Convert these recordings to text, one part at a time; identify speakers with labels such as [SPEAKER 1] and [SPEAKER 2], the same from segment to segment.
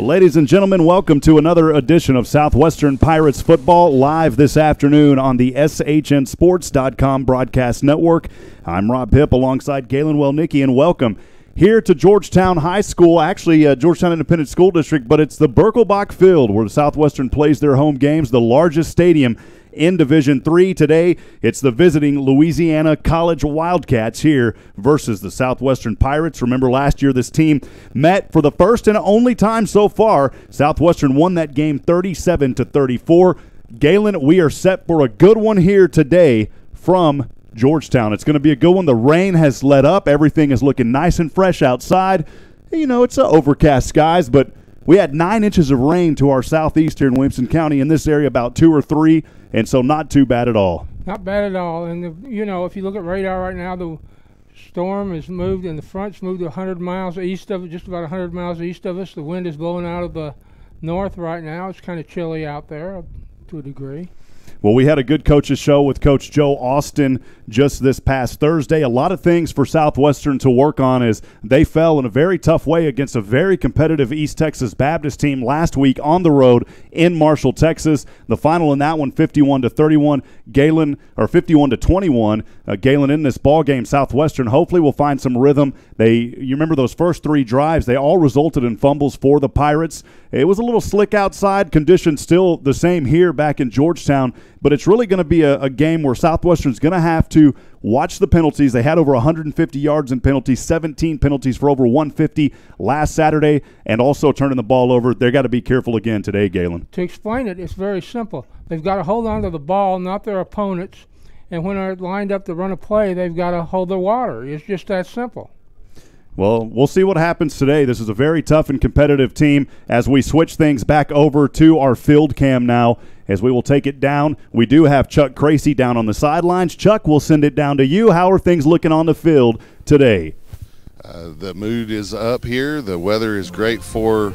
[SPEAKER 1] Well, ladies and gentlemen, welcome to another edition of Southwestern Pirates football live this afternoon on the SHNSports.com broadcast network. I'm Rob Hipp alongside Galen, Wellnicki, and welcome here to Georgetown High School, actually Georgetown Independent School District, but it's the Birkelbach Field where Southwestern plays their home games, the largest stadium in Division III. Today, it's the visiting Louisiana College Wildcats here versus the Southwestern Pirates. Remember, last year this team met for the first and only time so far. Southwestern won that game 37-34. Galen, we are set for a good one here today from Georgetown. It's going to be a good one. The rain has let up. Everything is looking nice and fresh outside. You know, it's overcast skies, but we had 9 inches of rain to our southeast here in Williamson County. In this area, about 2 or 3, and so not too bad at all.
[SPEAKER 2] Not bad at all. And, if you look at radar right now, the storm has moved, and the front's moved 100 miles east of it, just about 100 miles east of us. The wind is blowing out of the north right now. It's kind of chilly out there to a degree.
[SPEAKER 1] Well, we had a good coaches show with Coach Joe Austin just this past Thursday. A lot of things for Southwestern to work on as they fell in a very tough way against a very competitive East Texas Baptist team last week on the road in Marshall, Texas. The final in that one, 51-31, Galen, or 51-21. Galen in this ball game. Southwestern hopefully will find some rhythm. You remember those first 3 drives, they all resulted in fumbles for the Pirates. It was a little slick outside, conditions still the same here back in Georgetown, but it's really going to be a game where Southwestern's going to have to watch the penalties. They had over 150 yards in penalties, 17 penalties for over 150 last Saturday, and also turning the ball over. They've got to be careful again today, Galen.
[SPEAKER 2] To explain it, it's very simple. They've got to hold on to the ball, not their opponents, and when they're lined up to run a play, they've got to hold their water. It's just that simple.
[SPEAKER 1] Well, we'll see what happens today. This is a very tough and competitive team as we switch things back over to our field cam now as we will take it down. We do have Chuck Cracy down on the sidelines. Chuck, we'll send it down to you. How are things looking on the field today?
[SPEAKER 3] The mood is up here. The weather is great for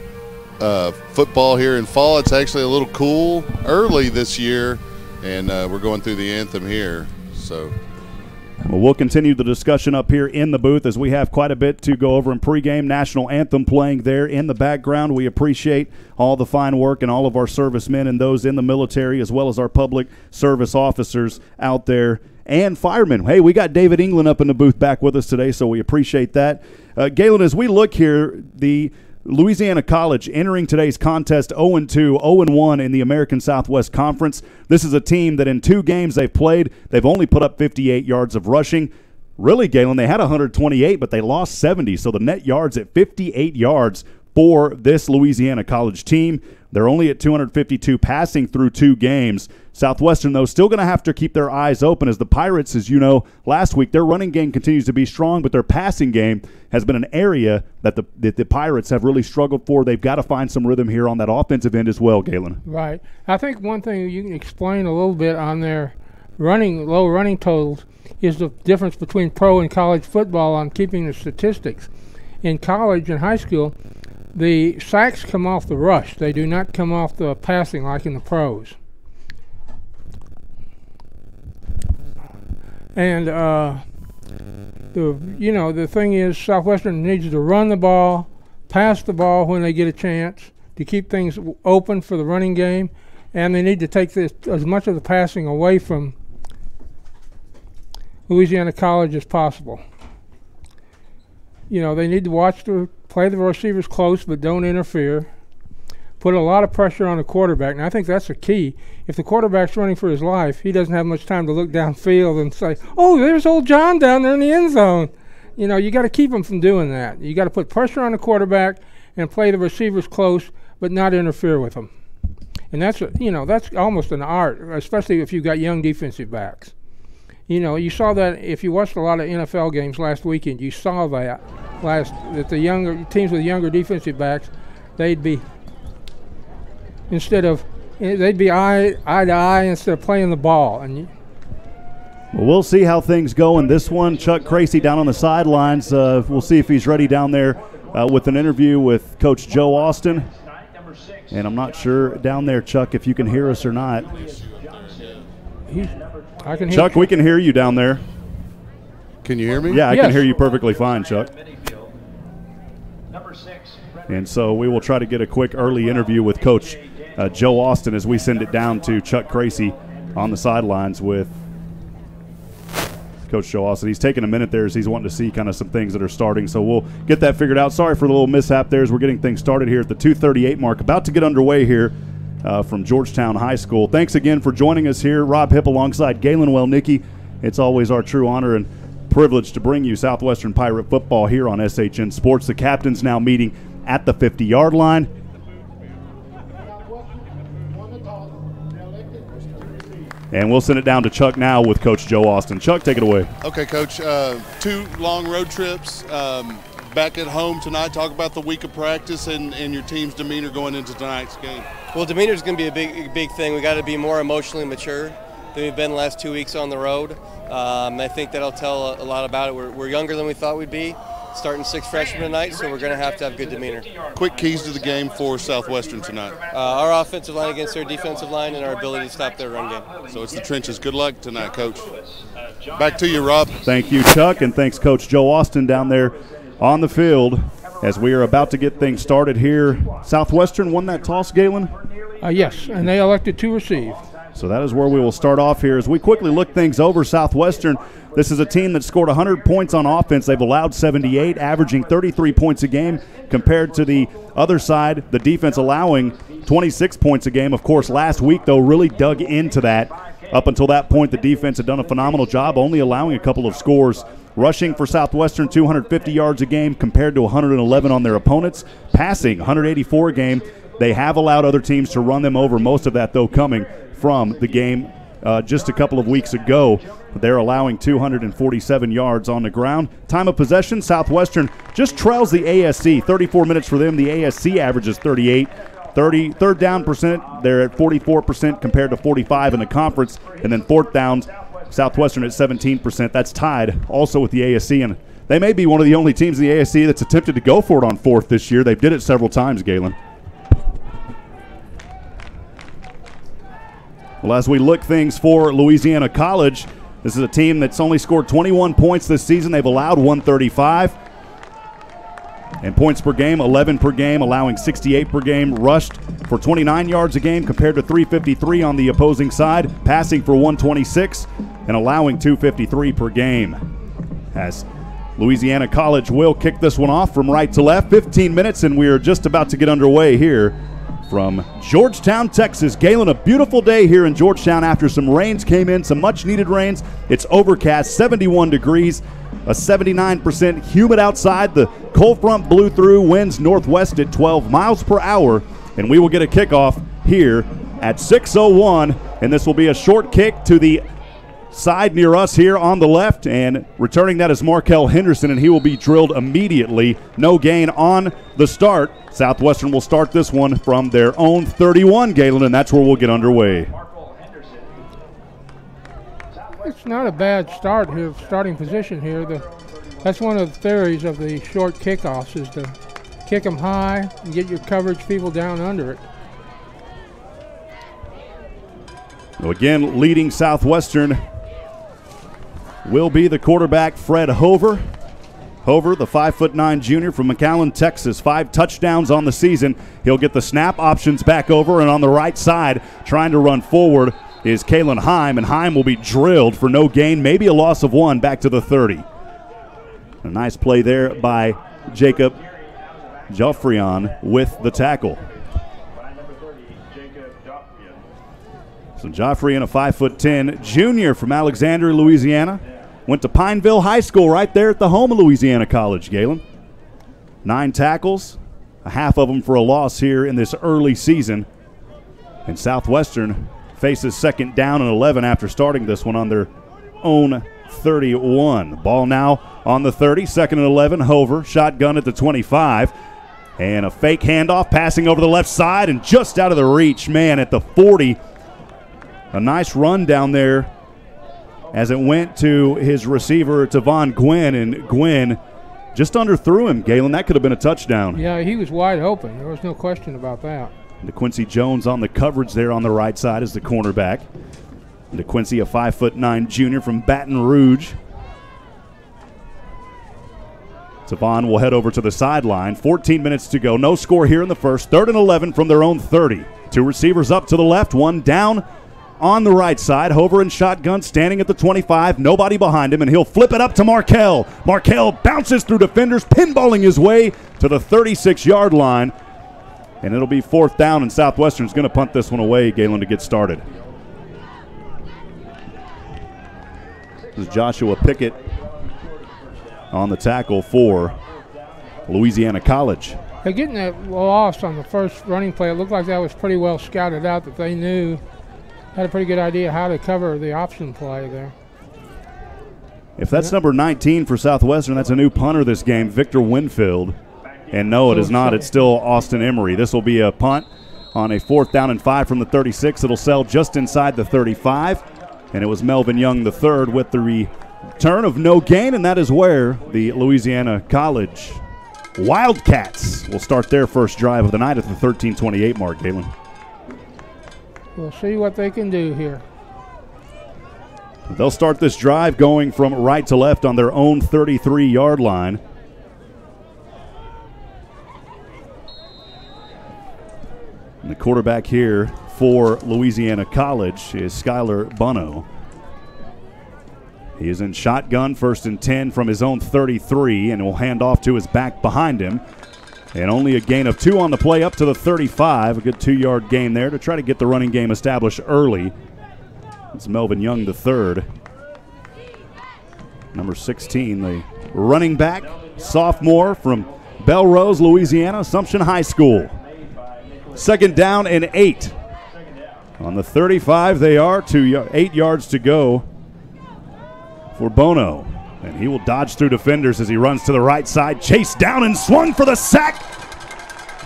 [SPEAKER 3] football here in fall. It's actually a little cool early this year, and we're going through the anthem here. So.
[SPEAKER 1] Well, we'll continue the discussion up here in the booth as we have quite a bit to go over in pregame. National anthem playing there in the background. We appreciate all the fine work and all of our servicemen and those in the military as well as our public service officers out there and firemen. Hey, we got David England up in the booth back with us today, so we appreciate that. Galen, as we look here, the Louisiana College entering today's contest 0-2, 0-1 in the American Southwest Conference. This is a team that in 2 games they've played, they've only put up 58 yards of rushing. Really, Galen, they had 128, but they lost 70, so the net yards at 58 yards for this Louisiana College team. They're only at 252 passing through 2 games. Southwestern, though, still going to have to keep their eyes open as the Pirates, as you know, last week, their running game continues to be strong, but their passing game has been an area that the Pirates have really struggled for. They've got to find some rhythm here on that offensive end as well, Galen.
[SPEAKER 2] Right. I think one thing you can explain a little bit on their low running totals is the difference between pro and college football on keeping the statistics. In college and high school, the sacks come off the rush. They do not come off the passing like in the pros. And the thing is, Southwestern needs to run the ball, pass the ball when they get a chance to keep things open for the running game, and they need to take as much of the passing away from Louisiana College as possible. They need to play the receivers close, but don't interfere. Put a lot of pressure on the quarterback. And I think that's the key. If the quarterback's running for his life, he doesn't have much time to look downfield and say, oh, there's old John down there in the end zone. You got to keep him from doing that. You got to put pressure on the quarterback and play the receivers close, but not interfere with them. And that's almost an art, especially if you've got young defensive backs. You saw that if you watched a lot of NFL games last weekend. You saw that the younger teams with younger defensive backs, they'd be eye to eye instead of playing the ball. And
[SPEAKER 1] well, we'll see how things go in this one. Chuck Cracy down on the sidelines. We'll see if he's ready down there with an interview with Coach Joe Austin. And I'm not sure down there, Chuck, if you can hear us or not.
[SPEAKER 2] I can hear
[SPEAKER 1] Chuck, we can hear you down there.
[SPEAKER 3] Can you hear me?
[SPEAKER 1] Yeah, I can hear you perfectly fine, Chuck.
[SPEAKER 4] Number 6,
[SPEAKER 1] And so we will try to get a quick early interview with Coach Joe Austin as we send it down to Chuck Cracy on the sidelines with Coach Joe Austin. He's taking a minute there as he's wanting to see kind of some things that are starting. So we'll get that figured out. Sorry for the little mishap there as we're getting things started here at the 2:38 mark. About to get underway here from Georgetown High School. Thanks again for joining us here. Rob Hipp alongside Galen Wellnicki. It's always our true honor and privilege to bring you Southwestern Pirate football here on SHN Sports. The captains now meeting at the 50-yard line. And we'll send it down to Chuck now with Coach Joe Austin. Chuck, take it away.
[SPEAKER 3] Okay, Coach. 2 long road trips. Back at home tonight. Talk about the week of practice and your team's demeanor going into tonight's game.
[SPEAKER 4] Well, demeanor is going to be a big thing. We got to be more emotionally mature than we've been the last 2 weeks on the road. I think that'll tell a lot about it. We're younger than we thought we'd be. Starting 6 freshmen tonight, so we're going to have good demeanor.
[SPEAKER 3] Quick keys to the game for Southwestern tonight.
[SPEAKER 4] Our offensive line against their defensive line and our ability to stop their run game.
[SPEAKER 3] So it's the trenches. Good luck tonight, Coach. Back to you, Rob.
[SPEAKER 1] Thank you, Chuck, and thanks Coach Joe Austin down there on the field as we are about to get things started here. Southwestern won that toss, Galen?
[SPEAKER 2] Yes, and they elected to receive.
[SPEAKER 1] So that is where we will start off here as we quickly look things over. Southwestern, this is a team that scored 100 points on offense. They've allowed 78, averaging 33 points a game compared to the other side, the defense allowing 26 points a game. Of course, last week, though, really dug into that. Up until that point, the defense had done a phenomenal job, only allowing a couple of scores. Rushing for Southwestern, 250 yards a game compared to 111 on their opponents. Passing, 184 a game. They have allowed other teams to run them over, most of that, though, coming from the game just a couple of weeks ago. They're allowing 247 yards on the ground. Time of possession, Southwestern just trails the ASC. 34 minutes for them. The ASC averages 38. Third down percent, they're at 44% compared to 45 in the conference. And then fourth downs, Southwestern at 17%. That's tied also with the ASC. And they may be one of the only teams in the ASC that's attempted to go for it on fourth this year. They've did it several times, Galen. Well, as we look things for Louisiana College, this is a team that's only scored 21 points this season. They've allowed 135. And points per game, 11 per game, allowing 68 per game. Rushed for 29 yards a game compared to 353 on the opposing side. Passing for 126 and allowing 253 per game. As Louisiana College will kick this one off from right to left. 15 minutes and we are just about to get underway here from Georgetown, Texas. Galen, a beautiful day here in Georgetown after some rains came in, some much-needed rains. It's overcast, 71 degrees, a 79% humid outside. The cold front blew through, winds northwest at 12 miles per hour, and we will get a kickoff here at 6:01, and this will be a short kick to the side near us here on the left, and returning that is Markel Henderson, and he will be drilled immediately. No gain on the start. Southwestern will start this one from their own 31, Galen, and that's where we'll get underway.
[SPEAKER 2] It's not a bad start here, starting position here. That's one of the theories of the short kickoffs, is to kick them high and get your coverage people down under it.
[SPEAKER 1] Well, again, leading Southwestern will be the quarterback, Fred Hover. Hover, the 5'9" junior from McAllen, Texas, 5 touchdowns on the season. He'll get the snap options back over, and on the right side, trying to run forward, is Kalen Heim, and Heim will be drilled for no gain, maybe a loss of 1 back to the 30. A nice play there by Jacob Joffrion with the tackle. So Joffrion, a 5'10" junior from Alexandria, Louisiana. Went to Pineville High School right there at the home of Louisiana College, Galen. 9 tackles, a half of them for a loss here in this early season. And Southwestern faces second down and 11 after starting this one on their own 31. Ball now on the 30, second and 11. Hover, shotgun at the 25. And a fake handoff, passing over the left side and just out of the reach, man, at the 40. A nice run down there as it went to his receiver, Tavon Gwynn, and Gwynn just underthrew him, Galen. That could have been a touchdown.
[SPEAKER 2] Yeah, he was wide open. There was no question about that.
[SPEAKER 1] DeQuincy Jones on the coverage there on the right side as the cornerback. DeQuincy, a 5'9" junior from Baton Rouge. Savon will head over to the sideline. 14 minutes to go. No score here in the first. 3rd and 11 from their own 30. 2 receivers up to the left, 1 down on the right side. Hover in shotgun, standing at the 25. Nobody behind him, and he'll flip it up to Markell. Markell bounces through defenders, pinballing his way to the 36-yard line. And it'll be 4th down, and Southwestern's going to punt this one away, Galen, to get started. This is Joshua Pickett on the tackle for Louisiana College.
[SPEAKER 2] They're getting that loss on the first running play. It looked like that was pretty well scouted out, that they knew, had a pretty good idea how to cover the option play there.
[SPEAKER 1] If that's number 19 for Southwestern, that's a new punter this game, Victor Winfield. And no, it is not. It's still Austin Emery. This will be a punt on a 4th down and 5 from the 36. It'll sell just inside the 35. And it was Melvin Young III with the return of no gain, and that is where the Louisiana College Wildcats will start their first drive of the night at the 13:28 mark, Galen.
[SPEAKER 2] We'll see what they can do here.
[SPEAKER 1] They'll start this drive going from right to left on their own 33-yard line. And the quarterback here for Louisiana College is Skylar Bono. He is in shotgun, 1st and 10 from his own 33, and will hand off to his back behind him. And only a gain of 2 on the play up to the 35. A good 2-yard gain there to try to get the running game established early. It's Melvin Young III. Number 16, the running back, sophomore from Belrose, Louisiana, Assumption High School. 2nd down and 8. On the 35 they are, 8 yards to go for Bono. And he will dodge through defenders as he runs to the right side. Chased down and swung for the sack.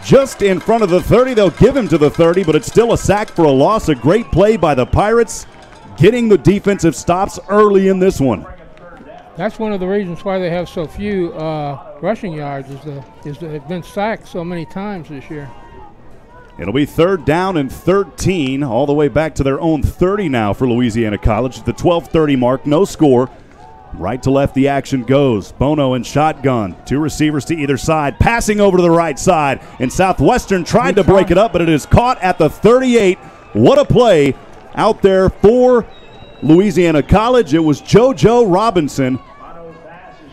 [SPEAKER 1] Just in front of the 30. They'll give him to the 30, but it's still a sack for a loss. A great play by the Pirates, getting the defensive stops early in this one.
[SPEAKER 2] That's one of the reasons why they have so few rushing yards, is they've been sacked so many times this year.
[SPEAKER 1] It'll be 3rd down and 13, all the way back to their own 30 now for Louisiana College. At the 12:30 mark, no score. Right to left the action goes. Bono in shotgun. 2 receivers to either side. Passing over to the right side. And Southwestern tried to break it up, but it is caught at the 38. What a play out there for Louisiana College. It was JoJo Robinson.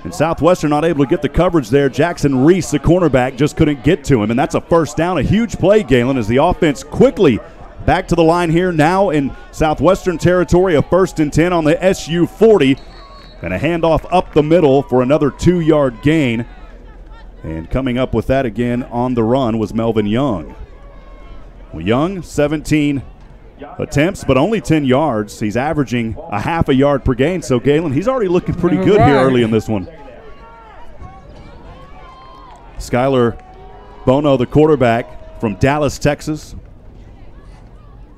[SPEAKER 1] And Southwestern not able to get the coverage there. Jackson Reese, the cornerback, just couldn't get to him. And that's a 1st down. A huge play, Galen, as the offense quickly back to the line here now in Southwestern territory. A 1st and 10 on the SU 40. And a handoff up the middle for another 2-yard gain. And coming up with that again on the run was Melvin Young. Well, Young, 17 attempts, but only 10 yards. He's averaging a half a yard per gain. So, Galen, he's already looking pretty good here early in this one. Skylar Bono, the quarterback from Dallas, Texas.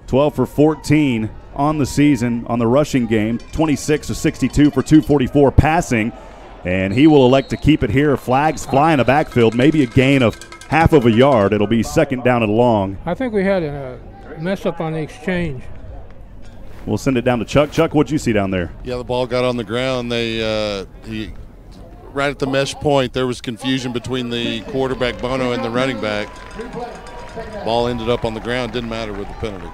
[SPEAKER 1] 12 for 14 on the season on the rushing game. 26 of 62 for 244 passing. And he will elect to keep it here. Flags fly in the backfield, maybe a gain of half of a yard. It'll be 2nd down and long.
[SPEAKER 2] I think we had a mess up on the exchange.
[SPEAKER 1] We'll send it down to Chuck. Chuck, what'd you see down there?
[SPEAKER 3] Yeah, the ball got on the ground. Right at the mesh point, there was confusion between the quarterback, Bono, and the running back. Ball ended up on the ground. Didn't matter with the penalty.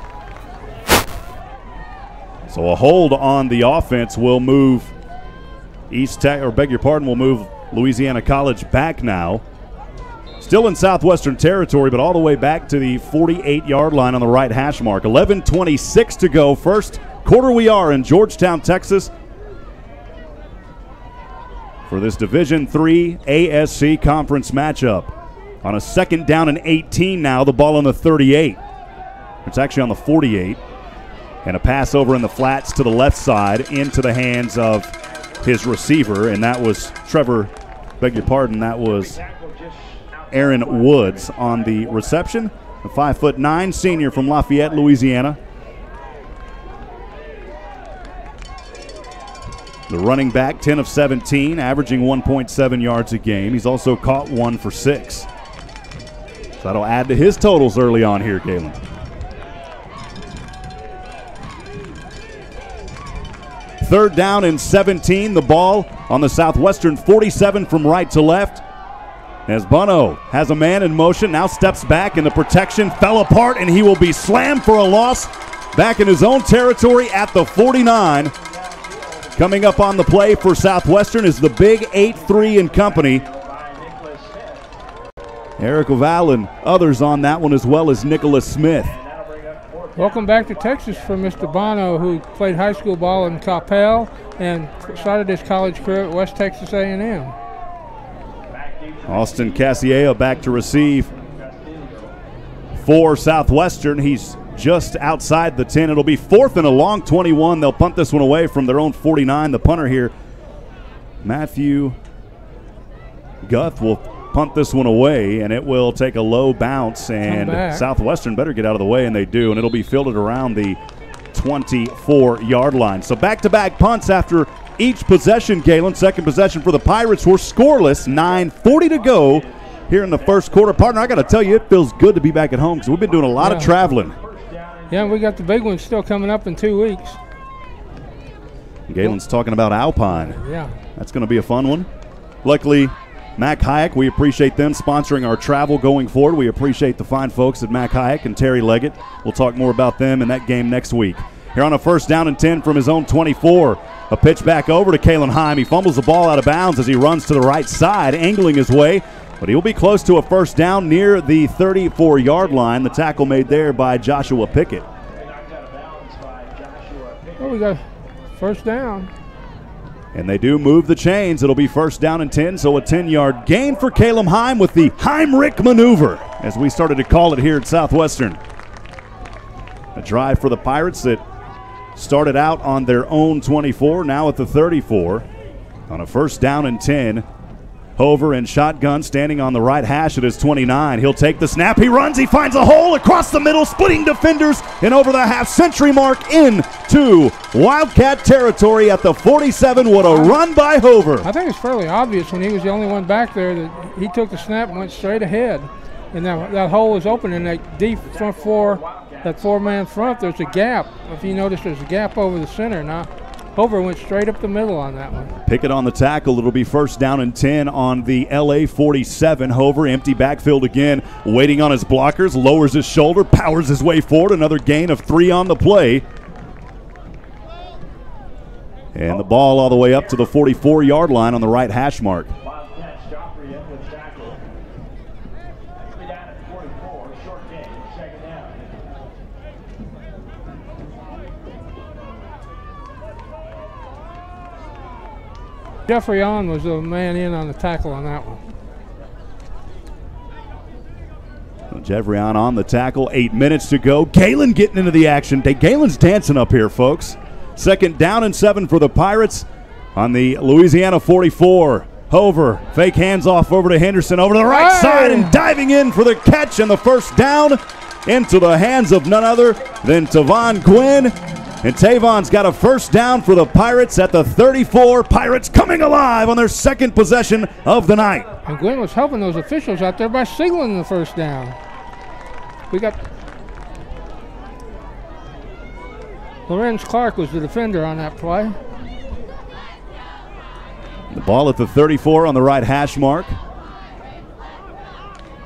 [SPEAKER 1] So a hold on the offense will move will move Louisiana College back now. Still in Southwestern territory, but all the way back to the 48-yard line on the right hash mark. 11:26 to go. First quarter we are in Georgetown, Texas, for this Division III ASC conference matchup. On a 2nd down and 18 now, the ball on the 38. It's actually on the 48. And a pass over in the flats to the left side into the hands of his receiver, and that was that was Aaron Woods on the reception. A 5'9" senior from Lafayette, Louisiana. The running back, 10 of 17, averaging 1.7 yards a game. He's also caught 1 for 6. So that'll add to his totals early on here, Galen. Third down and 17. The ball on the Southwestern 47 from right to left. As Bono has a man in motion, now steps back into protection, fell apart, and he will be slammed for a loss back in his own territory at the 49. Coming up on the play for Southwestern is the big 8-3 and company. Eric Oval and others on that one, as well as Nicholas Smith.
[SPEAKER 2] Welcome back to Texas for Mr. Bono, who played high school ball in Coppell and started his college career at West Texas A&M.
[SPEAKER 1] Austin Cassiella back to receive for Southwestern. He's just outside the 10. It'll be 4th and a long 21. They'll punt this one away from their own 49. The punter here, Matthew Guth, will punt this one away, and it will take a low bounce, and Southwestern better get out of the way, and they do, and it'll be fielded around the 24-yard line. So back-to-back punts after each possession, Galen. Second possession for the Pirates. We're scoreless, 9:40 to go here in the first quarter. Partner, I got to tell you, it feels good to be back at home because we've been doing a lot of traveling.
[SPEAKER 2] Yeah, we got the big one still coming up in 2 weeks.
[SPEAKER 1] Galen's talking about Alpine.
[SPEAKER 2] Yeah.
[SPEAKER 1] That's going to be a fun one. Luckily, Mac Hayek, we appreciate them sponsoring our travel going forward. We appreciate the fine folks at Mac Hayek and Terry Leggett. We'll talk more about them in that game next week. Here on a 1st down and 10 from his own 24. A pitch back over to Kalen Heim. He fumbles the ball out of bounds as he runs to the right side, angling his way. But he'll be close to a 1st down near the 34-yard line. The tackle made there by Joshua Pickett.
[SPEAKER 2] Oh, we got 1st down.
[SPEAKER 1] And they do move the chains. It'll be 1st down and 10, so a 10-yard gain for Kalen Heim with the Heimrich maneuver, as we started to call it here at Southwestern. A drive for the Pirates that started out on their own 24, now at the 34. On a 1st down and 10, Hover in shotgun, standing on the right hash at his 29. He'll take the snap. He runs. He finds a hole across the middle, splitting defenders and over the half-century mark into Wildcat territory at the 47. What a run by Hover.
[SPEAKER 2] I think it's fairly obvious when he was the only one back there that he took the snap and went straight ahead. And that hole was open in that deep front four, that 4-man front. There's a gap. If you notice, there's a gap over the center. Now, Hover went straight up the middle on that one.
[SPEAKER 1] Pickett on the tackle. It'll be 1st down and 10 on the LA 47. Hover, empty backfield again, waiting on his blockers, lowers his shoulder, powers his way forward. Another gain of 3 on the play. And the ball all the way up to the 44-yard line on the right hash mark.
[SPEAKER 2] Jeffrey On was the man in on the tackle on that one.
[SPEAKER 1] Jeffrey on the tackle, 8 minutes to go. Galen getting into the action. Galen's dancing up here, folks. 2nd down and 7 for the Pirates on the Louisiana 44. Hover, fake hands off over to Henderson, over to the right side, and diving in for the catch and the 1st down into the hands of none other than Tavon Gwynn. And Tavon's got a 1st down for the Pirates at the 34. Pirates coming alive on their 2nd possession of the night.
[SPEAKER 2] And Glenn was helping those officials out there by signaling the 1st down. We got Lorenz Clark was the defender on that play.
[SPEAKER 1] The ball at the 34 on the right hash mark.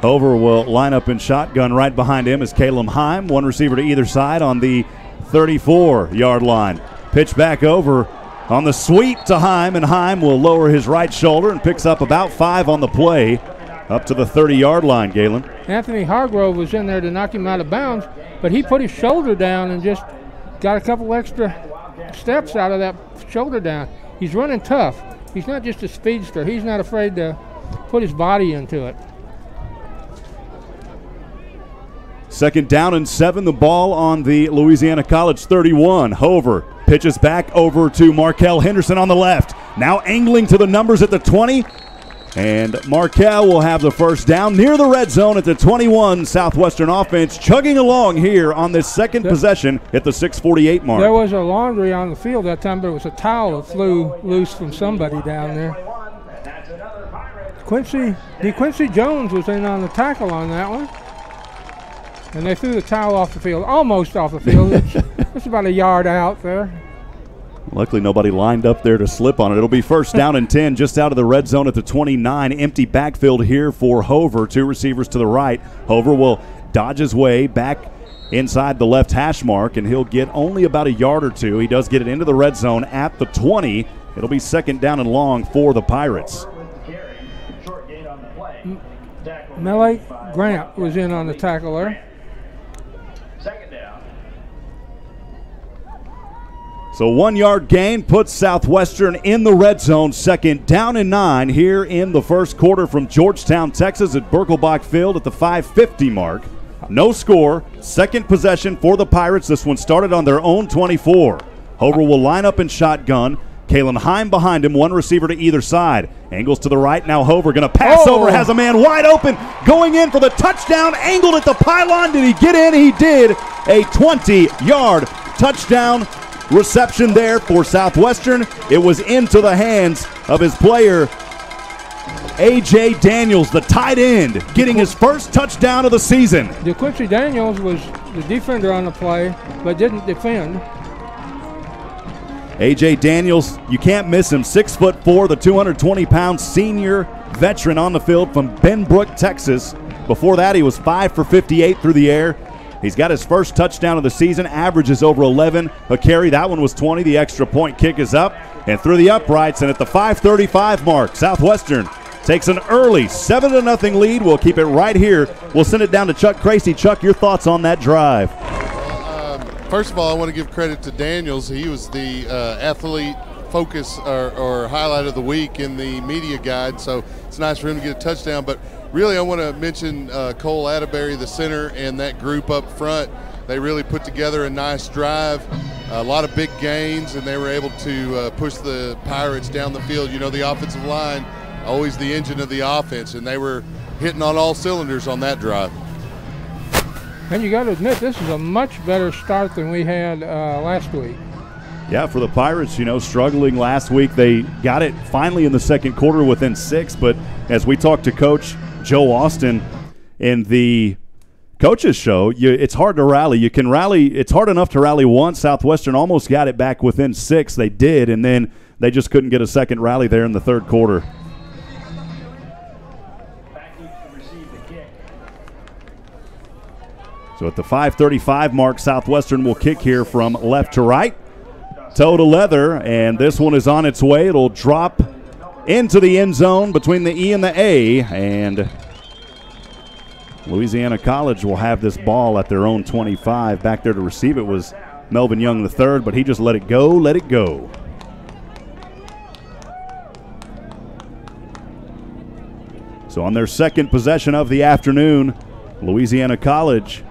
[SPEAKER 1] Hover will line up in shotgun. Right behind him is Caleb Heim. One receiver to either side on the 34-yard line. Pitch back over on the sweep to Heim, and Heim will lower his right shoulder and picks up about 5 on the play up to the 30-yard line, Galen.
[SPEAKER 2] Anthony Hargrove was in there to knock him out of bounds, but he put his shoulder down and just got a couple extra steps out of that shoulder down. He's running tough. He's not just a speedster. He's not afraid to put his body into it.
[SPEAKER 1] 2nd down and 7, the ball on the Louisiana College 31. Hover pitches back over to Markel Henderson on the left. Now angling to the numbers at the 20. And Markel will have the 1st down near the red zone at the 21. Southwestern offense chugging along here on this 2nd possession at the 6:48 mark.
[SPEAKER 2] There was a laundry on the field that time, but it was a towel that flew loose from somebody down there. Quincy Jones was in on the tackle on that one. And they threw the towel off the field, almost off the field. It's about a yard out there.
[SPEAKER 1] Luckily, nobody lined up there to slip on it. It'll be first down and 10 just out of the red zone at the 29. Empty backfield here for Hover. 2 receivers to the right. Hover will dodge his way back inside the left hash mark, and he'll get only about a yard or 2. He does get it into the red zone at the 20. It'll be second down and long for the Pirates.
[SPEAKER 2] Melee Grant was in on the tackle there.
[SPEAKER 1] So 1 yard gain puts Southwestern in the red zone. Second down and 9 here in the first quarter from Georgetown, Texas at Birkelbach Field at the 5:50 mark. No score. Second possession for the Pirates. This one started on their own 24. Hover will line up in shotgun. Kalen Heim behind him, 1 receiver to either side. Angles to the right. Now Hover going to pass over. Has a man wide open. Going in for the touchdown. Angled at the pylon. Did he get in? He did. A 20-yard touchdown reception there for Southwestern. It was into the hands of his player, A.J. Daniels, the tight end, getting his first touchdown of the season.
[SPEAKER 2] DeQuincy Daniels was the defender on the play, but didn't defend.
[SPEAKER 1] A.J. Daniels, you can't miss him, 6'4", the 220-pound senior veteran on the field from Benbrook, Texas. Before that, he was 5 for 58 through the air. He's got his first touchdown of the season, averages over 11 a carry. That one was 20. The extra point kick is up and through the uprights, and at the 5:35 mark, Southwestern takes an early 7-0 lead. We'll keep it right here. We'll send it down to Chuck Crazy. Chuck, your thoughts on that drive?
[SPEAKER 3] First of all, I want to give credit to Daniels. He was the athlete focus or highlight of the week in the media guide, so it's nice for him to get a touchdown. But really, I want to mention Cole Atterbury, the center, and that group up front. They really put together a nice drive, a lot of big gains, and they were able to push the Pirates down the field. You know, the offensive line, always the engine of the offense, and they were hitting on all cylinders on that drive.
[SPEAKER 2] And you got to admit, this is a much better start than we had last week.
[SPEAKER 1] Yeah, for the Pirates, you know, struggling last week. They got it finally in the second quarter within 6, but as we talked to Coach Joe Austin in the coaches show, it's hard to rally. You can rally. It's hard enough to rally once. Southwestern almost got it back within 6. They did, and then they just couldn't get a second rally there in the third quarter. So at the 5:35 mark, Southwestern will kick here from left to right. Toe to leather, and this one is on its way. It'll drop into the end zone between the E and the A, and Louisiana College will have this ball at their own 25. Back there to receive it was Melvin Young III, but he just let it go, let it go. So on their second possession of the afternoon, Louisiana College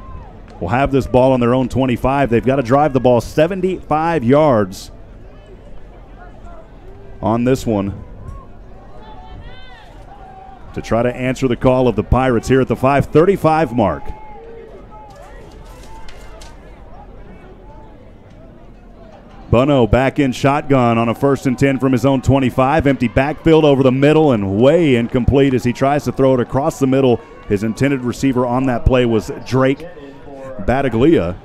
[SPEAKER 1] will have this ball on their own 25. They've got to drive the ball 75 yards on this one to try to answer the call of the Pirates here at the 5:35 mark. Bono back in shotgun on a 1st and 10 from his own 25. Empty backfield over the middle and way incomplete as he tries to throw it across the middle. His intended receiver on that play was Drake Battaglia,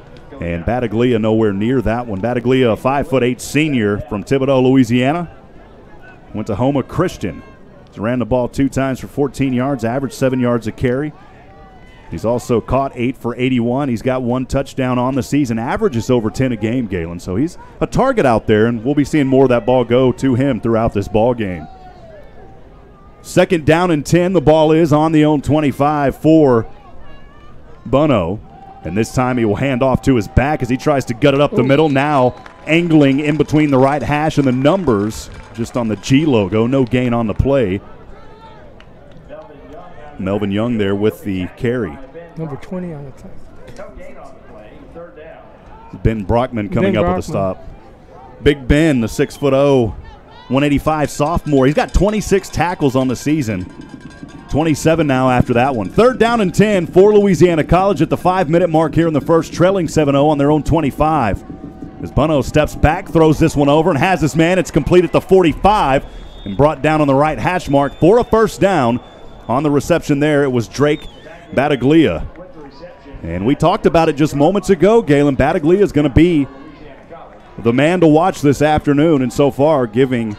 [SPEAKER 1] and Battaglia nowhere near that one. Battaglia, a 5'8" senior from Thibodaux, Louisiana. Went to Houma Christian. He's ran the ball 2 times for 14 yards, averaged 7 yards a carry. He's also caught 8 for 81. He's got 1 touchdown on the season. Averages over 10 a game, Galen. So he's a target out there, and we'll be seeing more of that ball go to him throughout this ball game. Second down and 10. The ball is on the own 25 for Bono. And this time he will hand off to his back as he tries to gut it up the middle. Now angling in between the right hash and the numbers just on the G logo. No gain on the play. Melvin Young there with the carry.
[SPEAKER 2] Number 20 on the top.
[SPEAKER 1] Ben Brockman coming up with a stop. Big Ben, the 6'0", 185 sophomore. He's got 26 tackles on the season. 27 now after that one. Third down and 10 for Louisiana College at the 5-minute mark here in the first, trailing 7-0 on their own 25. As Bono steps back, throws this one over and has this man. It's complete at the 45 and brought down on the right hash mark for a first down. On the reception there, it was Drake Battaglia. And we talked about it just moments ago, Galen. Battaglia is going to be the man to watch this afternoon, and so far giving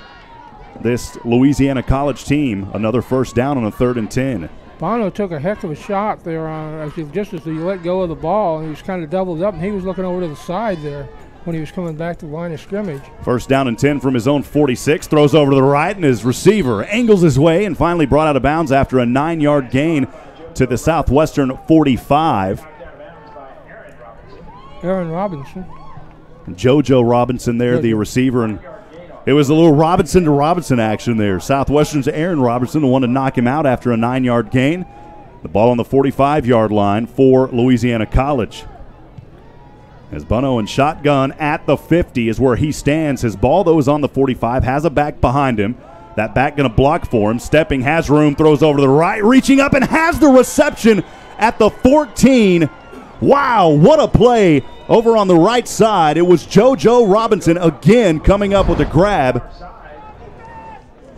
[SPEAKER 1] this Louisiana College team another first down on a 3rd and 10.
[SPEAKER 2] Bono took a heck of a shot there just as he let go of the ball, and he was kind of doubled up, and he was looking over to the side there when he was coming back to the line of scrimmage.
[SPEAKER 1] First down and 10 from his own 46, throws over to the right, and his receiver angles his way and finally brought out of bounds after a 9-yard gain to the Southwestern 45.
[SPEAKER 2] Aaron Robinson.
[SPEAKER 1] JoJo Robinson there, the receiver, and it was a little Robinson to Robinson action there. Southwestern's Aaron Robinson, the one to knock him out after a 9-yard gain. The ball on the 45-yard line for Louisiana College. As Bono in shotgun at the 50 is where he stands. His ball, though, is on the 45, has a back behind him. That back going to block for him. Stepping, has room, throws over to the right, reaching up and has the reception at the 14. Wow, what a play over on the right side. It was JoJo Robinson again coming up with a grab.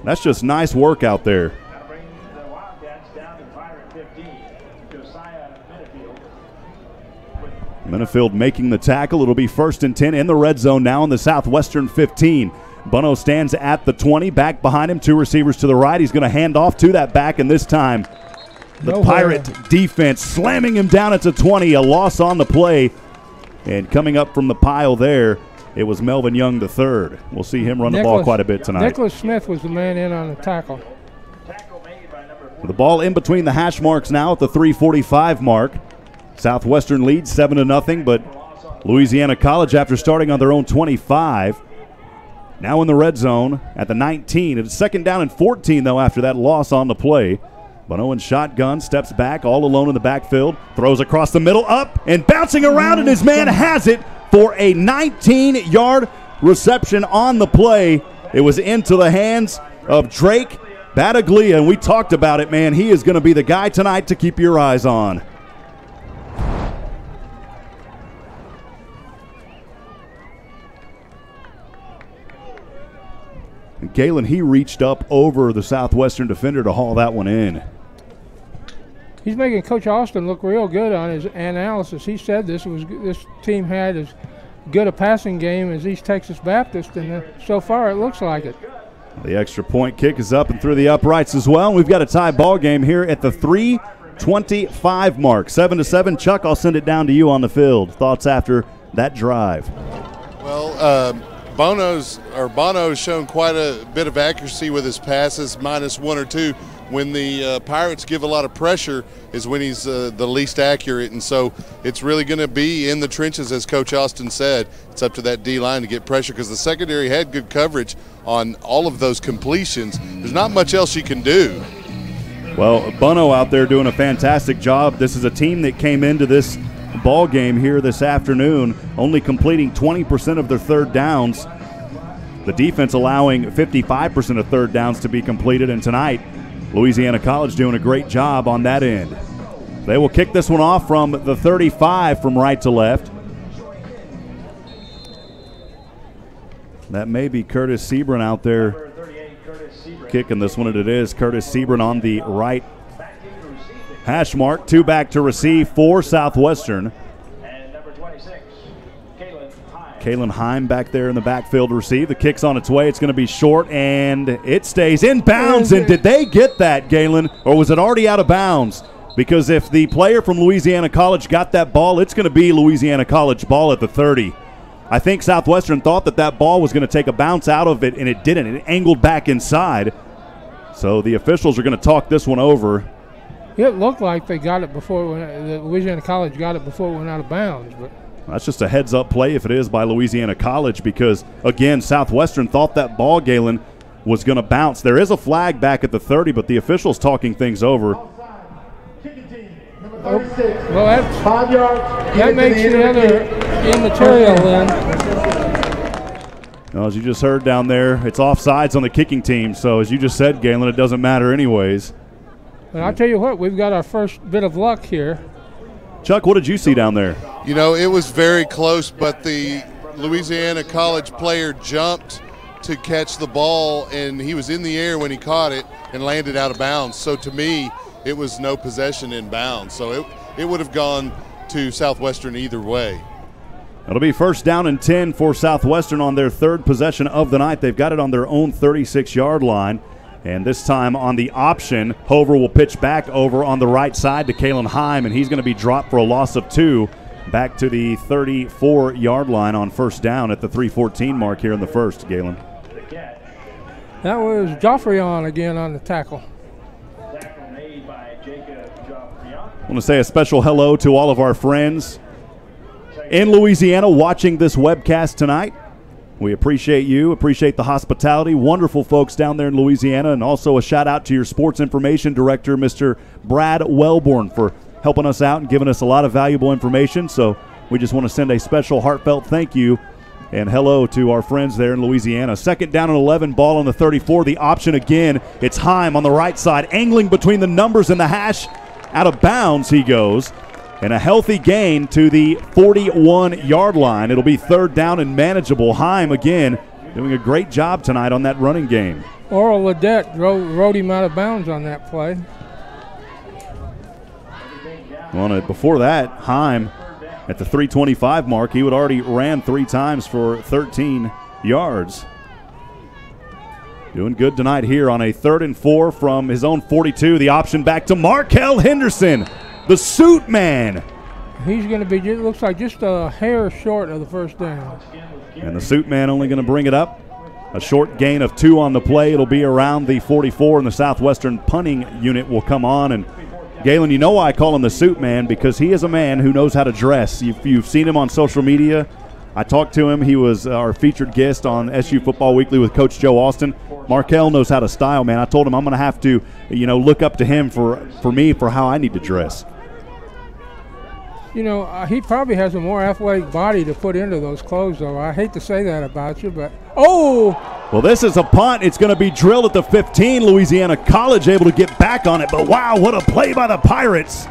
[SPEAKER 1] That's just nice work out there. Minifield making the tackle. It'll be 1st and 10 in the red zone now in the Southwestern 15. Bono stands at the 20, back behind him, 2 receivers to the right. He's going to hand off to that back, and this time the Pirate defense slamming him down at the 20, a loss on the play. And coming up from the pile there, it was Melvin Young III. We'll see him run the ball quite a bit tonight.
[SPEAKER 2] Nicholas Smith was the man in on the tackle.
[SPEAKER 1] The ball in between the hash marks now at the 3:45 mark. Southwestern leads 7-0, but Louisiana College, after starting on their own 25, now in the red zone at the 19. It's 2nd down and 14, though, after that loss on the play. Bono in shotgun, steps back, all alone in the backfield, throws across the middle, up, and bouncing around, and his man has it for a 19-yard reception on the play. It was into the hands of Drake Battaglia, and we talked about it, man. He is going to be the guy tonight to keep your eyes on. And Galen, he reached up over the Southwestern defender to haul that one in.
[SPEAKER 2] He's making Coach Austin look real good on his analysis. He said this team had as good a passing game as East Texas Baptist, and so far it looks like it.
[SPEAKER 1] The extra point kick is up and through the uprights as well. And we've got a tie ball game here at the 3:25 mark. 7-7. Chuck, I'll send it down to you on the field. Thoughts after that drive?
[SPEAKER 3] Well, Bono's shown quite a bit of accuracy with his passes, -1 or 2. When the Pirates give a lot of pressure is when he's the least accurate, and so it's really going to be in the trenches, as Coach Austin said. It's up to that D-line to get pressure because the secondary had good coverage on all of those completions. There's not much else you can do.
[SPEAKER 1] Well, Bono out there doing a fantastic job. This is a team that came into this ball game here this afternoon only completing 20% of their 3rd downs. The defense allowing 55% of 3rd downs to be completed, and tonight Louisiana College doing a great job on that end. They will kick this one off from the 35 from right to left. That may be Curtis Sebring out there kicking this one, and it is Curtis Sebring on the right hash mark. 2 back to receive for Southwestern. Kalen Heim back there in the backfield to receive. The kick's on its way. It's going to be short, and it stays in bounds. And did they get that, Galen, or was it already out of bounds? Because if the player from Louisiana College got that ball, it's going to be Louisiana College ball at the 30. I think Southwestern thought that ball was going to take a bounce out of it, and it didn't. It angled back inside. So the officials are going to talk this one over.
[SPEAKER 2] It looked like they got it before Louisiana College got it before it went out of bounds, but
[SPEAKER 1] that's just a heads-up play if it is by Louisiana College because, again, Southwestern thought that ball, Galen, was going to bounce. There is a flag back at the 30, but the officials talking things over.
[SPEAKER 2] Well, that makes the other immaterial then.
[SPEAKER 1] Well, as you just heard down there, it's offsides on the kicking team. So, as you just said, Galen, it doesn't matter anyways.
[SPEAKER 2] And I'll tell you what, we've got our first bit of luck here.
[SPEAKER 1] Chuck, what did you see down there?
[SPEAKER 3] You know, it was very close, but the Louisiana College player jumped to catch the ball, and he was in the air when he caught it and landed out of bounds. So to me, it was no possession in bounds. So it would have gone to Southwestern either way.
[SPEAKER 1] It'll be first down and 10 for Southwestern on their third possession of the night. They've got it on their own 36-yard line. And this time on the option, Hover will pitch back over on the right side to Kalen Heim, and he's going to be dropped for a loss of 2 back to the 34-yard line on first down at the 3:14 mark here in the first, Galen.
[SPEAKER 2] That was Joffrion again on the tackle.
[SPEAKER 1] I want to say a special hello to all of our friends in Louisiana watching this webcast tonight. We appreciate you, appreciate the hospitality. Wonderful folks down there in Louisiana, and also a shout-out to your sports information director, Mr. Brad Wellborn, for helping us out and giving us a lot of valuable information. So we just want to send a special heartfelt thank you and hello to our friends there in Louisiana. Second down and 11, ball on the 34. The option again, it's Heim on the right side, angling between the numbers and the hash. Out of bounds he goes. And a healthy gain to the 41-yard line. It'll be third down and manageable. Heim, again, doing a great job tonight on that running game.
[SPEAKER 2] Oral Ledette rode him out of bounds on that play.
[SPEAKER 1] Before that, Heim, at the 3:25 mark, he would already ran 3 times for 13 yards. Doing good tonight here on a 3rd and 4 from his own 42. The option back to Markel Henderson. The suit man.
[SPEAKER 2] He's going to be, it looks like just a hair short of the first down.
[SPEAKER 1] And the suit man only going to bring it up. A short gain of 2 on the play. It'll be around the 44, and the Southwestern punting unit will come on. And Galen, you know why I call him the suit man, because he is a man who knows how to dress. You've seen him on social media. I talked to him. He was our featured guest on SU Football Weekly with Coach Joe Austin. Markel knows how to style, man. I told him I'm going to have to, look up to him for how I need to dress.
[SPEAKER 2] He probably has a more athletic body to put into those clothes, though. I hate to say that about you, but
[SPEAKER 1] well, this is a punt. It's going to be drilled at the 15. Louisiana College able to get back on it, but wow, what a play by the Pirates.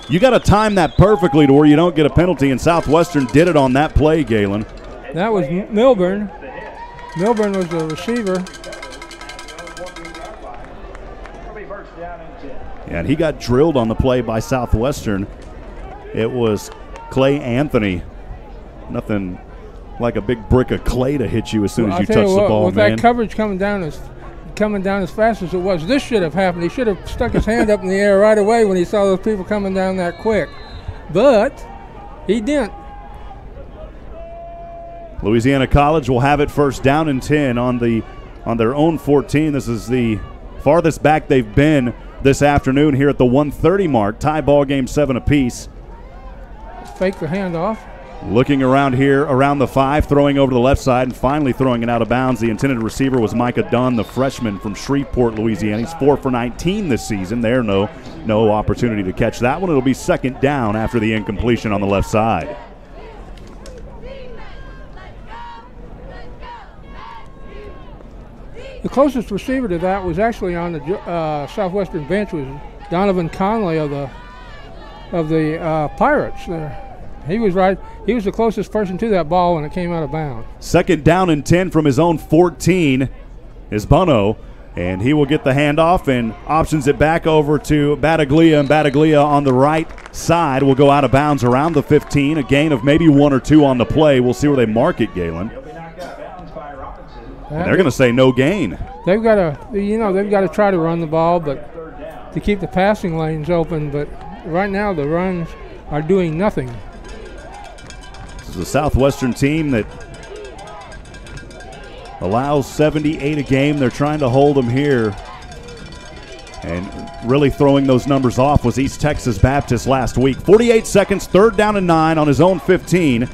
[SPEAKER 1] You got to time that perfectly to where you don't get a penalty, and Southwestern did it on that play, Galen.
[SPEAKER 2] That was Milburn. Milburn was the receiver.
[SPEAKER 1] And he got drilled on the play by Southwestern. It was Clay Anthony. Nothing like a big brick of clay to hit you as soon as you touch the ball,
[SPEAKER 2] with
[SPEAKER 1] man.
[SPEAKER 2] that coverage coming down as fast as it was, this should have happened. He should have stuck his hand up in the air right away when he saw those people coming down that quick. But he didn't.
[SPEAKER 1] Louisiana College will have it first down and 10 on their own 14. This is the farthest back they've been this afternoon here at the 1:30 mark. Tie ball game 7 apiece.
[SPEAKER 2] Fake the handoff.
[SPEAKER 1] Looking around here, around the 5, throwing over to the left side and finally throwing it out of bounds. The intended receiver was Micah Dunn, the freshman from Shreveport, Louisiana. He's 4 for 19 this season. There, no opportunity to catch that one. It'll be second down after the incompletion on the left side.
[SPEAKER 2] The closest receiver to that was actually on the Southwestern bench was Donovan Conley of the Pirates there. He was right. He was the closest person to that ball when it came out of bounds.
[SPEAKER 1] Second down and 10 from his own 14 is Bono, and he will get the handoff and options it back over to Battaglia, and Battaglia on the right side will go out of bounds around the 15. A gain of maybe 1 or 2 on the play. We'll see where they mark it, Galen. And they're going to say no gain.
[SPEAKER 2] They've got to try to run the ball, but to keep the passing lanes open. But right now the runs are doing nothing.
[SPEAKER 1] This is a Southwestern team that allows 78 a game. They're trying to hold them here. And really throwing those numbers off was East Texas Baptist last week. 48 seconds, 3rd down and 9 on his own 15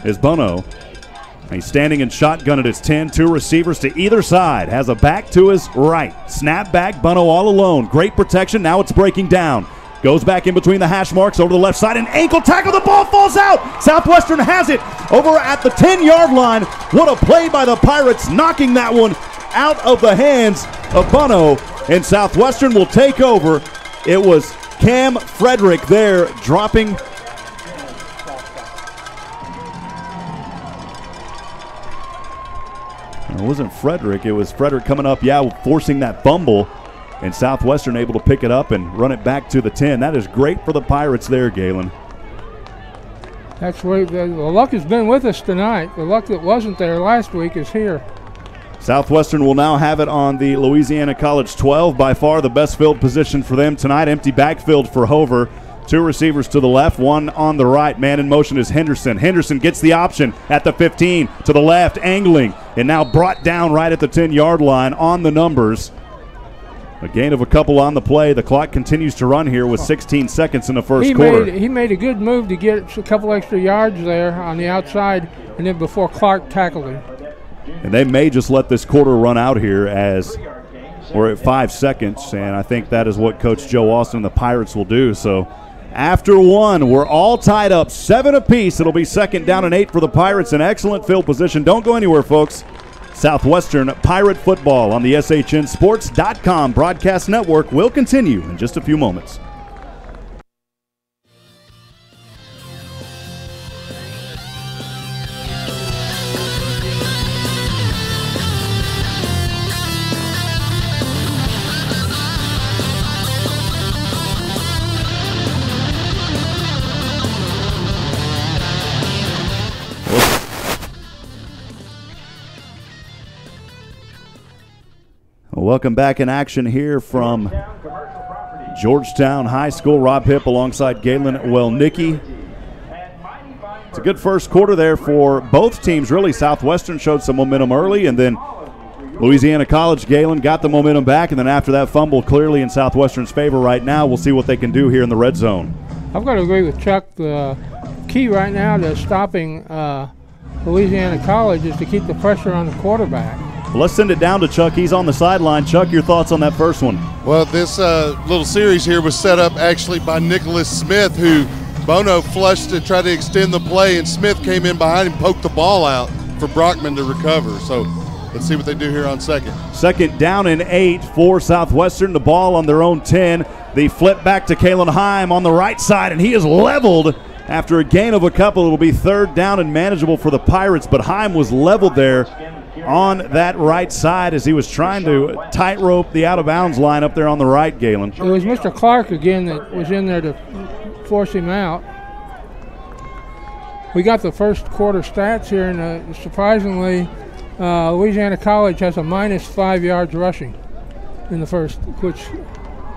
[SPEAKER 1] is Bono. He's standing in shotgun at his 10. 2 receivers to either side. Has a back to his right. Snap back. Bono all alone. Great protection. Now it's breaking down. Goes back in between the hash marks over to the left side. An ankle tackle. The ball falls out. Southwestern has it over at the 10-yard line. What a play by the Pirates, knocking that one out of the hands of Bono. And Southwestern will take over. It was Cam Frederick there dropping. It wasn't Frederick. It was Frederick coming up, forcing that fumble. And Southwestern able to pick it up and run it back to the 10. That is great for the Pirates there, Galen.
[SPEAKER 2] That's where the luck has been with us tonight. The luck that wasn't there last week is here.
[SPEAKER 1] Southwestern will now have it on the Louisiana College 12. By far the best field position for them tonight. Empty backfield for Hover. 2 receivers to the left, 1 on the right. Man in motion is Henderson. Henderson gets the option at the 15 to the left, angling, and now brought down right at the 10-yard line on the numbers. A gain of a couple on the play. The clock continues to run here with 16 seconds in the first quarter.
[SPEAKER 2] He made a good move to get a couple extra yards there on the outside, and then before Clark tackled him.
[SPEAKER 1] And they may just let this quarter run out here as we're at 5 seconds, and I think that is what Coach Joe Austin and the Pirates will do. So after 1, we're all tied up 7 apiece. It'll be 2nd down and 8 for the Pirates. An excellent field position. Don't go anywhere, folks. Southwestern Pirate football on the SHNSports.com broadcast network will continue in just a few moments. Welcome back in action here from Georgetown High School. Rob Hipp alongside Galen Wellnicki. It's a good first quarter there for both teams, really. Southwestern showed some momentum early, and then Louisiana College, Galen got the momentum back, and then after that fumble clearly in Southwestern's favor right now, we'll see what they can do here in the red zone.
[SPEAKER 2] I've got to agree with Chuck. The key right now to stopping Louisiana College is to keep the pressure on the quarterback.
[SPEAKER 1] Let's send it down to Chuck. He's on the sideline. Chuck, your thoughts on that first one?
[SPEAKER 3] Well, this little series here was set up actually by Nicholas Smith, who Bono flushed to try to extend the play, and Smith came in behind him, poked the ball out for Brockman to recover. So let's see what they do here on 2nd.
[SPEAKER 1] 2nd down and 8 for Southwestern. The ball on their own 10. The flip back to Kalen Heim on the right side, and he is leveled after a gain of a couple. It'll be 3rd down and manageable for the Pirates, but Heim was leveled there on that right side as he was trying to tightrope the out-of-bounds line up there on the right, Galen.
[SPEAKER 2] It was Mr. Clark again that was in there to force him out. We got the first quarter stats here, and surprisingly, Louisiana College has a minus 5 yards rushing in the first, which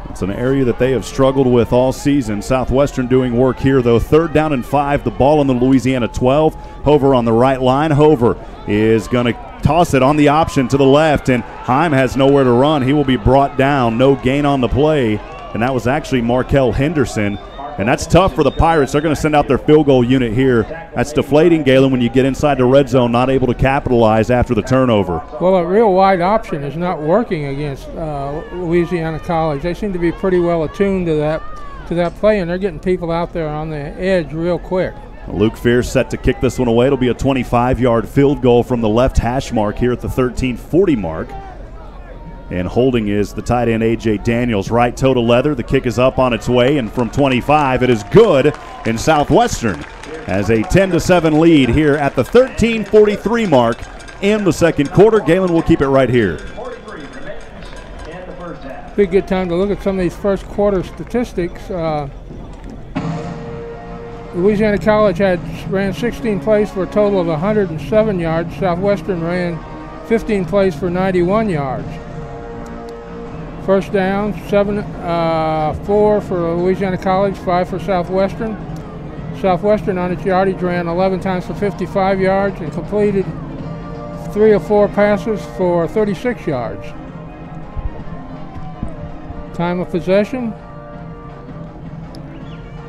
[SPEAKER 1] it's an area that they have struggled with all season. Southwestern doing work here, though. 3rd down and 5, the ball on the Louisiana 12. Hover on the right line. Hover is going to toss it on the option to the left, and Heim has nowhere to run. He will be brought down. No gain on the play, and that was actually Markel Henderson. And that's tough for the Pirates. They're going to send out their field goal unit here. That's deflating, Galen, when you get inside the red zone, not able to capitalize after the turnover.
[SPEAKER 2] Well, a real wide option is not working against Louisiana College. They seem to be pretty well attuned to that play, and they're getting people out there on the edge real quick.
[SPEAKER 1] Luke Fierce set to kick this one away. It'll be a 25-yard field goal from the left hash mark here at the 13:40 mark. And holding is the tight end A.J. Daniels. Right toe to leather. The kick is up on its way, and from 25 it is good, and Southwestern has a 10-7 lead here at the 13:43 mark in the second quarter. Galen will keep it right here.
[SPEAKER 2] Be a good time to look at some of these first quarter statistics. Louisiana College ran 16 plays for a total of 107 yards. Southwestern ran 15 plays for 91 yards. First down, 4 for Louisiana College, 5 for Southwestern. Southwestern on its yardage ran 11 times for 55 yards and completed 3 or 4 passes for 36 yards. Time of possession,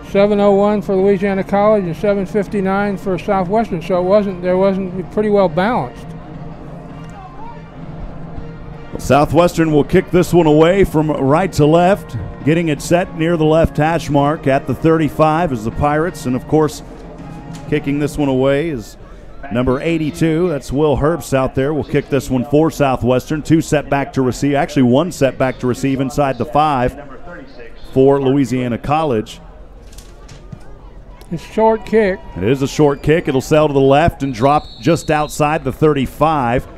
[SPEAKER 2] 7:01 for Louisiana College and 7:59 for Southwestern. So there wasn't pretty well balanced.
[SPEAKER 1] Southwestern will kick this one away from right to left, getting it set near the left hash mark at the 35 is the Pirates. And, of course, kicking this one away is number 82. That's Will Herbst out there. Will kick this one for Southwestern. 2 set back to receive. Actually, 1 set back to receive inside the 5 for Louisiana College.
[SPEAKER 2] It's a short kick.
[SPEAKER 1] It is a short kick. It'll sail to the left and drop just outside the 35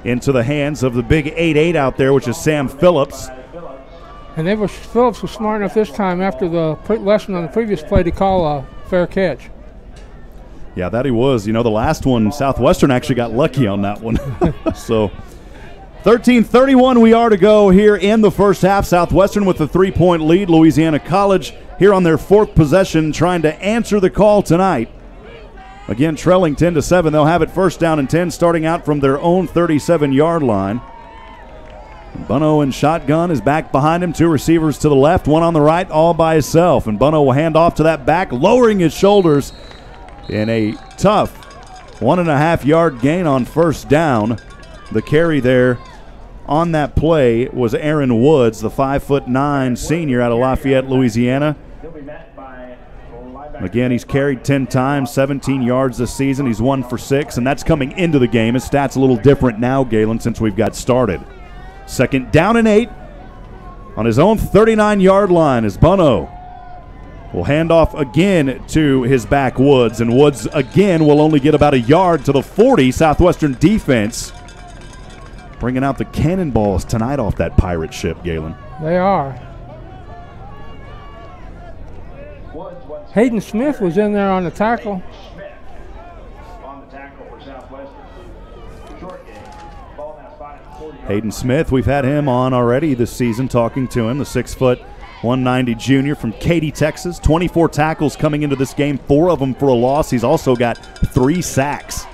[SPEAKER 1] into the hands of the big 8'8 out there, which is Sam Phillips.
[SPEAKER 2] And Phillips was smart enough this time after the lesson on the previous play to call a fair catch.
[SPEAKER 1] Yeah, that he was. You know, the last one, Southwestern actually got lucky on that one. So 13:31 we are to go here in the first half. Southwestern with a 3-point lead. Louisiana College here on their 4th possession trying to answer the call tonight. Again, trailing 10-7. They'll have it first down and 10 starting out from their own 37-yard line. Bunno in shotgun is back behind him. 2 receivers to the left, 1 on the right, all by himself. And Bunno will hand off to that back, lowering his shoulders in a tough 1.5-yard gain on first down. The carry there on that play was Aaron Woods, the 5'9" senior out of Lafayette, Louisiana. Again, he's carried 10 times, 17 yards this season. He's 1 for 6, and that's coming into the game. His stats a little different now, Galen, since we've got started. Second down and 8 on his own 39-yard line as Bunno will hand off again to his back Woods, and Woods again will only get about a yard to the 40. Southwestern defense bringing out the cannonballs tonight off that pirate ship, Galen.
[SPEAKER 2] They are. Hayden Smith was in there on the tackle.
[SPEAKER 1] Hayden Smith, we've had him on already this season talking to him, the 6', 190 junior from Katy, Texas. 24 tackles coming into this game, 4 of them for a loss. He's also got 3 sacks.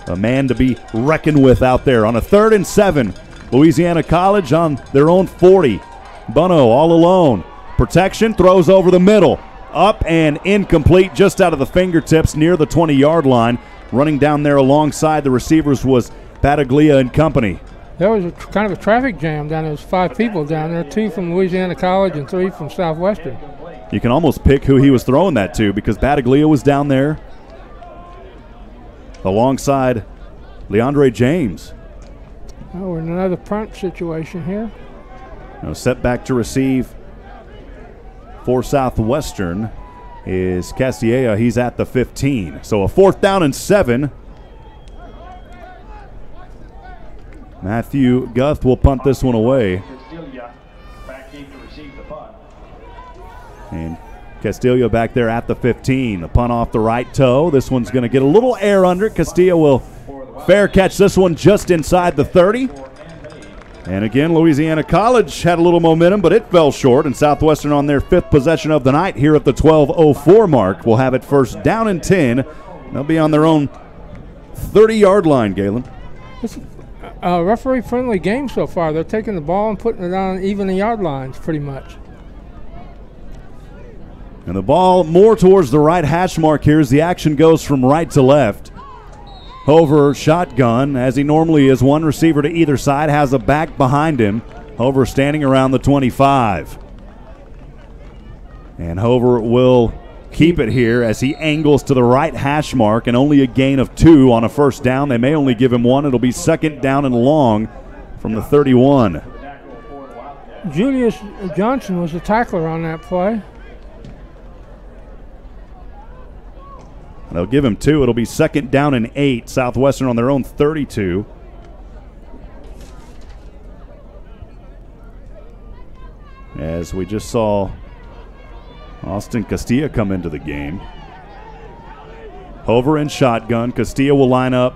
[SPEAKER 1] A man to be reckoned with out there. On a 3rd and 7, Louisiana College on their own 40. Bunno all alone. Protection, throws over the middle. Up and incomplete, just out of the fingertips near the 20-yard line. Running down there alongside the receivers was Battaglia and company.
[SPEAKER 2] There was kind of a traffic jam down there. There was 5 people down there, 2 from Louisiana College and 3 from Southwestern.
[SPEAKER 1] You can almost pick who he was throwing that to because Battaglia was down there alongside Leandre James.
[SPEAKER 2] Oh, we're in another punt situation here.
[SPEAKER 1] Now set back to receive for Southwestern is Castilla. He's at the 15. So a 4th down and 7. Matthew Guth will punt this one away. And Castilla back there at the 15. The punt off the right toe. This one's going to get a little air under it. Castilla will fair catch this one just inside the 30. And again, Louisiana College had a little momentum, but it fell short. And Southwestern on their 5th possession of the night here at the 12:04 mark will have it first down and 10. They'll be on their own 30-yard line, Galen.
[SPEAKER 2] It's a referee-friendly game so far. They're taking the ball and putting it on even the yard lines pretty much.
[SPEAKER 1] And the ball more towards the right hash mark here as the action goes from right to left. Hover shotgun, as he normally is, 1 receiver to either side, has a back behind him. Hover standing around the 25. And Hover will keep it here as he angles to the right hash mark, and only a gain of 2 on a first down. They may only give him 1. It'll be 2nd down and long from the 31.
[SPEAKER 2] Julius Johnson was the tackler on that play.
[SPEAKER 1] They'll give him 2. It'll be 2nd down and 8. Southwestern on their own 32. As we just saw Austin Castilla come into the game. Hover in shotgun. Castilla will line up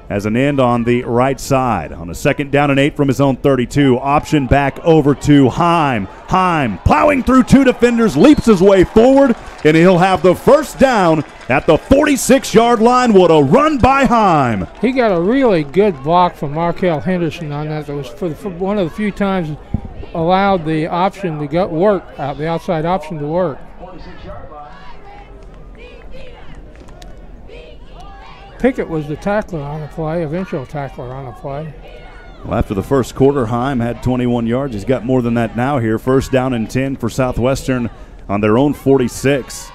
[SPEAKER 1] as an end on the right side. On a 2nd down and 8 from his own 32. Option back over to Heim. Heim plowing through 2 defenders, leaps his way forward, and he'll have the first down at the 46-yard line. What a run by Heim.
[SPEAKER 2] He got a really good block from Markel Henderson on that. That was for one of the few times allowed the option to go work out, the outside option to work. Pickett was the tackler on the play, eventual tackler on the play.
[SPEAKER 1] Well, after the first quarter, Heim had 21 yards. He's got more than that now here. First down and 10 for Southwestern on their own 46.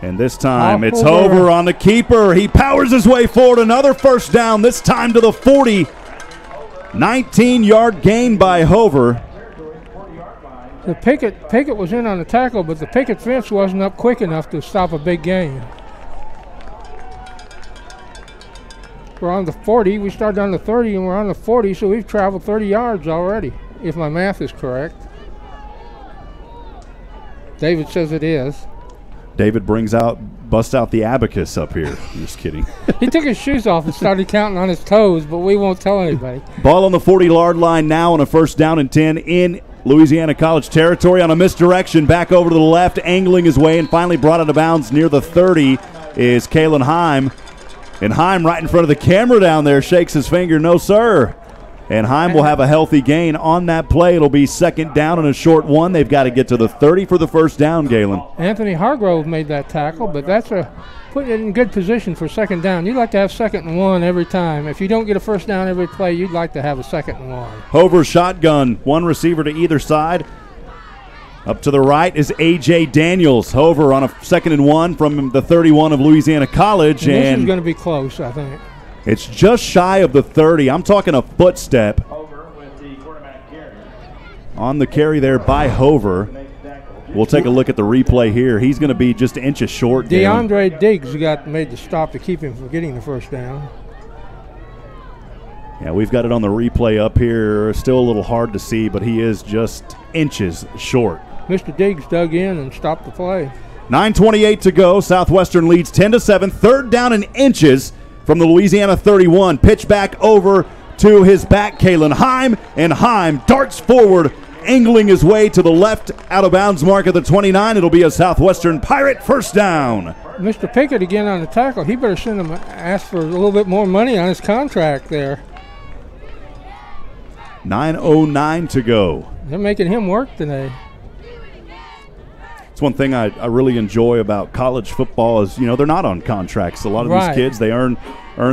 [SPEAKER 1] And this time it's Hover on the keeper. He powers his way forward. Another first down, this time to the 40. 19-yard gain by Hover.
[SPEAKER 2] The Pickett was in on the tackle, but the Pickett fence wasn't up quick enough to stop a big gain. We're on the 40. We started on the 30, and we're on the 40, so we've traveled 30 yards already, if my math is correct. David says it is.
[SPEAKER 1] David brings out bust out the abacus up here. I'm just kidding.
[SPEAKER 2] He took his shoes off and started counting on his toes, but we won't tell anybody.
[SPEAKER 1] Ball on the 40-yard line now on a 1st down and 10 in Louisiana College territory on a misdirection. Back over to the left, angling his way, and finally brought out of bounds near the 30 is Galen Hipp. And Hipp right in front of the camera down there shakes his finger, no sir. And Hipp will have a healthy gain on that play. It'll be 2nd down and a short one. They've got to get to the 30 for the 1st down, Galen.
[SPEAKER 2] Anthony Hargrove made that tackle, but that's putting it in good position for 2nd down. You'd like to have 2nd and 1 every time. If you don't get a 1st down every play, you'd like to have a 2nd and 1.
[SPEAKER 1] Hover shotgun, one receiver to either side. Up to the right is A.J. Daniels. Hover on a 2nd and 1 from the 31 of Louisiana College.
[SPEAKER 2] And this is going to be close, I think.
[SPEAKER 1] It's just shy of the 30. I'm talking a footstep.
[SPEAKER 5] Over with the quarterback carry.
[SPEAKER 1] On the carry there by Hover. We'll take a look at the replay here. He's going to be just inches short.
[SPEAKER 2] DeAndre Diggs made the stop to keep him from getting the 1st down.
[SPEAKER 1] Yeah, we've got it on the replay up here. Still a little hard to see, but he is just inches short.
[SPEAKER 2] Mr. Diggs dug in and stopped the play.
[SPEAKER 1] 9:28 to go. Southwestern leads 10-7. 3rd down and inches from the Louisiana 31. Pitch back over to his back, Galen Hipp, and Hipp darts forward, angling his way to the left out of bounds mark at the 29. It'll be a Southwestern Pirate 1st down.
[SPEAKER 2] Mr. Pickett again on the tackle. He better ask for a little bit more money on his contract there.
[SPEAKER 1] 9:09 to go.
[SPEAKER 2] They're making him work today.
[SPEAKER 1] It's one thing I really enjoy about college football is, they're not on contracts. A lot of these kids, they earn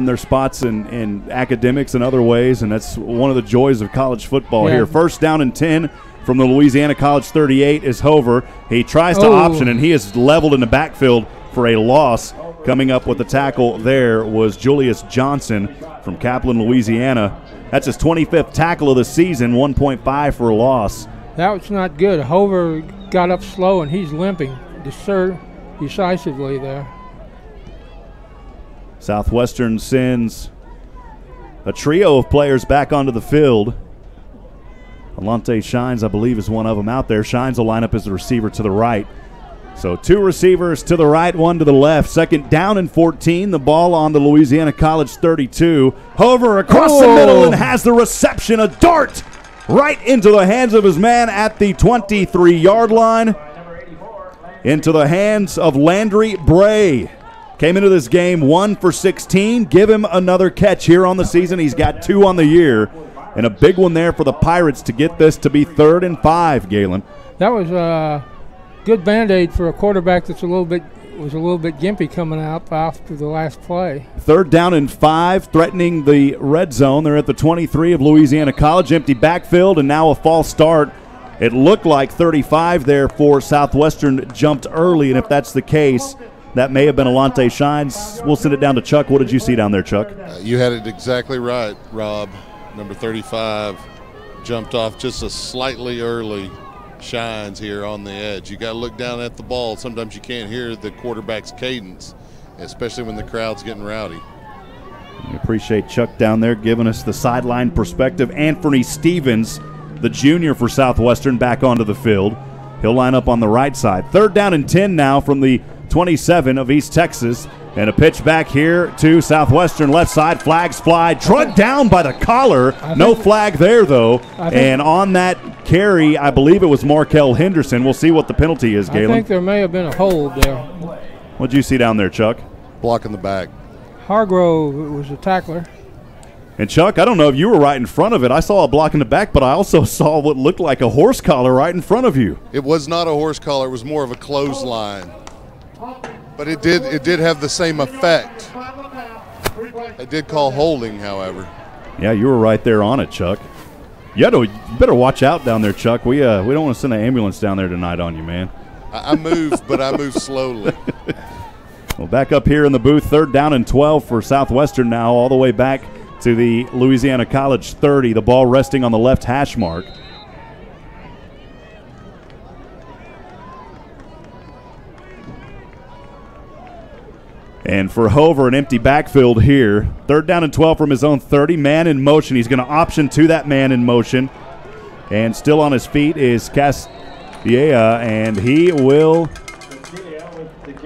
[SPEAKER 1] their spots in academics and other ways, and that's one of the joys of college football here. 1st down and 10 from the Louisiana College 38 is Hover. He tries to option, and he is leveled in the backfield for a loss. Coming up with the tackle there was Julius Johnson from Kaplan, Louisiana. That's his 25th tackle of the season, 1.5 for a loss.
[SPEAKER 2] That was not good. Hover got up slow, and he's limping decisively there.
[SPEAKER 1] Southwestern sends a trio of players back onto the field. Alante Shines, I believe, is one of them out there. Shines will line up as the receiver to the right. So 2 receivers to the right, 1 to the left. 2nd down and 14. The ball on the Louisiana College 32. Hover across the middle and has the reception. A dart right into the hands of his man at the 23-yard line. Into the hands of Landry Bray. Came into this game 1 for 16. Give him another catch here on the season. He's got 2 on the year. And a big one there for the Pirates to get this to be 3rd and 5, Galen.
[SPEAKER 2] That was a good Band-Aid for a quarterback that's a little bit gimpy coming out after the last play. 3rd
[SPEAKER 1] down and 5, threatening the red zone. They're at the 23 of Louisiana College. Empty backfield and now a false start. It looked like 35 there for Southwestern jumped early, and if that's the case, that may have been Alante Shines. We'll send it down to Chuck. What did you see down there, Chuck?
[SPEAKER 3] You had it exactly right, Rob. Number 35 jumped off just a slightly early. Shines here on the edge. You got to look down at the ball. Sometimes you can't hear the quarterback's cadence, especially when the crowd's getting rowdy.
[SPEAKER 1] We appreciate Chuck down there giving us the sideline perspective. Anthony Stevens, the junior for Southwestern, back onto the field. He'll line up on the right side. 3rd down and 10 now from the 27 of East Texas. And a pitch back here to Southwestern, left side, flags fly, drugged down by the collar. No flag there, though. And on that carry, I believe it was Markel Henderson. We'll see what the penalty is, Galen.
[SPEAKER 2] I think there may have been a hold there.
[SPEAKER 1] What'd you see down there, Chuck?
[SPEAKER 3] Blocking the back.
[SPEAKER 2] Hargrove was a tackler.
[SPEAKER 1] And, Chuck, I don't know if you were right in front of it. I saw a block in the back, but I also saw what looked like a horse collar right in front of you.
[SPEAKER 3] It was not a horse collar. It was more of a clothesline. But it did have the same effect. They did call holding, however.
[SPEAKER 1] Yeah, you were right there on it, Chuck. You better watch out down there, Chuck. We don't want to send an ambulance down there tonight on you, man.
[SPEAKER 3] I moved, but I moved slowly.
[SPEAKER 1] Well, back up here in the booth, 3rd down and 12 for Southwestern now, all the way back to the Louisiana College 30. The ball resting on the left hash mark. And for Hover, an empty backfield here. 3rd down and 12 from his own 30. Man in motion. He's going to option to that man in motion. And still on his feet is Castiella, and he will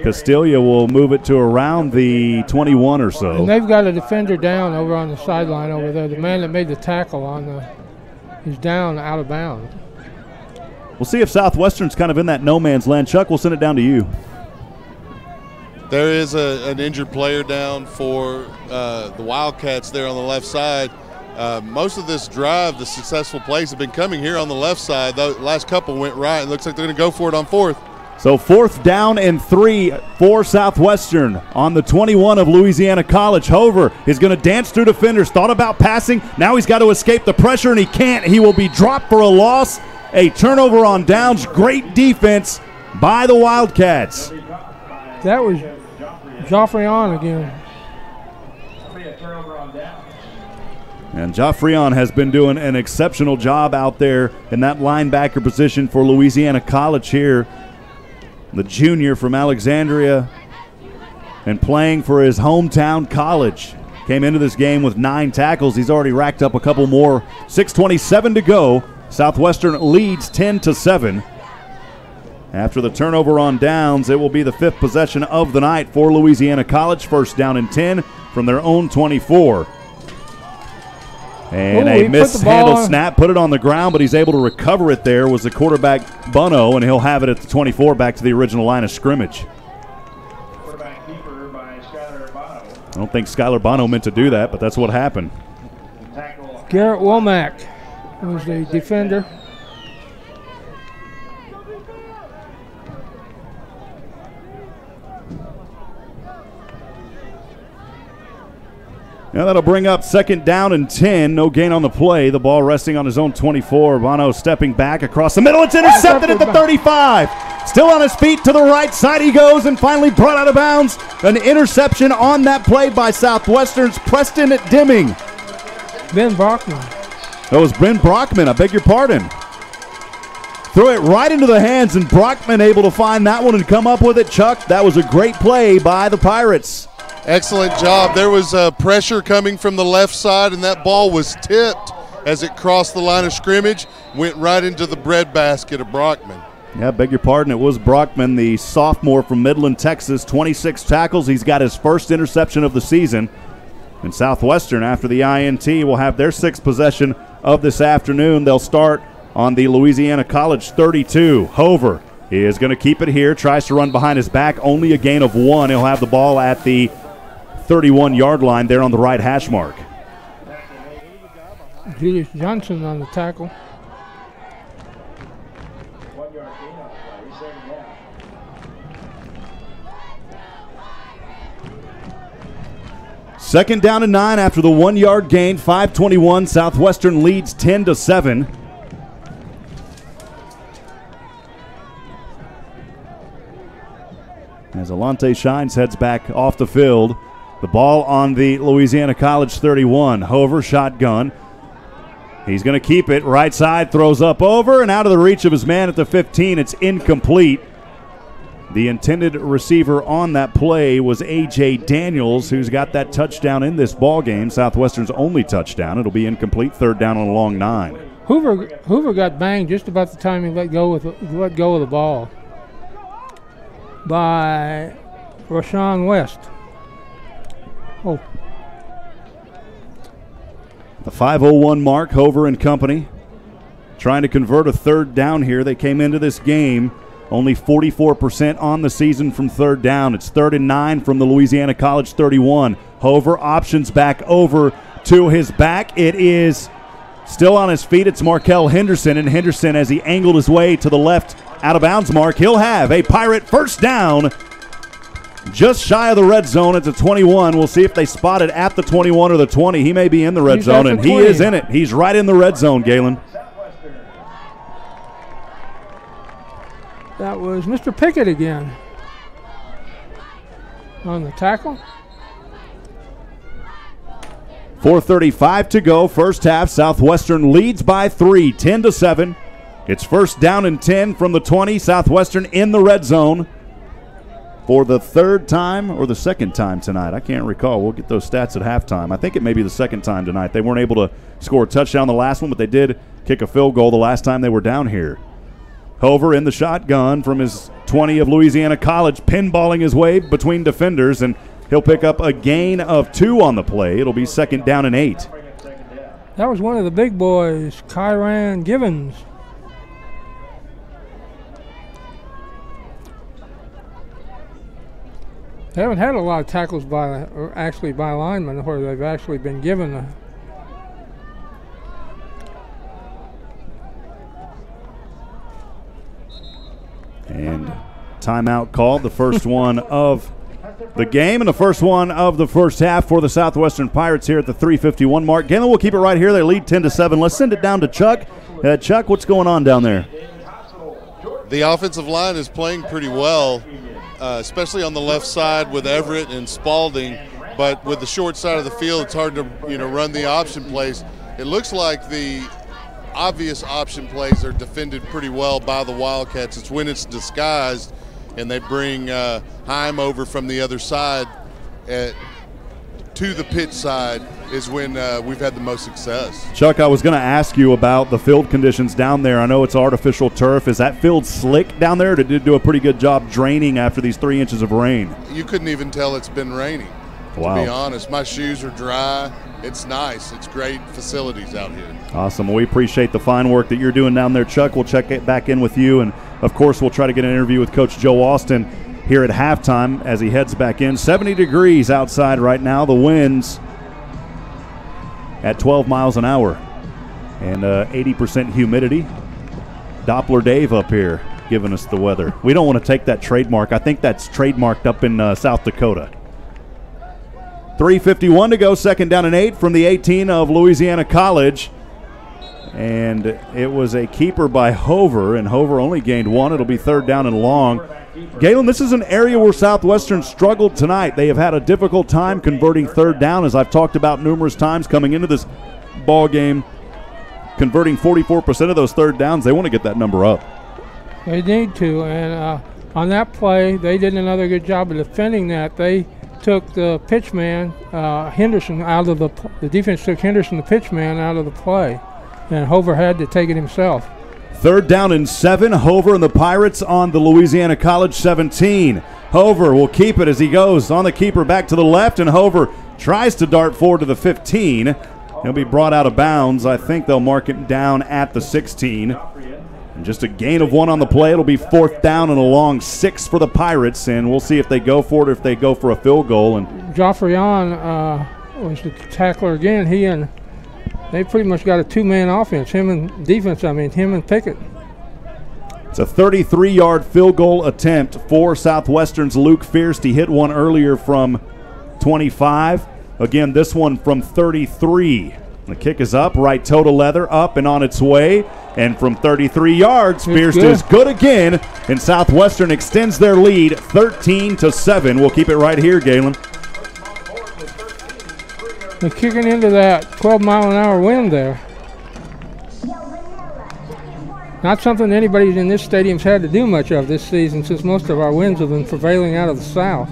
[SPEAKER 1] Castilla will move it to around the 21 or so.
[SPEAKER 2] And they've got a defender down over on the sideline over there. The man that made the tackle is down out of bounds.
[SPEAKER 1] We'll see if Southwestern's kind of in that no man's land. Chuck, we'll send it down to you.
[SPEAKER 3] There is an injured player down for the Wildcats there on the left side. Most of this drive, the successful plays have been coming here on the left side. The last couple went right. It looks like they're going to go for it on fourth.
[SPEAKER 1] So 4th down and 3 for Southwestern on the 21 of Louisiana College. Hover is going to dance through defenders. Thought about passing. Now he's got to escape the pressure, and he can't. He will be dropped for a loss. A turnover on downs. Great defense by the Wildcats.
[SPEAKER 2] That was Joffrion again.
[SPEAKER 1] And Joffrion has been doing an exceptional job out there in that linebacker position for Louisiana College here. The junior from Alexandria and playing for his hometown college. Came into this game with 9 tackles. He's already racked up a couple more. 6:27 to go. Southwestern leads 10-7. After the turnover on downs, it will be the 5th possession of the night for Louisiana College. 1st down and 10 from their own 24. And a mishandled snap, put it on the ground, but he's able to recover it there, was the quarterback Bono, and he'll have it at the 24 back to the original line of scrimmage.
[SPEAKER 5] Quarterback keeper by Skylar Bono.
[SPEAKER 1] I don't think Skylar Bono meant to do that, but that's what happened.
[SPEAKER 5] Tackle.
[SPEAKER 2] Garrett Womack was the defender.
[SPEAKER 1] Now that'll bring up 2nd down and 10. No gain on the play. The ball resting on his own 24. Bono stepping back across the middle. It's intercepted at the 35. Still on his feet to the right side he goes and finally brought out of bounds. An interception on that play by Southwestern's Preston Deming.
[SPEAKER 2] Ben Brockman.
[SPEAKER 1] That was Ben Brockman. I beg your pardon. Threw it right into the hands, and Brockman able to find that one and come up with it. Chuck, that was a great play by the Pirates.
[SPEAKER 3] Excellent job. There was pressure coming from the left side, and that ball was tipped as it crossed the line of scrimmage, went right into the breadbasket of Brockman.
[SPEAKER 1] Yeah, beg your pardon. It was Brockman, the sophomore from Midland, Texas. 26 tackles. He's got his first interception of the season. And Southwestern, after the INT, will have their 6th possession of this afternoon. They'll start on the Louisiana College 32. Hover is going to keep it here. Tries to run behind his back. Only a gain of 1. He'll have the ball at the 31-yard line there on the right hash mark.
[SPEAKER 2] Julius Johnson on the tackle.
[SPEAKER 5] 1 yard gain on the play.
[SPEAKER 1] 2nd down and 9 after the 1-yard gain. 5:21. Southwestern leads 10-7. As Alante Shines heads back off the field. The ball on the Louisiana College 31. Hover, shotgun. He's going to keep it. Right side, throws up over and out of the reach of his man at the 15. It's incomplete. The intended receiver on that play was A.J. Daniels, who's got that touchdown in this ball game. Southwestern's only touchdown. It'll be incomplete. 3rd down on a long 9.
[SPEAKER 2] Hoover got banged just about the time he let go of the ball by Rashawn West. Oh.
[SPEAKER 1] The 5:01 mark, Hover and company trying to convert a 3rd down here. They came into this game only 44% on the season from 3rd down. It's 3rd and 9 from the Louisiana College 31. Hover options back over to his back. It is still on his feet. It's Markel Henderson, and Henderson, as he angled his way to the left out of bounds mark, he'll have a Pirate 1st down. Just shy of the red zone at the 21. We'll see if they spot it at the 21 or the 20. He may be in the red zone, and he is in it. He's right in the red zone, Galen.
[SPEAKER 2] That was Mr. Pickett again on the tackle.
[SPEAKER 1] 4:35 to go. First half. Southwestern leads by 3, 10-7. It's 1st down and 10 from the 20. Southwestern in the red zone for the 3rd time or the 2nd time tonight. I can't recall. We'll get those stats at halftime. I think it may be the 2nd time tonight. They weren't able to score a touchdown the last one, but they did kick a field goal the last time they were down here. Hover in the shotgun from his 20 of Louisiana College, pinballing his way between defenders, and he'll pick up a gain of 2 on the play. It'll be 2nd down and 8.
[SPEAKER 2] That was one of the big boys, Kyran Givens. They haven't had a lot of tackles by linemen where they've actually been given a
[SPEAKER 1] and timeout called, the first one of the game and the first one of the first half for the Southwestern Pirates here at the 3:51 mark. Galen will keep it right here. They lead 10-7. Let's send it down to Chuck. Chuck, what's going on down there?
[SPEAKER 3] The offensive line is playing pretty well, especially on the left side with Everett and Spalding. But with the short side of the field, it's hard to run the option plays. It looks like the obvious option plays are defended pretty well by the Wildcats. It's when it's disguised and they bring Hipp over from the other side to the pitch side is when we've had the most success.
[SPEAKER 1] Chuck, I was going to ask you about the field conditions down there. I know it's artificial turf. Is that field slick down there? Did it do a pretty good job draining after these 3 inches of rain?
[SPEAKER 3] You couldn't even tell it's been raining.
[SPEAKER 1] Wow.
[SPEAKER 3] To be honest, my shoes are dry. It's nice. It's great facilities out here.
[SPEAKER 1] Awesome. Well, we appreciate the fine work that you're doing down there, Chuck. We'll check it back in with you. And, of course, we'll try to get an interview with Coach Joe Austin here at halftime as he heads back in. 70 degrees outside right now. The winds at 12 miles an hour and 80% humidity. Doppler Dave up here giving us the weather. We don't want to take that trademark. I think that's trademarked up in South Dakota. 3:51 to go, 2nd down and 8 from the 18 of Louisiana College. And it was a keeper by Hover, and Hover only gained 1. It'll be 3rd down and long. Galen, this is an area where Southwestern struggled tonight. They have had a difficult time converting 3rd down, as I've talked about numerous times coming into this ball game. Converting 44% of those 3rd downs, they want to get that number up.
[SPEAKER 2] They need to, and on that play, they did another good job of defending that. They took the pitch man, Henderson, out of the defense took Henderson, the pitch man, out of the play, and Hover had to take it himself.
[SPEAKER 1] 3rd down and 7. Hover and the Pirates on the Louisiana College 17. Hover will keep it as he goes on the keeper back to the left, and Hover tries to dart forward to the 15. He'll be brought out of bounds. I think they'll mark it down at the 16. And just a gain of 1 on the play. It'll be 4th down and a long 6 for the Pirates, and we'll see if they go for it or if they go for a field goal. And
[SPEAKER 2] Joffrion was the tackler again. They pretty much got a 2-man offense. Him and Pickett.
[SPEAKER 1] It's a 33-yard field goal attempt for Southwestern's Luke Fierce. He hit one earlier from 25. Again, this one from 33. The kick is up, right toe to leather, up and on its way. And from 33 yards, Fierce is good again. And Southwestern extends their lead 13-7. We'll keep it right here, Galen.
[SPEAKER 2] They're kicking into that 12-mile-an-hour wind there. Not something anybody in this stadium's had to do much of this season, since most of our winds have been prevailing out of the south.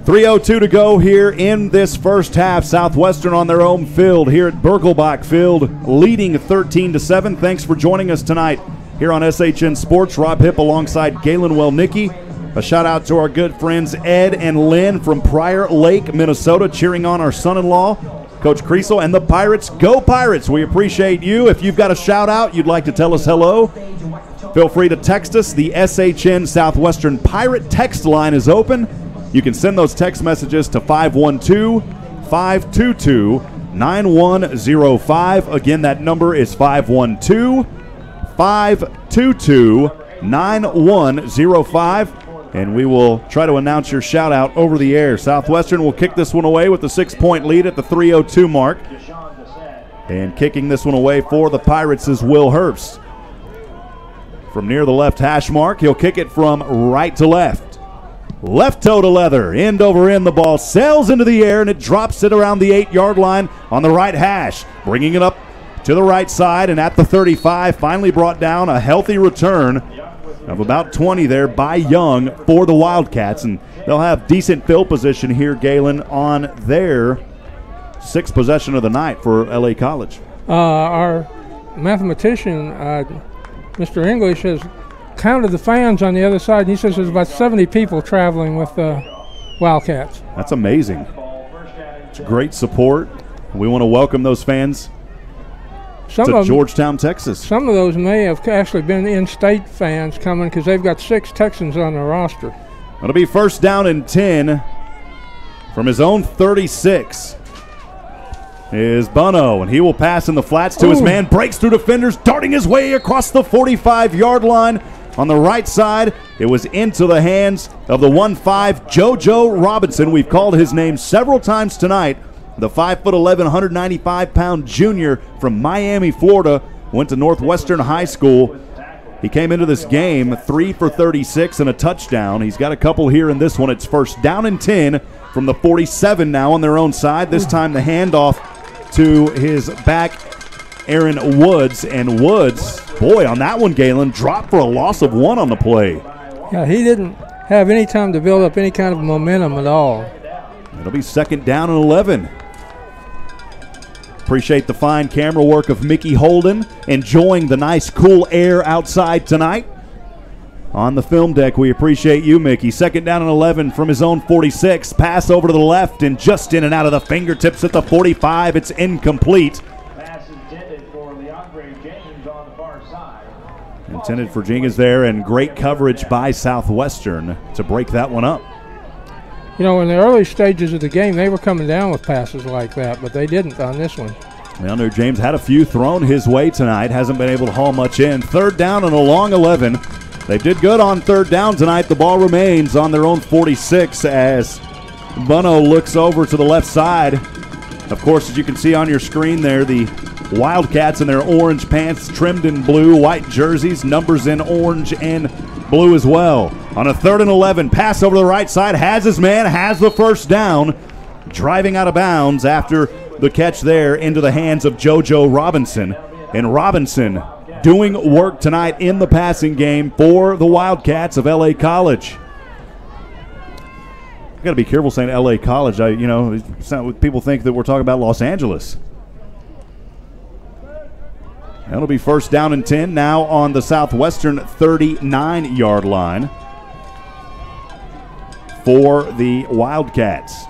[SPEAKER 1] 3:02 to go here in this first half. Southwestern on their own field here at Birkelbach Field, leading 13-7. Thanks for joining us tonight here on SHN Sports. Rob Hipp alongside Galen Wellnicki. A shout out to our good friends Ed and Lynn from Prior Lake, Minnesota, cheering on our son-in-law, Coach Kriesel, and the Pirates. Go Pirates! We appreciate you. If you've got a shout out, you'd like to tell us hello, feel free to text us. The SHN Southwestern Pirate text line is open. You can send those text messages to 512-522-9105. Again, that number is 512-522-9105. And we will try to announce your shout out over the air. Southwestern will kick this one away with a 6-point lead at the 3:02 mark. And kicking this one away for the Pirates is Will Herbst. From near the left hash mark, he'll kick it from right to left. Left toe to leather, end over end, the ball sails into the air and it drops it around the 8-yard line on the right hash, bringing it up to the right side and at the 35, finally brought down. A healthy return of about 20 there by Young for the Wildcats, and they'll have decent field position here, Galen, on their 6th possession of the night for LA College.
[SPEAKER 2] Our mathematician, Mr. English, has counted the fans on the other side, and he says there's about 70 people traveling with Wildcats.
[SPEAKER 1] That's amazing. It's great support. We want to welcome those fans to Georgetown, Texas.
[SPEAKER 2] Some of those may have actually been in-state fans coming because they've got 6 Texans on their roster.
[SPEAKER 1] It'll be first down and 10 from his own 36. Is Bono, and he will pass in the flats to his man, breaks through defenders, darting his way across the 45-yard line. On the right side, it was into the hands of the 1-5 JoJo Robinson. We've called his name several times tonight. The 5'11", 195-pound junior from Miami, Florida, went to Northwestern High School. He came into this game 3 for 36 and a touchdown. He's got a couple here in this one. It's first down and 10 from the 47 now on their own side. This time the handoff to his back, Aaron Woods. And Woods, boy, on that one, Galen, dropped for a loss of 1 on the play.
[SPEAKER 2] Yeah, he didn't have any time to build up any kind of momentum at all.
[SPEAKER 1] It'll be second down and 11. Appreciate the fine camera work of Mickey Holden, enjoying the nice cool air outside tonight. On the film deck, we appreciate you, Mickey. Second down and 11 from his own 46. Pass over to the left and just in and out of the fingertips at the 45. It's incomplete.
[SPEAKER 5] Pass intended for James on the far side.
[SPEAKER 1] Intended for Jingas there, and great coverage by Southwestern to break that one up.
[SPEAKER 2] You know, in the early stages of the game, they were coming down with passes like that, but they didn't on this one.
[SPEAKER 1] Leandro James had a few thrown his way tonight. Hasn't been able to haul much in. Third down and a long 11. They did good on third down tonight. The ball remains on their own 46 as Bono looks over to the left side. Of course, as you can see on your screen there, the Wildcats in their orange pants trimmed in blue, white jerseys, numbers in orange and blue as well. On a third and 11, pass over to the right side, has his man, has the first down, driving out of bounds after the catch there into the hands of JoJo Robinson. And Robinson doing work tonight in the passing game for the Wildcats of L.A. College. I've got to be careful saying L.A. College. People think that we're talking about Los Angeles. That'll be first down and 10 now on the Southwestern 39-yard line for the Wildcats.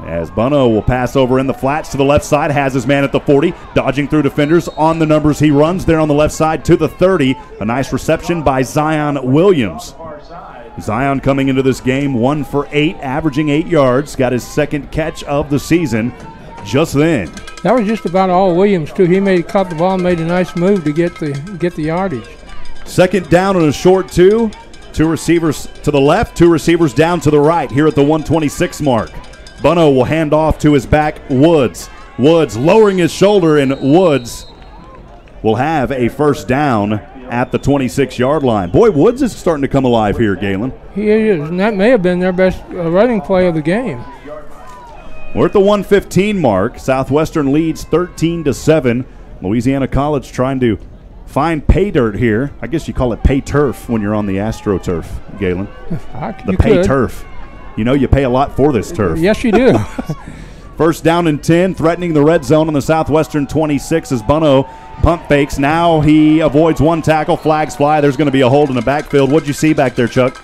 [SPEAKER 1] As Bono will pass over in the flats to the left side, has his man at the 40, dodging through defenders on the numbers he runs there on the left side to the 30. A nice reception by Zion Williams. Zion coming into this game 1 for 8, averaging 8 yards. Got his second catch of the season just then.
[SPEAKER 2] That was just about all Williams, too. He caught the ball and made a nice move to get the yardage.
[SPEAKER 1] Second down and a short 2. 2 receivers to the left, 2 receivers down to the right here at the 126 mark. Bono will hand off to his back, Woods. Woods lowering his shoulder, and Woods will have a first down at the 26-yard line. Boy, Woods is starting to come alive here, Galen.
[SPEAKER 2] He is, and that may have been their best running play of the game.
[SPEAKER 1] We're at the 115 mark. Southwestern leads 13-7. Louisiana College trying to find pay dirt here. I guess you call it pay turf when you're on the AstroTurf, Galen. The pay turf. You know you pay a lot for this turf.
[SPEAKER 2] Yes, you do.
[SPEAKER 1] First down and 10, threatening the red zone on the Southwestern 26 as Bono pump fakes. Now he avoids one tackle. Flags fly. There's going to be a hold in the backfield. What'd you see back there, Chuck?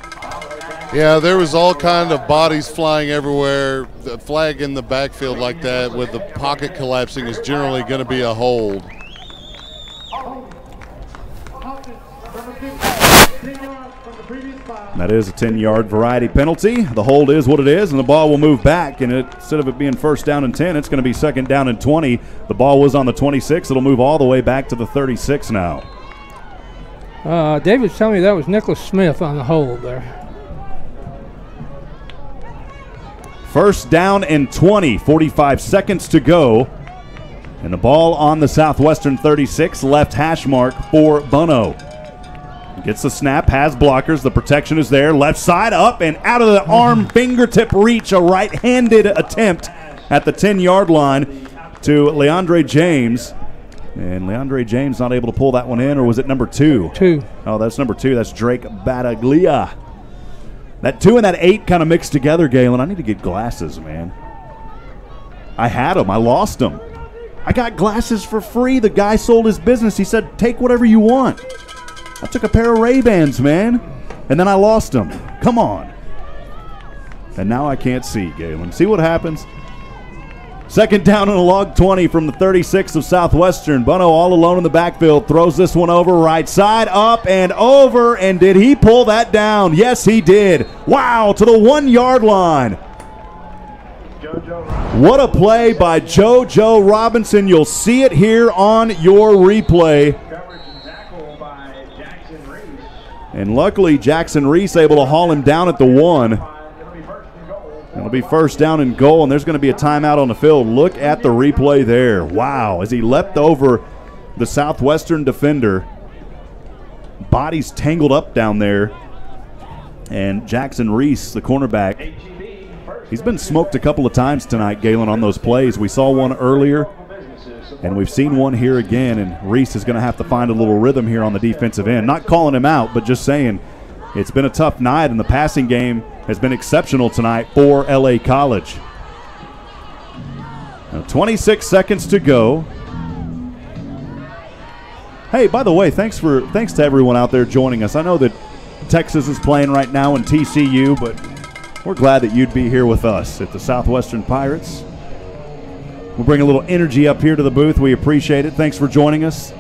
[SPEAKER 3] Yeah, there was all kind of bodies flying everywhere. The flag in the backfield like that with the pocket collapsing is generally going to be a hold.
[SPEAKER 1] That is a 10-yard variety penalty. The hold is what it is, and the ball will move back. And instead of it being first down and 10, it's going to be second down and 20. The ball was on the 26. It'll move all the way back to the 36 now.
[SPEAKER 2] David's telling me that was Nicholas Smith on the hold there.
[SPEAKER 1] First down and 20, 45 seconds to go. And the ball on the Southwestern 36, left hash mark for Bono. Gets the snap, has blockers, the protection is there. Left side up and out of the arm, fingertip reach, a right-handed attempt at the 10-yard line to Leandre James. And Leandre James not able to pull that one in, or was it number 2?
[SPEAKER 2] 2.
[SPEAKER 1] Oh, that's number 2. That's Drake Battaglia. That 2 and that 8 kind of mixed together, Galen. I need to get glasses, man. I had them. I lost them. I got glasses for free. The guy sold his business. He said, take whatever you want. I took a pair of Ray-Bans, man, and then I lost them. Come on. And now I can't see, Galen. See what happens? Second down and a log 20 from the 36 of Southwestern. Bono all alone in the backfield. Throws this one over right side, up and over. And did he pull that down? Yes, he did. Wow, to the 1 yard line. What a play by JoJo Robinson. You'll see it here on your replay. And luckily, Jackson Reese able to haul him down at the 1. It'll be first down and goal, and there's going to be a timeout on the field. Look at the replay there. Wow, as he leapt over the Southwestern defender. Body's tangled up down there. And Jackson Reese, the cornerback, he's been smoked a couple of times tonight, Galen, on those plays. We saw one earlier, and we've seen one here again, and Reese is going to have to find a little rhythm here on the defensive end. Not calling him out, but just saying it's been a tough night, and the passing game has been exceptional tonight for LA College. Now 26 seconds to go. Hey, by the way, thanks to everyone out there joining us. I know that Texas is playing right now in TCU, but we're glad that you'd be here with us at the Southwestern Pirates. We'll bring a little energy up here to the booth. We appreciate it. Thanks for joining us.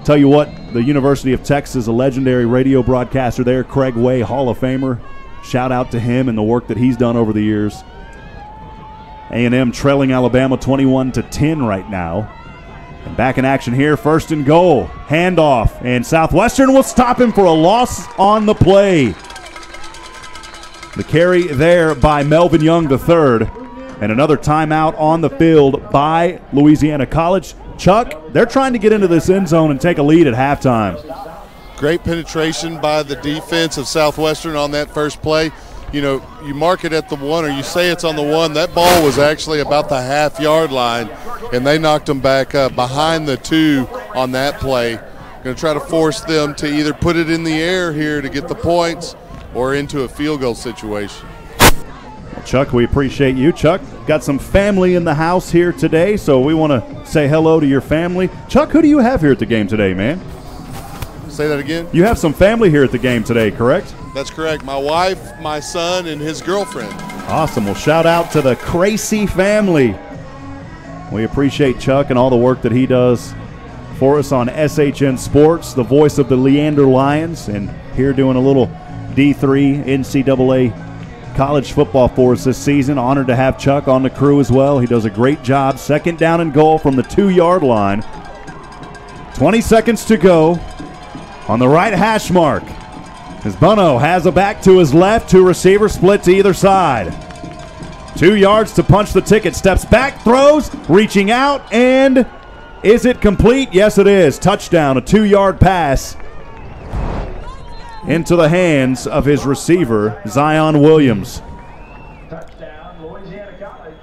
[SPEAKER 1] Tell you what, the University of Texas, a legendary radio broadcaster there, Craig Way, Hall of Famer. Shout out to him and the work that he's done over the years. A&M trailing Alabama 21-10 right now. And back in action here, first and goal. Handoff, and Southwestern will stop him for a loss on the play. The carry there by Melvin Young III. And another timeout on the field by Louisiana College. Chuck, they're trying to get into this end zone and take a lead at halftime.
[SPEAKER 3] Great penetration by the defense of Southwestern on that first play. You know, you mark it at the 1 or you say it's on the 1. That ball was actually about the half-yard line, and they knocked them back up behind the 2 on that play. Going to try to force them to either put it in the air here to get the points or into a field goal situation.
[SPEAKER 1] Well, Chuck, we appreciate you. Chuck, got some family in the house here today, so we want to say hello to your family. Chuck, who do you have here at the game today, man?
[SPEAKER 3] Say that again?
[SPEAKER 1] You have some family here at the game today, correct?
[SPEAKER 3] That's correct. My wife, my son, and his girlfriend.
[SPEAKER 1] Awesome. Well, shout out to the Crazy family. We appreciate Chuck and all the work that he does for us on SHN Sports, the voice of the Leander Lions, and here doing a little D3 NCAA college football for us this season. Honored to have Chuck on the crew as well. He does a great job. Second down and goal from the 2-yard line. 20 seconds to go. On the right hash mark, as Bono has a back to his left, 2 receivers split to either side. 2 yards to punch the ticket, steps back, throws, reaching out, and is it complete? Yes, it is. Touchdown, a 2-yard pass into the hands of his receiver, Zion Williams.
[SPEAKER 5] Touchdown, Louisiana College.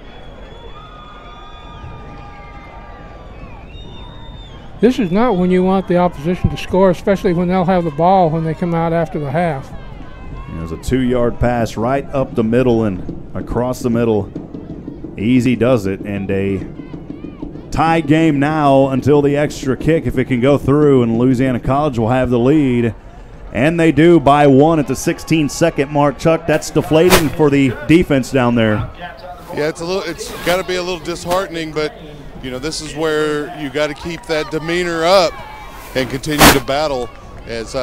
[SPEAKER 2] This is not when you want the opposition to score, especially when they'll have the ball when they come out after the half.
[SPEAKER 1] There's a 2-yard pass right up the middle and across the middle. Easy does it, and a tie game now until the extra kick if it can go through, and Louisiana College will have the lead. And they do by 1 at the 16-second mark. Chuck, that's deflating for the defense down there.
[SPEAKER 3] Yeah, it's got to be a little disheartening, but you know, this is where you got to keep that demeanor up and continue to battle. As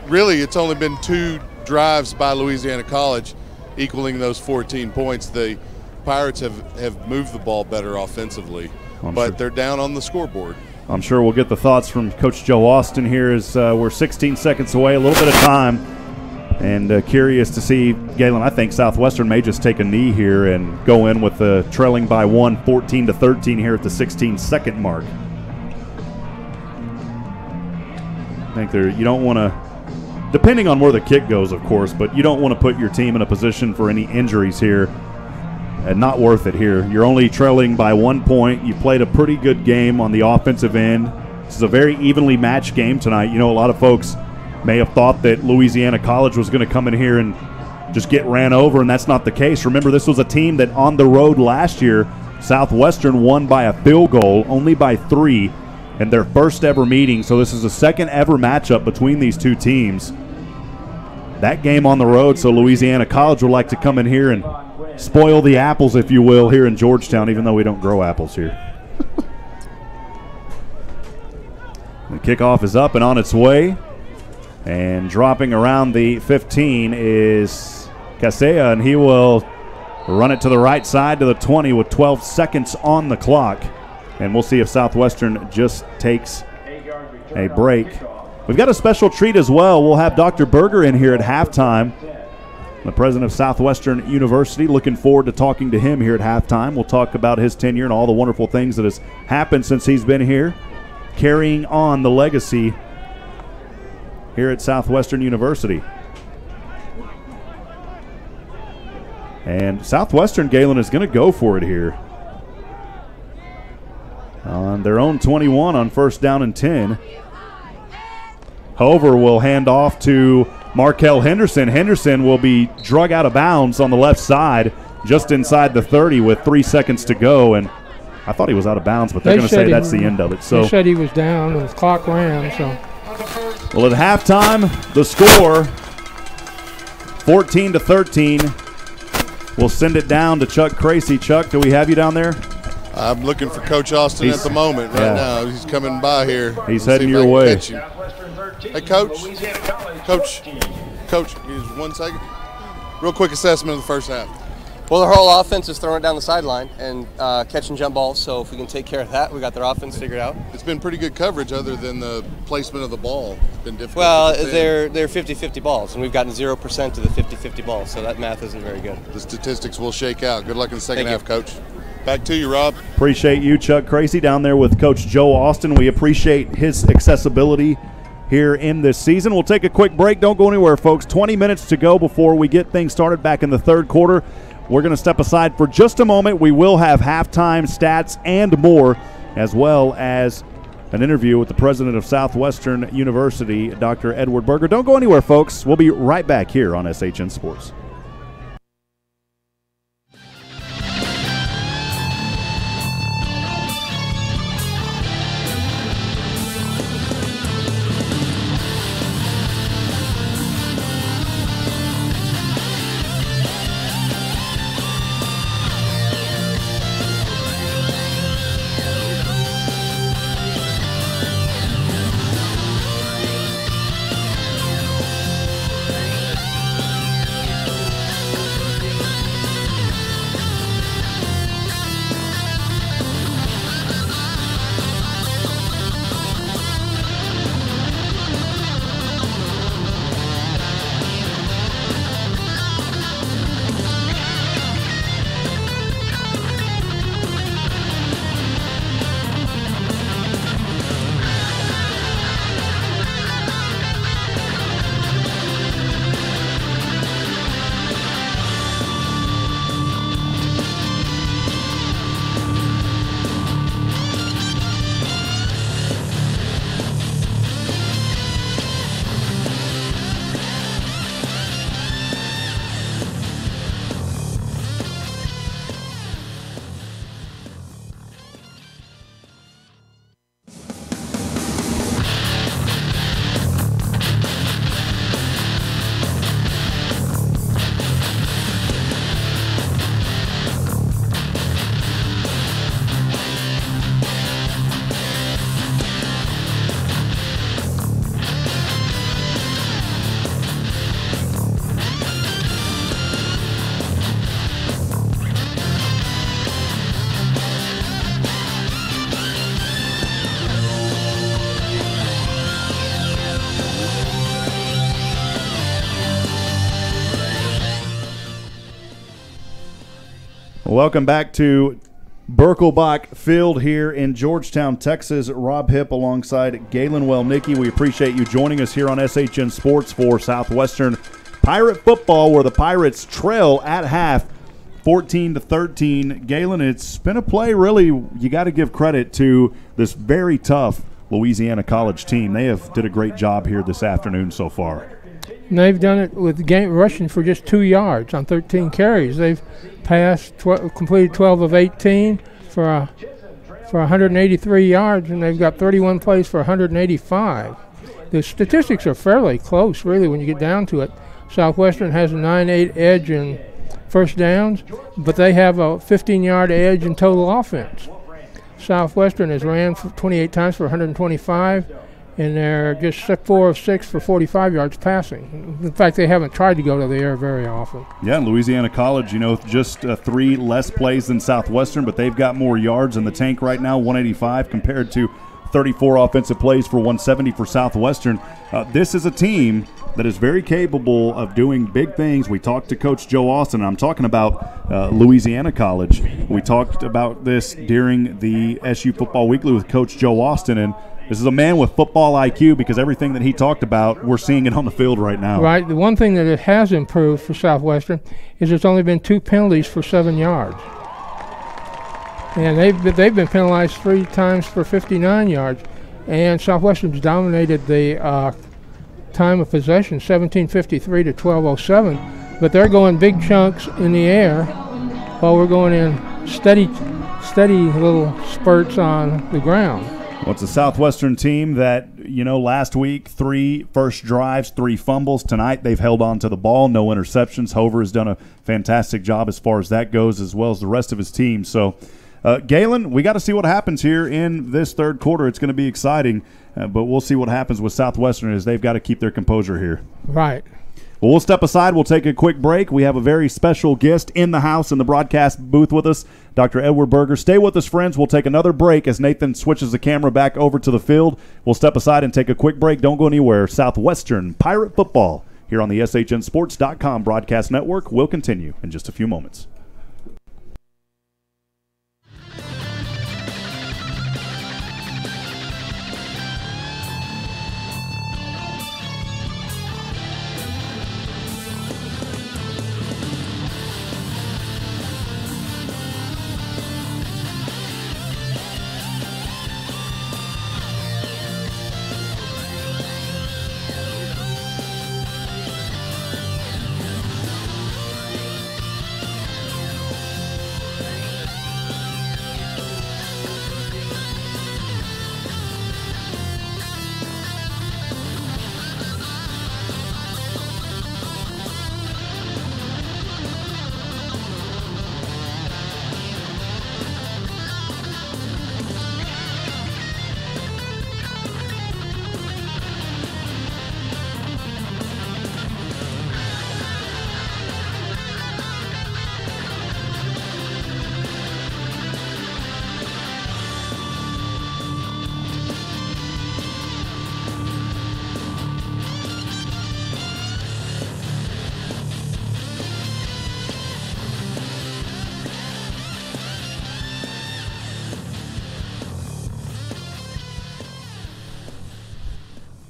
[SPEAKER 3] really, it's only been 2 drives by Louisiana College equaling those 14 points. The Pirates have moved the ball better offensively, but they're down on the scoreboard.
[SPEAKER 1] I'm sure we'll get the thoughts from Coach Joe Austin here as we're 16 seconds away, a little bit of time. And curious to see, Galen, I think Southwestern may just take a knee here and go in with the trailing by 1, 14-13 here at the 16-second mark. I think you don't want to, depending on where the kick goes, of course, but you don't want to put your team in a position for any injuries here. And not worth it here. You're only trailing by 1 point. You played a pretty good game on the offensive end. This is a very evenly matched game tonight. You know, a lot of folks may have thought that Louisiana College was going to come in here and just get ran over, and that's not the case. Remember, this was a team that on the road last year, Southwestern won by a field goal, only by 3. in their first ever meeting. So this is the second ever matchup between these two teams. That game on the road, so Louisiana College would like to come in here and spoil the apples, if you will, here in Georgetown, even though we don't grow apples here. The kickoff is up and on its way. And dropping around the 15 is Casella, and he will run it to the right side to the 20 with 12 seconds on the clock. And we'll see if Southwestern just takes a break. We've got a special treat as well. We'll have Dr. Berger in here at halftime, the president of Southwestern University. Looking forward to talking to him here at halftime. We'll talk about his tenure and all the wonderful things that has happened since he's been here, carrying on the legacy here at Southwestern University. And Southwestern, Galen, is going to go for it here on their own 21 on first down and 10. Hover will hand off to Markel Henderson. Henderson will be drug out of bounds on the left side, just inside the 30 with 3 seconds to go. And I thought he was out of bounds, but they're going to say that's the end of it. So
[SPEAKER 2] they said he was down and the clock ran. So,
[SPEAKER 1] well, at halftime, the score 14-13. We'll send it down to Chuck Cracy. Chuck, do we have you down there?
[SPEAKER 3] I'm looking for Coach Austin at the moment right now. He's coming by here.
[SPEAKER 1] He's heading your way.
[SPEAKER 3] Hey, Coach. Coach, give 1 second. Real quick assessment of the first half.
[SPEAKER 4] Well, their whole offense is throwing it down the sideline and catching jump balls, so if we can take care of that, we got their offense figured out.
[SPEAKER 3] It's been pretty good coverage other than the placement of the ball. It's been difficult.
[SPEAKER 4] Well, they're 50-50 balls, and we've gotten 0% of the 50-50 balls, so that math isn't very good.
[SPEAKER 3] The statistics will shake out. Good luck in the second half, Coach. Back to you, Rob.
[SPEAKER 1] Appreciate you, Chuck Crazy, down there with Coach Joe Austin. We appreciate his accessibility here in this season. We'll take a quick break. Don't go anywhere, folks. 20 minutes to go before we get things started back in the third quarter. We're going to step aside for just a moment. We will have halftime stats and more, as well as an interview with the president of Southwestern University, Dr. Edward Berger. Don't go anywhere, folks. We'll be right back here on SHN Sports. Welcome back to Birkelbach Field here in Georgetown, Texas. Rob Hipp alongside Galen Wellnicki. We appreciate you joining us here on SHN Sports for Southwestern Pirate football, where the Pirates trail at half 14-13. Galen, it's been a play, really, you got to give credit to this very tough Louisiana College team. They have did a great job here this afternoon so far.
[SPEAKER 2] And they've done it with rushing for just 2 yards on 13 carries. They've passed, completed 12 of 18 for for 183 yards, and they've got 31 plays for 185. The statistics are fairly close, really, when you get down to it. Southwestern has a 9-8 edge in first downs, but they have a 15-yard edge in total offense. Southwestern has ran for 28 times for 125, and they're just 4 of 6 for 45 yards passing. In fact, they haven't tried to go to the air very often.
[SPEAKER 1] Yeah, Louisiana College, just 3 less plays than Southwestern, but they've got more yards in the tank right now, 185 compared to 34 offensive plays for 170 for Southwestern. This is a team that is very capable of doing big things. We talked to Coach Joe Austin, and I'm talking about Louisiana College. We talked about this during the SU Football Weekly with Coach Joe Austin, and this is a man with football IQ because everything that he talked about, we're seeing it on the field right now.
[SPEAKER 2] Right. The one thing that it has improved for Southwestern is there's only been 2 penalties for 7 yards. And they've been penalized 3 times for 59 yards. And Southwestern's dominated the time of possession, 17:53 to 12:07. But they're going big chunks in the air while we're going in steady little spurts on the ground.
[SPEAKER 1] Well, it's a Southwestern team that, last week, 3 first drives, 3 fumbles. Tonight they've held on to the ball, no interceptions. Hover has done a fantastic job as far as that goes, as well as the rest of his team. So, Galen, we got to see what happens here in this third quarter. It's going to be exciting, but we'll see what happens with Southwestern as they've got to keep their composure here.
[SPEAKER 2] Right.
[SPEAKER 1] Well, we'll step aside. We'll take a quick break. We have a very special guest in the house in the broadcast booth with us, Dr. Edward Berger. Stay with us, friends. We'll take another break as Nathan switches the camera back over to the field. We'll step aside and take a quick break. Don't go anywhere. Southwestern Pirate Football here on the SHNSports.com broadcast network will continue in just a few moments.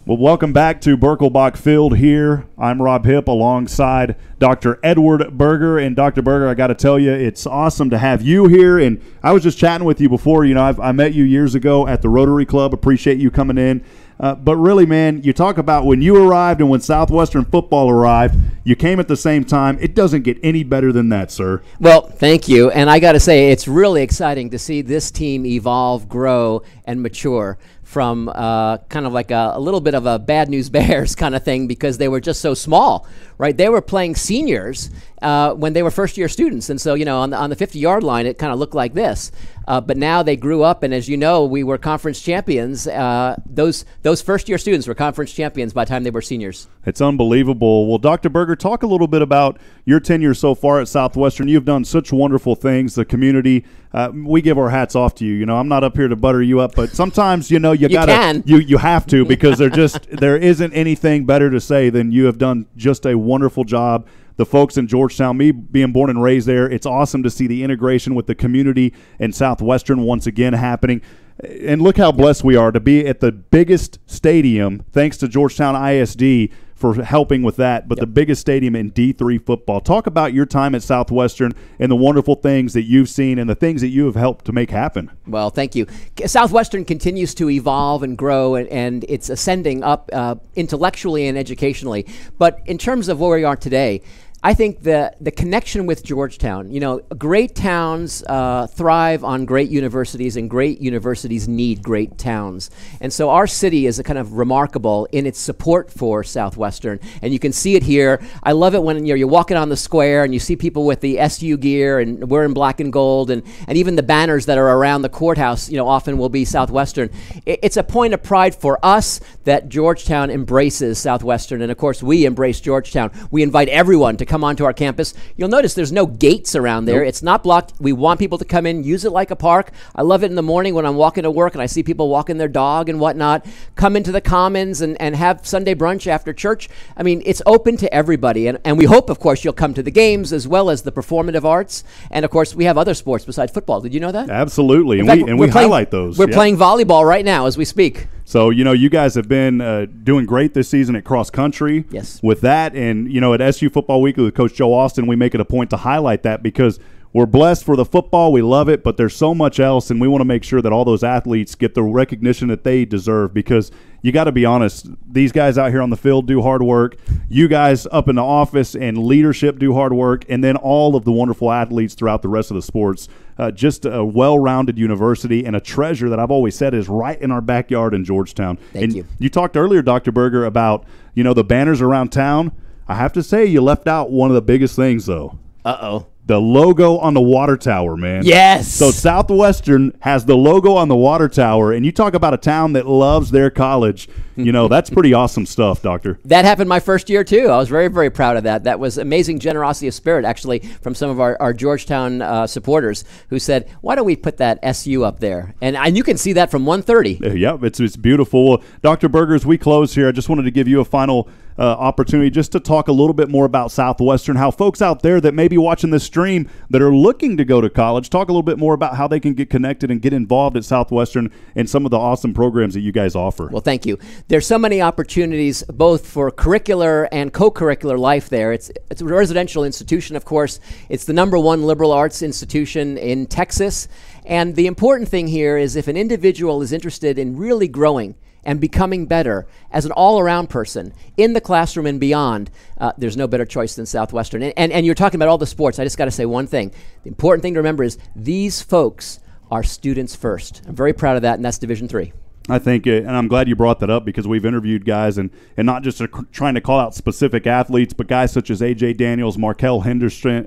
[SPEAKER 1] Well, welcome back to Birkelbach Field here. I'm Rob Hipp alongside Dr. Edward Berger. And Dr. Berger, I got to tell you, it's awesome to have you here. And I was just chatting with you before. I met you years ago at the Rotary Club. Appreciate you coming in. But really, man, you talk about when you arrived and when Southwestern football arrived, you came at the same time. It doesn't get any better than that, sir.
[SPEAKER 6] Well, thank you. And I got to say, it's really exciting to see this team evolve, grow, and mature from kind of like a little bit of a bad news bears kind of thing, because they were just so small, right? They were playing seniors when they were first-year students. And so, on the 50-yard line, it kind of looked like this. But now they grew up, and as you know, we were conference champions. Those first-year students were conference champions by the time they were seniors.
[SPEAKER 1] It's unbelievable. Well, Dr. Berger, talk a little bit about your tenure so far at Southwestern. You've done such wonderful things. The community, we give our hats off to you. I'm not up here to butter you up, but sometimes, you have to, because there isn't anything better to say than you have done just a wonderful job. The folks in Georgetown, me being born and raised there, it's awesome to see the integration with the community and Southwestern once again happening. And look how blessed we are to be at the biggest stadium, thanks to Georgetown ISD for helping with that, but the biggest stadium in D3 football. Talk about your time at Southwestern and the wonderful things that you've seen and the things that you have helped to make happen.
[SPEAKER 6] Well, thank you. Southwestern continues to evolve and grow, and it's ascending up intellectually and educationally. But in terms of where we are today, I think the connection with Georgetown, great towns thrive on great universities, and great universities need great towns. And so our city is a kind of remarkable in its support for Southwestern, and you can see it here. I love it when you're walking on the square and you see people with the SU gear and wearing black and gold, and even the banners that are around the courthouse, often will be Southwestern. It's a point of pride for us that Georgetown embraces Southwestern, and of course we embrace Georgetown. We invite everyone to come onto our campus. You'll notice there's no gates around there. Nope. It's not blocked. We want people to come in, use it like a park. I love it in the morning when I'm walking to work and I see people walking their dog and whatnot. Come into the Commons and have Sunday brunch after church. I mean, it's open to everybody. And we hope, of course, you'll come to the games as well as the performative arts. And, of course, we have other sports besides football. Did you know that?
[SPEAKER 1] Absolutely. We highlight those.
[SPEAKER 6] We're playing volleyball right now as we speak.
[SPEAKER 1] So, you guys have been doing great this season at cross country.
[SPEAKER 6] Yes.
[SPEAKER 1] With that, and, at SU Football Weekly with Coach Joe Austin, we make it a point to highlight that because we're blessed for the football. We love it, but there's so much else, and we want to make sure that all those athletes get the recognition that they deserve because you got to be honest, these guys out here on the field do hard work. You guys up in the office and leadership do hard work, and then all of the wonderful athletes throughout the rest of the sports. Just a well-rounded university and a treasure that I've always said is right in our backyard in Georgetown.
[SPEAKER 6] Thank you.
[SPEAKER 1] You talked earlier, Dr. Berger, about, the banners around town. I have to say you left out one of the biggest things, though.
[SPEAKER 6] Uh-oh.
[SPEAKER 1] The logo on the water tower, man.
[SPEAKER 6] Yes.
[SPEAKER 1] So Southwestern has the logo on the water tower, and you talk about a town that loves their college. That's pretty awesome stuff, Doctor.
[SPEAKER 6] That happened my first year, too. I was very, very proud of that. That was amazing generosity of spirit, actually, from some of our Georgetown supporters who said, why don't we put that SU up there? And you can see that from 130.
[SPEAKER 1] Yeah, it's beautiful. Well, Dr. Berger, as we close here, I just wanted to give you a final opportunity just to talk a little bit more about Southwestern, how folks out there that may be watching this stream that are looking to go to college, talk a little bit more about how they can get connected and get involved at Southwestern and some of the awesome programs that you guys offer.
[SPEAKER 6] Well, thank you. There's so many opportunities both for curricular and co-curricular life there. It's a residential institution, of course. It's the #1 liberal arts institution in Texas. And the important thing here is if an individual is interested in really growing and becoming better as an all-around person in the classroom and beyond, there's no better choice than Southwestern. And you're talking about all the sports. I just got to say one thing. The important thing to remember is these folks are students first. I'm very proud of that, and that's Division III.
[SPEAKER 1] I think, and I'm glad you brought that up because we've interviewed guys and not just trying to call out specific athletes, but guys such as A.J. Daniels, Markel Henderson,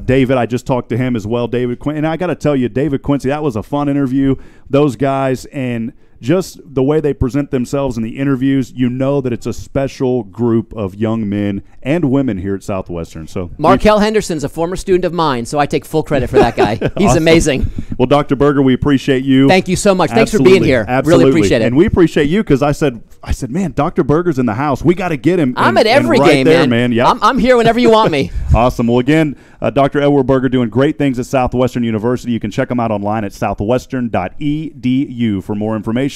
[SPEAKER 1] David. I just talked to him as well, David Quincy. And I got to tell you, David Quincy, that was a fun interview. Those guys and just the way they present themselves in the interviews, that it's a special group of young men and women here at Southwestern. So
[SPEAKER 6] Markel Henderson's a former student of mine, so I take full credit for that guy. He's
[SPEAKER 1] awesome.
[SPEAKER 6] Amazing.
[SPEAKER 1] Well, Dr. Berger, we appreciate you.
[SPEAKER 6] Thank you so much.
[SPEAKER 1] Absolutely.
[SPEAKER 6] Thanks for being here.
[SPEAKER 1] Absolutely.
[SPEAKER 6] Really appreciate it.
[SPEAKER 1] And we appreciate you because I said, man, Dr. Berger's in the house. We got to get him.
[SPEAKER 6] I'm at every game,
[SPEAKER 1] there, man. Yep.
[SPEAKER 6] I'm here whenever you want me.
[SPEAKER 1] Awesome. Well, again, Dr. Edward Berger doing great things at Southwestern University. You can check him out online at southwestern.edu for more information.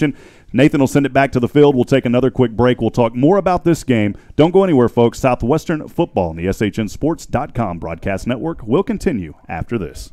[SPEAKER 1] Nathan will send it back to the field. We'll take another quick break. We'll talk more about this game. Don't go anywhere, folks. Southwestern Football and the SHNSports.com broadcast network will continue after this.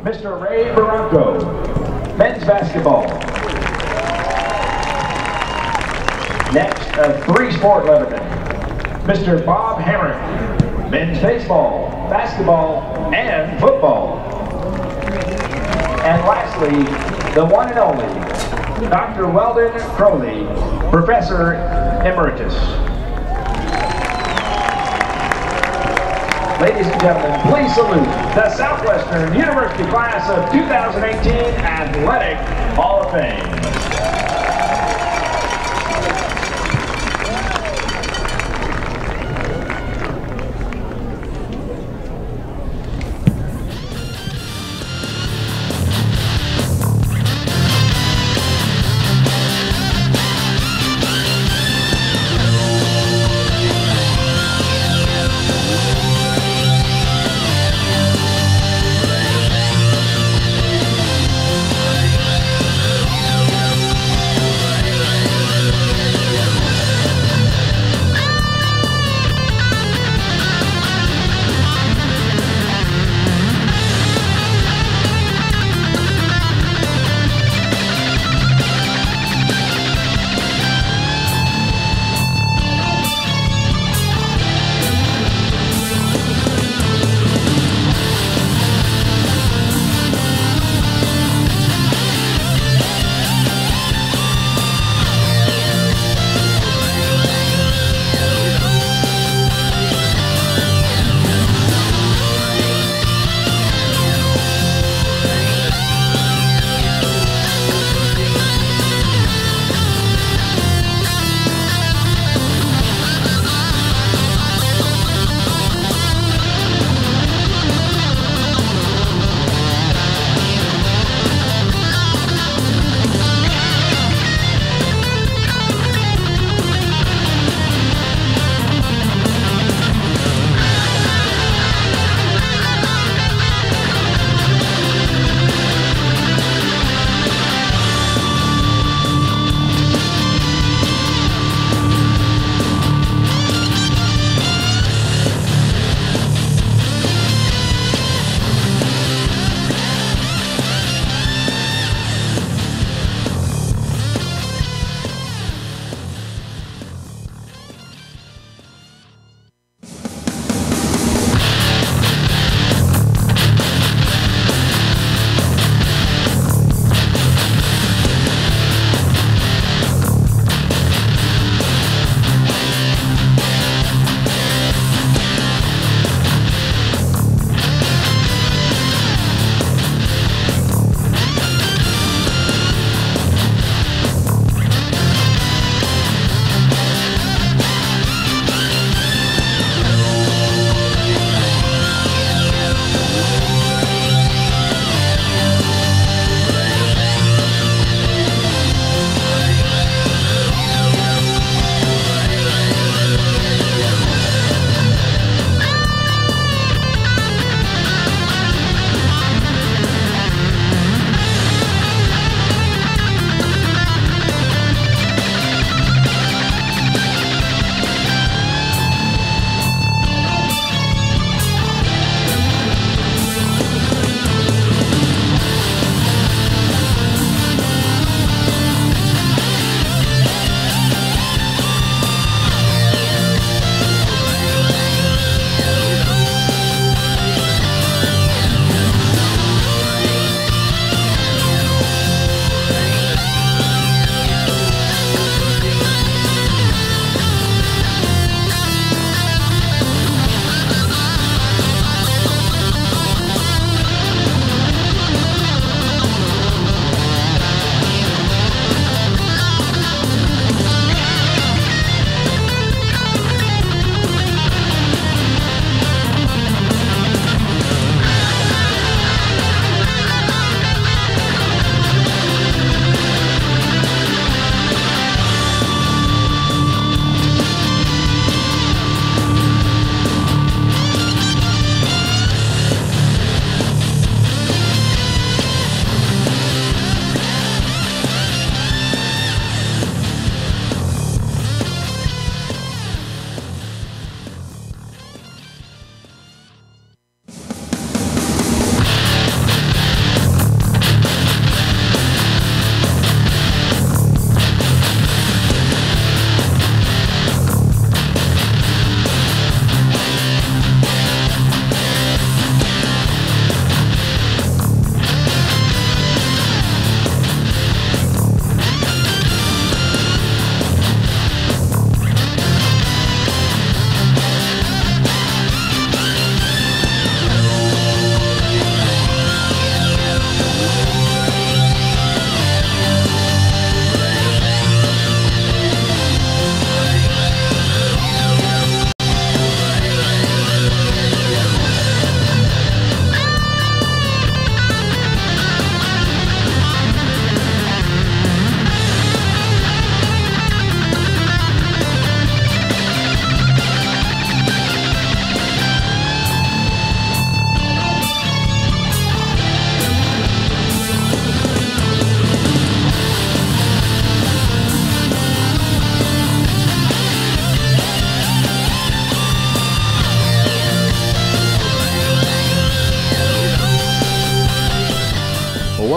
[SPEAKER 5] Mr. Ray Barranco, men's basketball. Next, a three-sport letterman, Mr. Bob Hamrick, men's baseball, basketball, and football. And lastly, the one and only, Dr. Weldon Crowley, Professor Emeritus. Ladies and gentlemen, please salute the Southwestern University Class of 2018 Athletic Hall of Fame.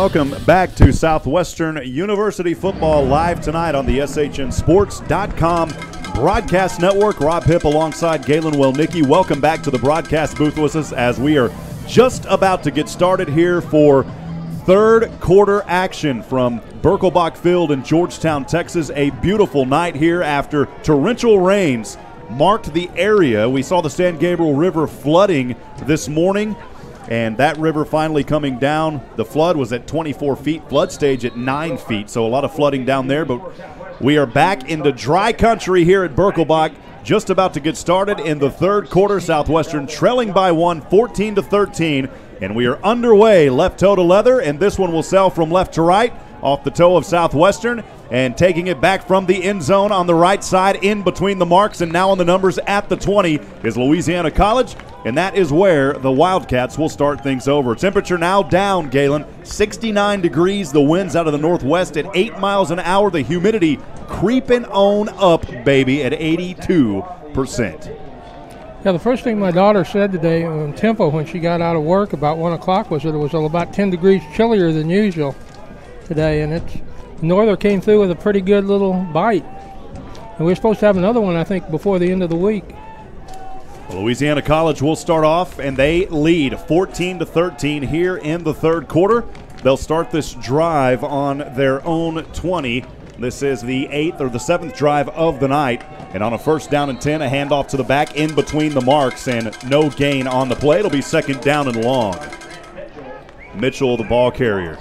[SPEAKER 1] Welcome back to Southwestern University football live tonight on the SHNSports.com broadcast network. Rob Hipp alongside Galen Wellnicki. Welcome back to the broadcast booth with us as we are just about to get started here for third quarter action from Birkelbach Field in Georgetown, Texas. A beautiful night here after torrential rains marked the area. We saw the San Gabriel River flooding this morning, and that river finally coming down. The flood was at 24 feet, flood stage at 9 feet, so a lot of flooding down there. But we are back into dry country here at Birkelbach, just about to get started in the third quarter. Southwestern trailing by 1, 14-13, and we are underway left toe to leather, and this one will sail from left to right off the toe of Southwestern, and taking it back from the end zone on the right side in between the marks and now on the numbers at the 20 is Louisiana College, and that is where the Wildcats will start things over. Temperature now down, Galen, 69 degrees. The wind's out of the northwest at 8 miles an hour. The humidity creeping on up, baby, at 82%.
[SPEAKER 2] Yeah, the first thing my daughter said today on Tempo when she got out of work about 1 o'clock was that it was about 10 degrees chillier than usual today, and Norther came through with a pretty good little bite. And we're supposed to have another one, I think, before the end of the week.
[SPEAKER 1] Louisiana College will start off, and they lead 14-13 here in the third quarter. They'll start this drive on their own 20. This is the 8th or the 7th drive of the night. And on a first down and 10, a handoff to the back in between the marks, and no gain on the play. It'll be second down and long. Mitchell, the ball carrier.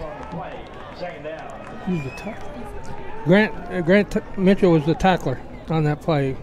[SPEAKER 2] Grant Mitchell was the tackler on that play.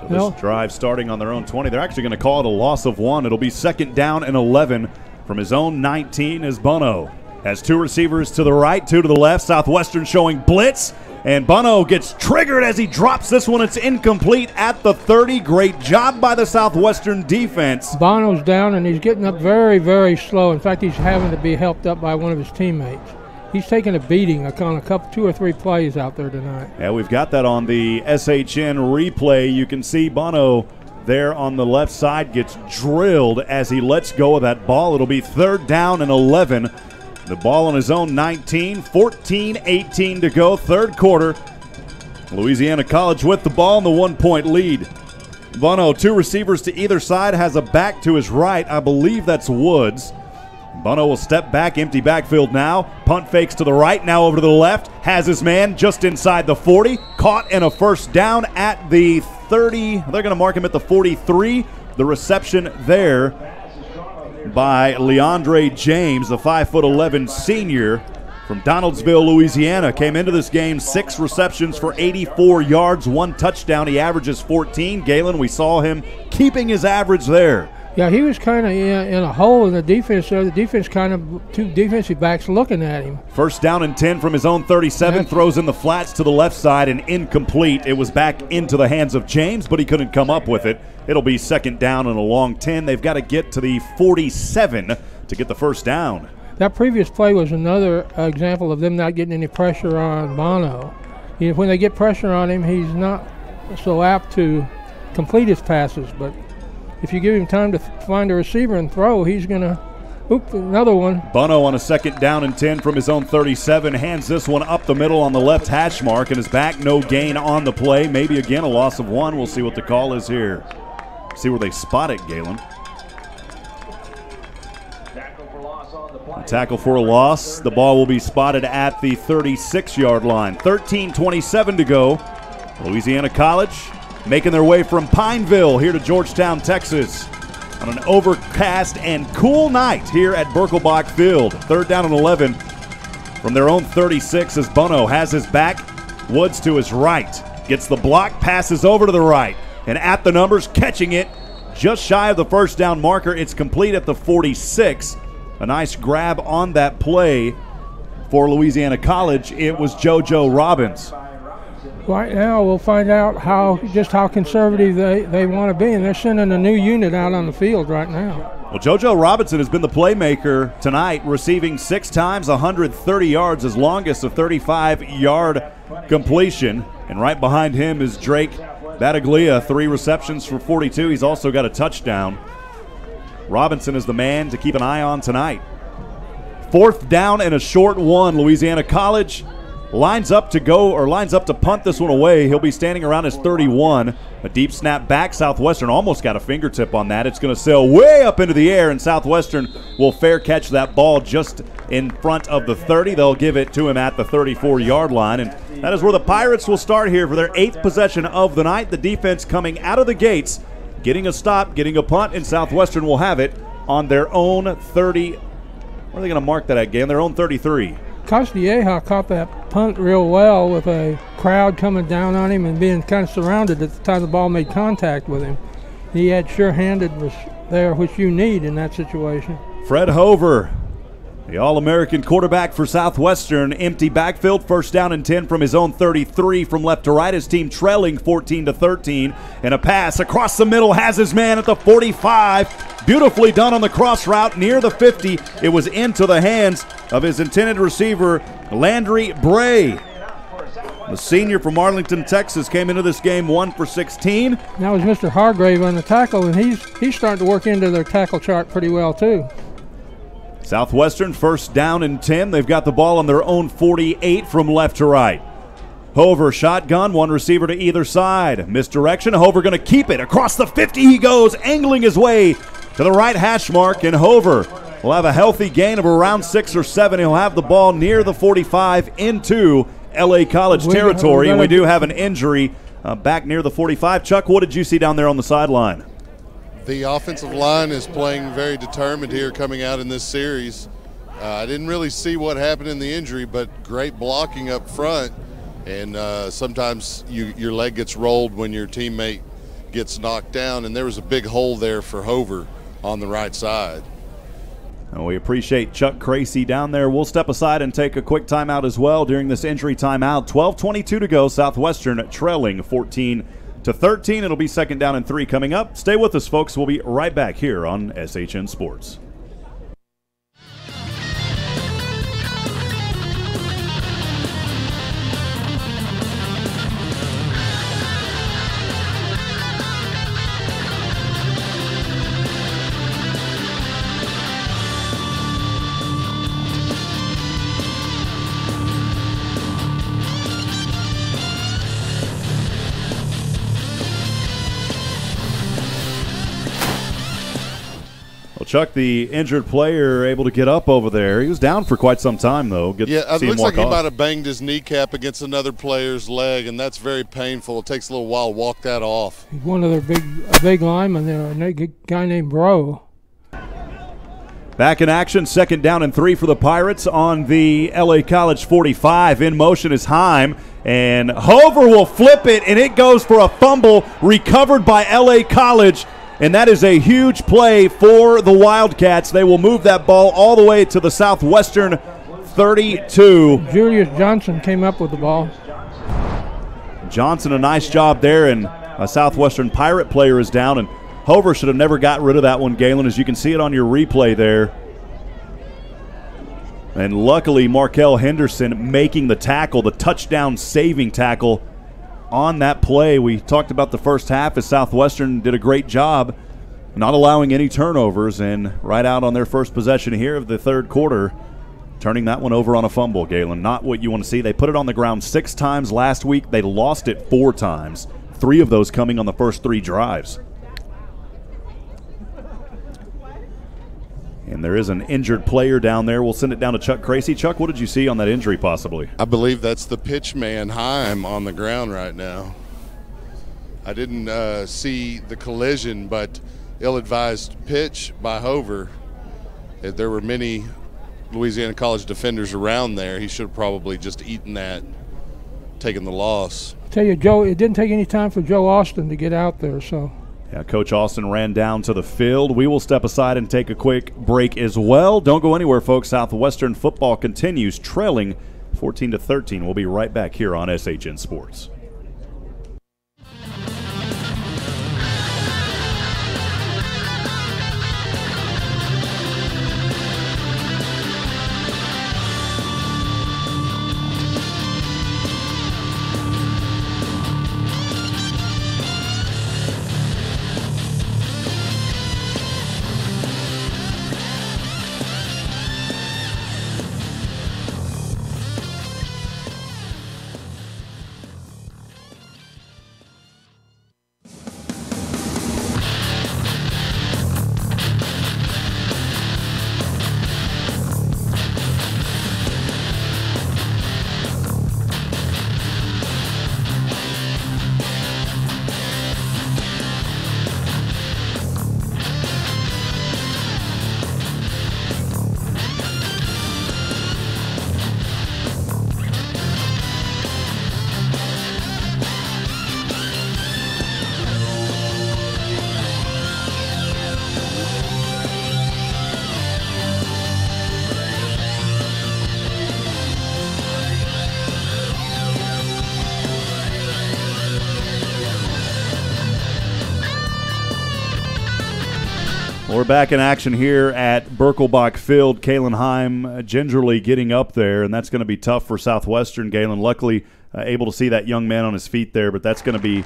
[SPEAKER 1] So this drive starting on their own 20. They're actually going to call it a loss of 1. It'll be second down and 11 from his own 19 as Bono has 2 receivers to the right, 2 to the left. Southwestern showing blitz, and Bono gets triggered as he drops this one. It's incomplete at the 30. Great job by the Southwestern defense.
[SPEAKER 2] Bono's down, and he's getting up very, very slow. In fact, he's having to be helped up by one of his teammates. He's taking a beating on a couple, 2 or 3 plays out there tonight.
[SPEAKER 1] Yeah, we've got that on the SHN replay. You can see Bono there on the left side gets drilled as he lets go of that ball. It'll be third down and 11. The ball on his own 19, 14-18 to go, third quarter. Louisiana College with the ball and the 1-point lead. Bono, 2 receivers to either side, has a back to his right. I believe that's Woods. Bono will step back, empty backfield now. Punt fakes to the right, now over to the left. Has his man just inside the 40. Caught in a first down at the 30. They're going to mark him at the 43. The reception there by Leandre James, the 5'11" senior from Donaldsville, Louisiana. Came into this game 6 receptions for 84 yards, 1 touchdown. He averages 14. Galen, we saw him keeping his average there.
[SPEAKER 2] Yeah, he was kind of in a hole in the defense there. The defense kind of 2 defensive backs looking at him.
[SPEAKER 1] First down and 10 from his own 37. Throws in the flats to the left side and incomplete. It was back into the hands of James, but he couldn't come up with it. It'll be second down and a long 10. They've got to get to the 47 to get the first down.
[SPEAKER 2] That previous play was another example of them not getting any pressure on Bono. When they get pressure on him, he's not so apt to complete his passes, but if you give him time to find a receiver and throw, he's going to another one.
[SPEAKER 1] Bono on a second down and 10 from his own 37. Hands this one up the middle on the left hash mark and is back. No gain on the play. Maybe again a loss of 1. We'll see what the call is here. See where they spot it, Galen. Tackle for a loss. The ball will be spotted at the 36-yard line. 13:27 to go. Louisiana College making their way from Pineville here to Georgetown, Texas on an overcast and cool night here at Birkelbach Field. Third down and 11 from their own 36 as Bono has his back. Woods to his right. Gets the block, passes over to the right. And at the numbers, catching it just shy of the first down marker. It's complete at the 46. A nice grab on that play for Louisiana College. It was JoJo Robbins.
[SPEAKER 2] Right now, we'll find out just how conservative they want to be, and they're sending a new unit out on the field right now.
[SPEAKER 1] Well, JoJo Robinson has been the playmaker tonight, receiving 6 times, 130 yards, his longest a 35-yard completion. And right behind him is Drake Battaglia, 3 receptions for 42. He's also got a touchdown. Robinson is the man to keep an eye on tonight. 4th down and a short one. Louisiana College lines up to punt this one away. He'll be standing around his 31. A deep snap back. Southwestern almost got a fingertip on that. It's going to sail way up into the air, and Southwestern will fair catch that ball just in front of the 30. They'll give it to him at the 34-yard line, and that is where the Pirates will start here for their 8th possession of the night. The defense coming out of the gates, getting a stop, getting a punt, and Southwestern will have it on their own 30. Where are they going to mark that at, Galen? Their own 33.
[SPEAKER 2] Castilleja caught that punt real well with a crowd coming down on him and being kind of surrounded at the time the ball made contact with him. He had sure-handed was there, which you need in that situation.
[SPEAKER 1] Fred Hover, the All-American quarterback for Southwestern, empty backfield, 1st down and 10 from his own 33 from left to right. His team trailing 14-13, and a pass across the middle has his man at the 45. Beautifully done on the cross route near the 50. It was into the hands of his intended receiver, Landry Bray. The senior from Arlington, Texas, came into this game 1 for 16.
[SPEAKER 2] Now is Mr. Hargrave on the tackle, and he's starting to work into their tackle chart pretty well too.
[SPEAKER 1] Southwestern 1st down and 10. They've got the ball on their own 48 from left to right. Hover shotgun, one receiver to either side. Misdirection, Hover going to keep it. Across the 50 he goes, angling his way to the right hash mark, and Hover will have a healthy gain of around 6 or 7. He'll have the ball near the 45 into LA College territory, and we do have an injury back near the 45. Chuck, what did you see down there on the sideline?
[SPEAKER 3] The offensive line is playing very determined here coming out in this series. I didn't really see what happened in the injury, but great blocking up front, and sometimes your leg gets rolled when your teammate gets knocked down, and there was a big hole there for Hover on the right side.
[SPEAKER 1] And we appreciate Chuck Cracy down there. We'll step aside and take a quick timeout as well during this injury timeout. 12:22 to go. Southwestern trailing 14-13. It'll be 2nd down and 3 coming up. Stay with us, folks. We'll be right back here on SHN Sports. Chuck, the injured player, able to get up over there. He was down for quite some time, though.
[SPEAKER 3] It looks like he might have banged his kneecap against another player's leg, and that's very painful. It takes a little while to walk that off.
[SPEAKER 2] He's one of their big linemen there, a guy named Bro.
[SPEAKER 1] Back in action, 2nd down and 3 for the Pirates on the LA College 45. In motion is Heim, and Hover will flip it, and it goes for a fumble recovered by LA College. And that is a huge play for the Wildcats. They will move that ball all the way to the Southwestern 32.
[SPEAKER 2] Julius Johnson came up with the ball.
[SPEAKER 1] Johnson, a nice job there, and a Southwestern Pirate player is down. And Hover should have never got rid of that one, Galen, as you can see it on your replay there. And luckily, Markel Henderson making the tackle, the touchdown-saving tackle on that play. We talked about the first half as Southwestern did a great job not allowing any turnovers, and right out on their first possession here of the 3rd quarter, turning that one over on a fumble, Galen. Not what you want to see. They put it on the ground 6 times last week. They lost it 4 times, 3 of those coming on the first 3 drives. And there is an injured player down there. We'll send it down to Chuck Cracy. Chuck, what did you see on that injury possibly?
[SPEAKER 3] I believe that's the pitch man, Heim, on the ground right now. I didn't see the collision, but ill-advised pitch by Hover. There were many Louisiana College defenders around there. He should have probably just eaten that, taken the loss.
[SPEAKER 2] I tell you, Joe, it didn't take any time for Joe Austin to get out there, so.
[SPEAKER 1] Yeah, Coach Austin ran down to the field. We will step aside and take a quick break as well. Don't go anywhere, folks. Southwestern football continues trailing 14-13. We'll be right back here on SHN Sports. We're back in action here at Birkelbach Field. Kalen Heim gingerly getting up there, and that's going to be tough for Southwestern. Galen luckily able to see that young man on his feet there, but that's going to be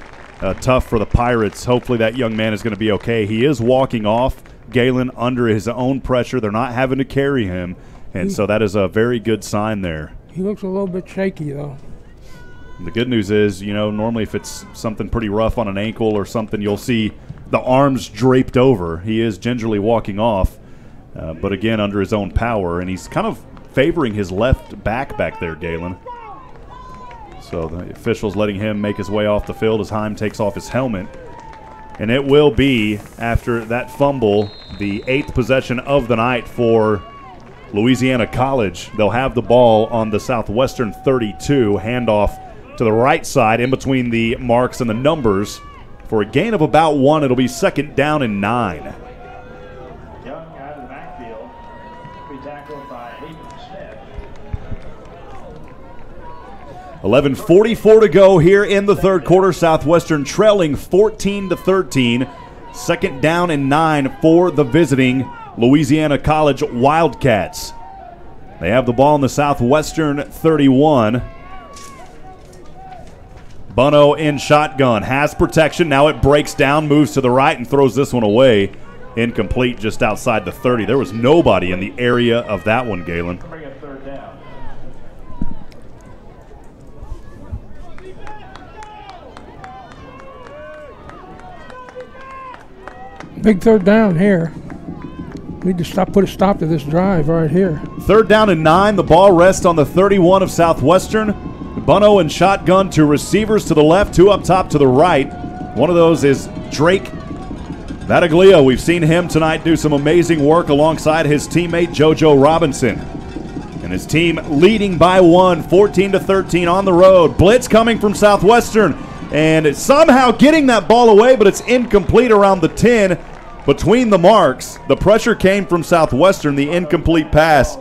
[SPEAKER 1] tough for the Pirates. Hopefully that young man is going to be okay. He is walking off, Galen, under his own pressure. They're not having to carry him, and so that is a very good sign there.
[SPEAKER 2] He looks a little bit shaky, though.
[SPEAKER 1] The good news is, normally if it's something pretty rough on an ankle or something, you'll see the arms draped over. He is gingerly walking off, but again, under his own power, and he's kind of favoring his left back there, Galen. So the official's letting him make his way off the field as Heim takes off his helmet. And it will be, after that fumble, the 8th possession of the night for Louisiana College. They'll have the ball on the Southwestern 32, handoff to the right side in between the marks and the numbers. For a gain of about 1, it'll be 2nd down and 9.
[SPEAKER 5] Young out of the backfield. Be tackled by Hipp.
[SPEAKER 1] 11:44 to go here in the third quarter. Southwestern trailing 14-13. 2nd down and 9 for the visiting Louisiana College Wildcats. They have the ball in the Southwestern 31. Bono in shotgun, has protection. Now it breaks down, moves to the right, and throws this one away. Incomplete just outside the 30. There was nobody in the area of that one, Galen.
[SPEAKER 5] Bring a 3rd down.
[SPEAKER 2] Big 3rd down here. We need to put a stop to this drive right here.
[SPEAKER 1] 3rd down and 9. The ball rests on the 31 of Southwestern. Bono and shotgun, 2 receivers to the left, 2 up top to the right. One of those is Drake Vadaglio. We've seen him tonight do some amazing work alongside his teammate JoJo Robinson. And his team leading by 1, 14-13 on the road. Blitz coming from Southwestern, and somehow getting that ball away, but it's incomplete around the 10 between the marks. The pressure came from Southwestern, the incomplete pass.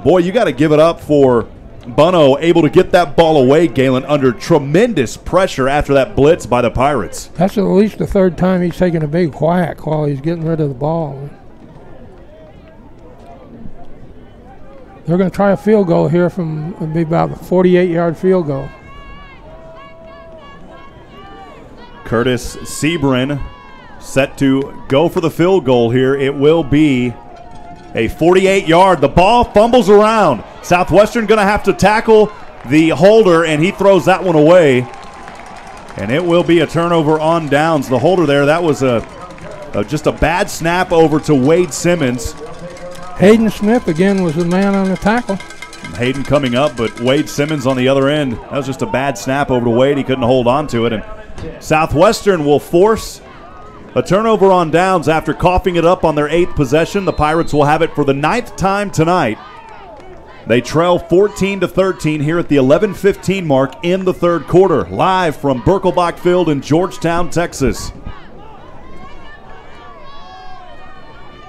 [SPEAKER 1] Boy, you got to give it up for Bono, able to get that ball away, Galen, under tremendous pressure after that blitz by the Pirates.
[SPEAKER 2] That's at least the 3rd time he's taken a big whack while he's getting rid of the ball. They're going to try a field goal here from maybe about a 48-yard field goal.
[SPEAKER 1] Curtis Sebrin set to go for the field goal here. It will be a 48-yard. The ball fumbles around. Southwestern going to have to tackle the holder, and he throws that one away. And it will be a turnover on downs. The holder there, that was just a bad snap over to Wade Simmons.
[SPEAKER 2] Hayden Smith, again, was the man on the tackle.
[SPEAKER 1] Hayden coming up, but Wade Simmons on the other end. That was just a bad snap over to Wade. He couldn't hold on to it. And Southwestern will force a turnover on downs after coughing it up on their 8th possession. The Pirates will have it for the 9th time tonight. They trail 14-13 here at the 11:15 mark in the third quarter. Live from Birkelbach Field in Georgetown, Texas.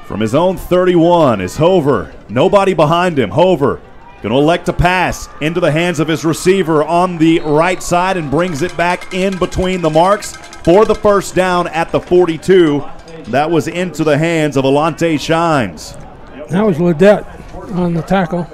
[SPEAKER 1] From his own 31 is Hover. Nobody behind him. Hover going to elect to pass into the hands of his receiver on the right side and brings it back in between the marks for the 1st down at the 42. That was into the hands of Alante Shines.
[SPEAKER 2] That was Ledette on the tackle.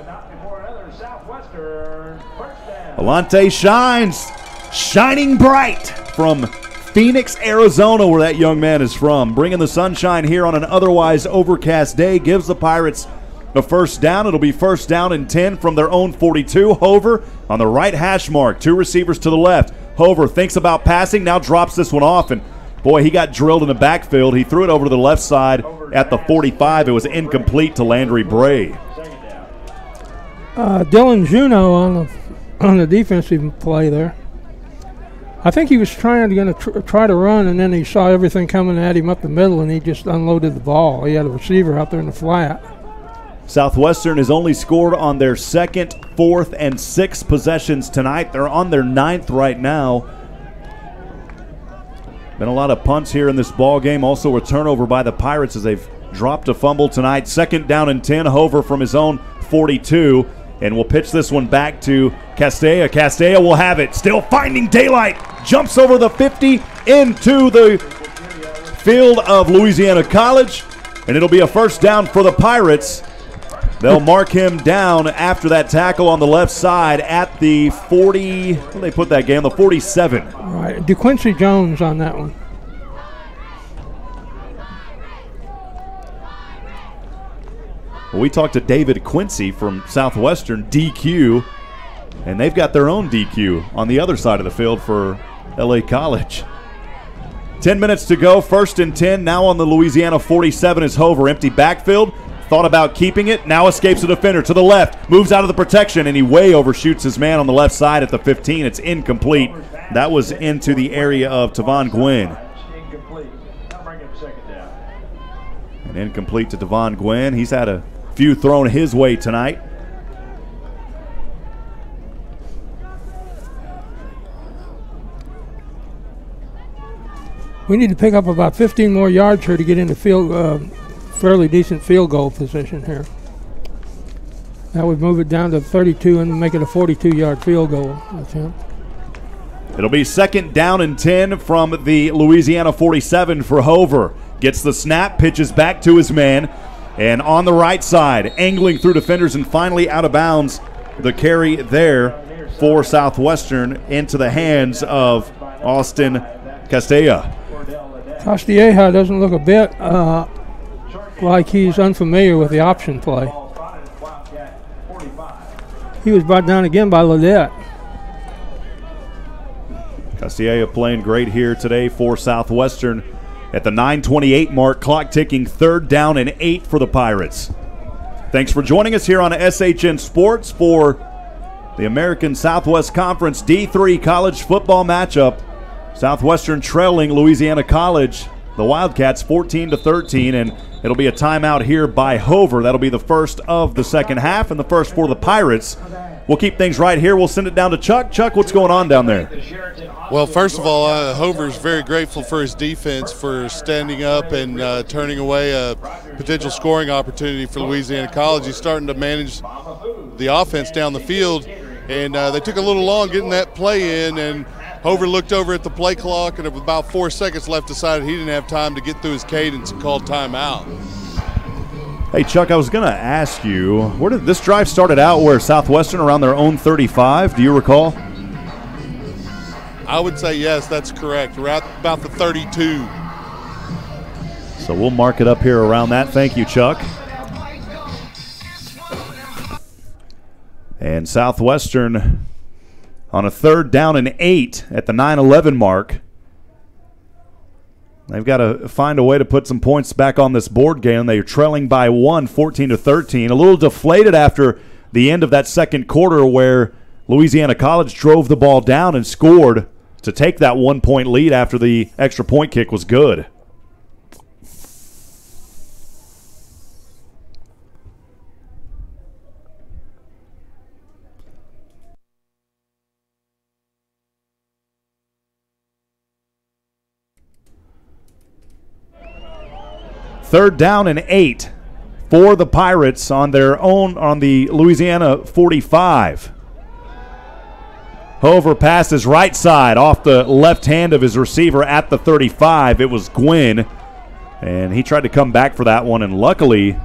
[SPEAKER 1] Alante Shines, shining bright from Phoenix, Arizona, where that young man is from. Bringing the sunshine here on an otherwise overcast day gives the Pirates a 1st down. It'll be 1st down and 10 from their own 42. Hover on the right hash mark. 2 receivers to the left. Hover thinks about passing, now drops this one off, and boy, he got drilled in the backfield. He threw it over to the left side at the 45. It was incomplete to Landry Bray.
[SPEAKER 2] Dylan Juneau on the defensive play there. I think he was try to run, and then he saw everything coming at him up the middle, and he just unloaded the ball. He had a receiver out there in the flat.
[SPEAKER 1] Southwestern has only scored on their 2nd, 4th, and 6th possessions tonight. They're on their 9th right now. Been a lot of punts here in this ball game. Also a turnover by the Pirates as they've dropped a fumble tonight. 2nd down and 10. Hover from his own 42. And we'll pitch this one back to Castella. Castella will have it. Still finding daylight. Jumps over the 50 into the field of Louisiana College. and it'll be a first down for the Pirates. They'll mark him down after that tackle on the left side at the 40. Where did they put that game? The 47.
[SPEAKER 2] Right, DeQuincy Jones on that one.
[SPEAKER 1] Well, we talked to David Quincy from Southwestern, DQ, and they've got their own DQ on the other side of the field for LA College. 10 minutes to go, 1st and 10. Now on the Louisiana 47 is Hover. Empty backfield. Thought about keeping it. Now escapes the defender to the left. Moves out of the protection, and he way overshoots his man on the left side at the 15. It's incomplete. That was into the area of Tavon Gwynn. And incomplete to Tavon Gwynn. He's had a few thrown his way tonight.
[SPEAKER 2] We need to pick up about 15 more yards here to get into fairly decent field goal position here. That would move it down to 32 and make it a 42-yard field goal attempt.
[SPEAKER 1] It'll be 2nd down and 10 from the Louisiana 47 for Hover. Gets the snap, pitches back to his man, and on the right side, angling through defenders and finally out of bounds. The carry there for Southwestern into the hands of Austin Castella.
[SPEAKER 2] Castilleja doesn't look a bit like he's unfamiliar with the option play. He was brought down again by Ledette.
[SPEAKER 1] Castilla playing great here today for Southwestern at the 9:28 mark, clock ticking, 3rd down and 8 for the Pirates. Thanks for joining us here on SHN Sports for the American Southwest Conference D3 college football matchup. Southwestern trailing Louisiana College, the Wildcats 14-13, and it'll be a timeout here by Hover. That'll be the first of the second half and the first for the Pirates. We'll keep things right here. We'll send it down to Chuck. Chuck, what's going on down there?
[SPEAKER 3] Well, first of all, Hover's very grateful for his defense for standing up and turning away a potential scoring opportunity for Louisiana College. He's starting to manage the offense down the field, and they took a little long getting that play in, and Hover looked over at the play clock, and with about 4 seconds left, decided he didn't have time to get through his cadence and called timeout.
[SPEAKER 1] Hey, Chuck, I was going to ask you, where did this drive started out where Southwestern around their own 35? Do you recall?
[SPEAKER 3] I would say yes, that's correct. We're at about the 32.
[SPEAKER 1] So we'll mark it up here around that. Thank you, Chuck. And Southwestern on a 3rd down and 8 at the 9:11 mark. They've got to find a way to put some points back on this board game. They are trailing by 1, 14-13. A little deflated after the end of that second quarter where Louisiana College drove the ball down and scored to take that 1-point lead after the extra point kick was good. Third down and 8 for the Pirates on their own on the Louisiana 45. Hover passed his right side off the left hand of his receiver at the 35. It was Gwynn, and he tried to come back for that one, and luckily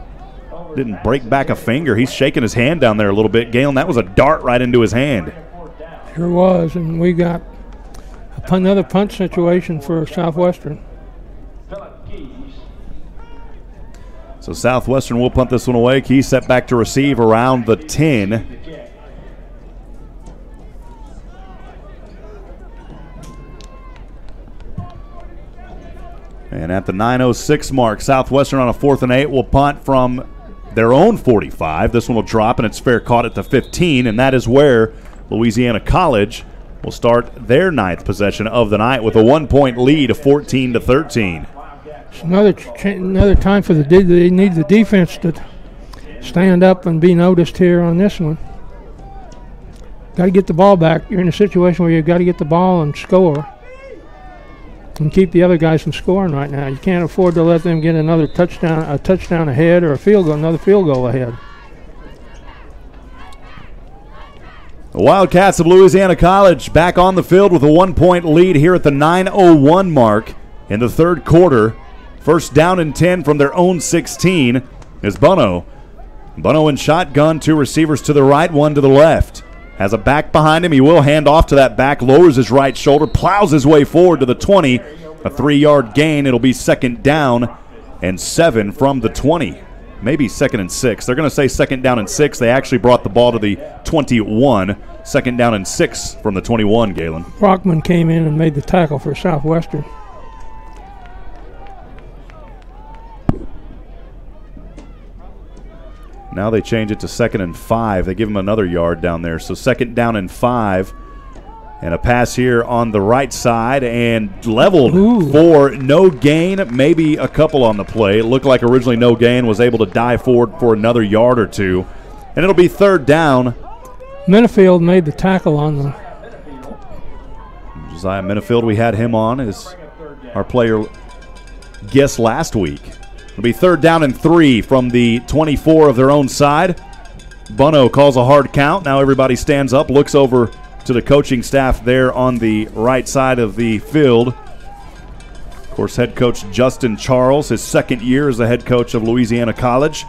[SPEAKER 1] didn't break back a finger. He's shaking his hand down there a little bit. Galen, that was a dart right into his hand.
[SPEAKER 2] Sure was, and we got another punt situation for Southwestern.
[SPEAKER 1] So Southwestern will punt this one away. Key set back to receive around the 10. And at the 9:06 mark, Southwestern on a 4th and 8 will punt from their own 45. This one will drop, and it's fair caught at the 15, and that is where Louisiana College will start their 9th possession of the night with a 1-point lead of 14-13.
[SPEAKER 2] It's another time for they need the defense to stand up and be noticed here on this one. Got to get the ball back. You're in a situation where you've got to get the ball and score and keep the other guys from scoring right now. You can't afford to let them get another touchdown, a touchdown ahead, or another field goal ahead.
[SPEAKER 1] The Wildcats of Louisiana College back on the field with a 1-point lead here at the 9:01 mark in the third quarter. First down and 10 from their own 16 is Bono. Bono in shotgun, 2 receivers to the right, 1 to the left. Has a back behind him. He will hand off to that back, lowers his right shoulder, plows his way forward to the 20. A 3-yard gain. It'll be second down and 7 from the 20. Maybe second and 6. They're going to say second down and 6. They actually brought the ball to the 21. Second down and 6 from the 21, Galen.
[SPEAKER 2] Brockman came in and made the tackle for Southwestern.
[SPEAKER 1] Now they change it to second and 5. They give him another yard down there. So second down and 5. And a pass here on the right side and leveled for no gain. Maybe a couple on the play. It looked like originally no gain, was able to dive forward for another yard or 2. And it'll be third down.
[SPEAKER 2] Minifield made the tackle on the
[SPEAKER 1] Josiah Minifield, we had him on as our player guest last week. It'll be third down and 3 from the 24 of their own side. Bono calls a hard count. Now everybody stands up, looks over to the coaching staff there on the right side of the field. Of course, head coach Justin Charles, his second year as the head coach of Louisiana College,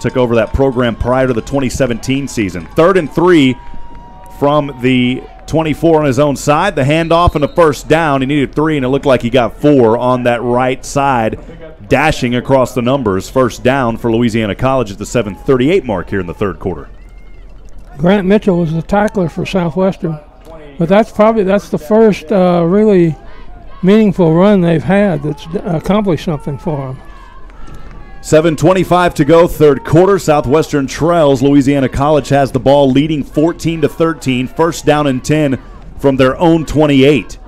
[SPEAKER 1] took over that program prior to the 2017 season. Third and 3 from the 24 on his own side. The handoff and the first down. He needed 3, and it looked like he got 4 on that right side, dashing across the numbers. First down for Louisiana College at the 7:38 mark here in the third quarter.
[SPEAKER 2] Grant Mitchell was the tackler for Southwestern, but that's the first really meaningful run they've had that's accomplished something for them.
[SPEAKER 1] 7:25 to go, third quarter. Southwestern trails. Louisiana College has the ball, leading 14-13. First down and 10 from their own 28.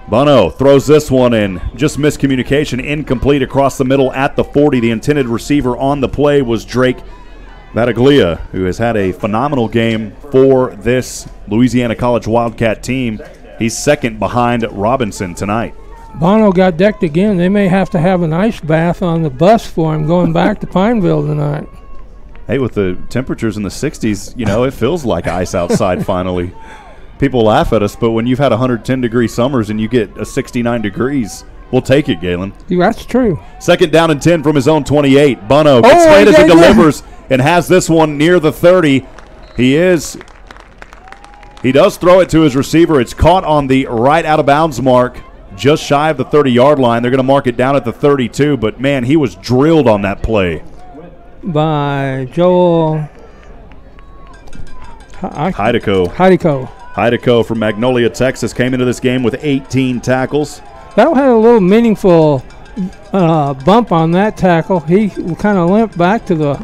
[SPEAKER 1] Bono throws this one in. Just miscommunication, incomplete across the middle at the 40. The intended receiver on the play was Drake Battaglia, who has had a phenomenal game for this Louisiana College Wildcat team. He's second behind Robinson tonight.
[SPEAKER 2] Bono got decked again. They may have to have an ice bath on the bus for him going back to Pineville tonight.
[SPEAKER 1] Hey, with the temperatures in the 60s, you know, it feels like ice outside finally. People laugh at us, but when you've had 110-degree summers and you get a 69 degrees, we'll take it, Galen.
[SPEAKER 2] That's true.
[SPEAKER 1] Second down and 10 from his own 28. Bono gets late as he delivers and has this one near the 30. He does throw it to his receiver. It's caught on the right out-of-bounds mark, just shy of the 30-yard line. They're going to mark it down at the 32, but, man, he was drilled on that play.
[SPEAKER 2] By Joel
[SPEAKER 1] Heideco from Magnolia, Texas, came into this game with 18 tackles.
[SPEAKER 2] That had a little meaningful bump on that tackle. He kind of limped back to the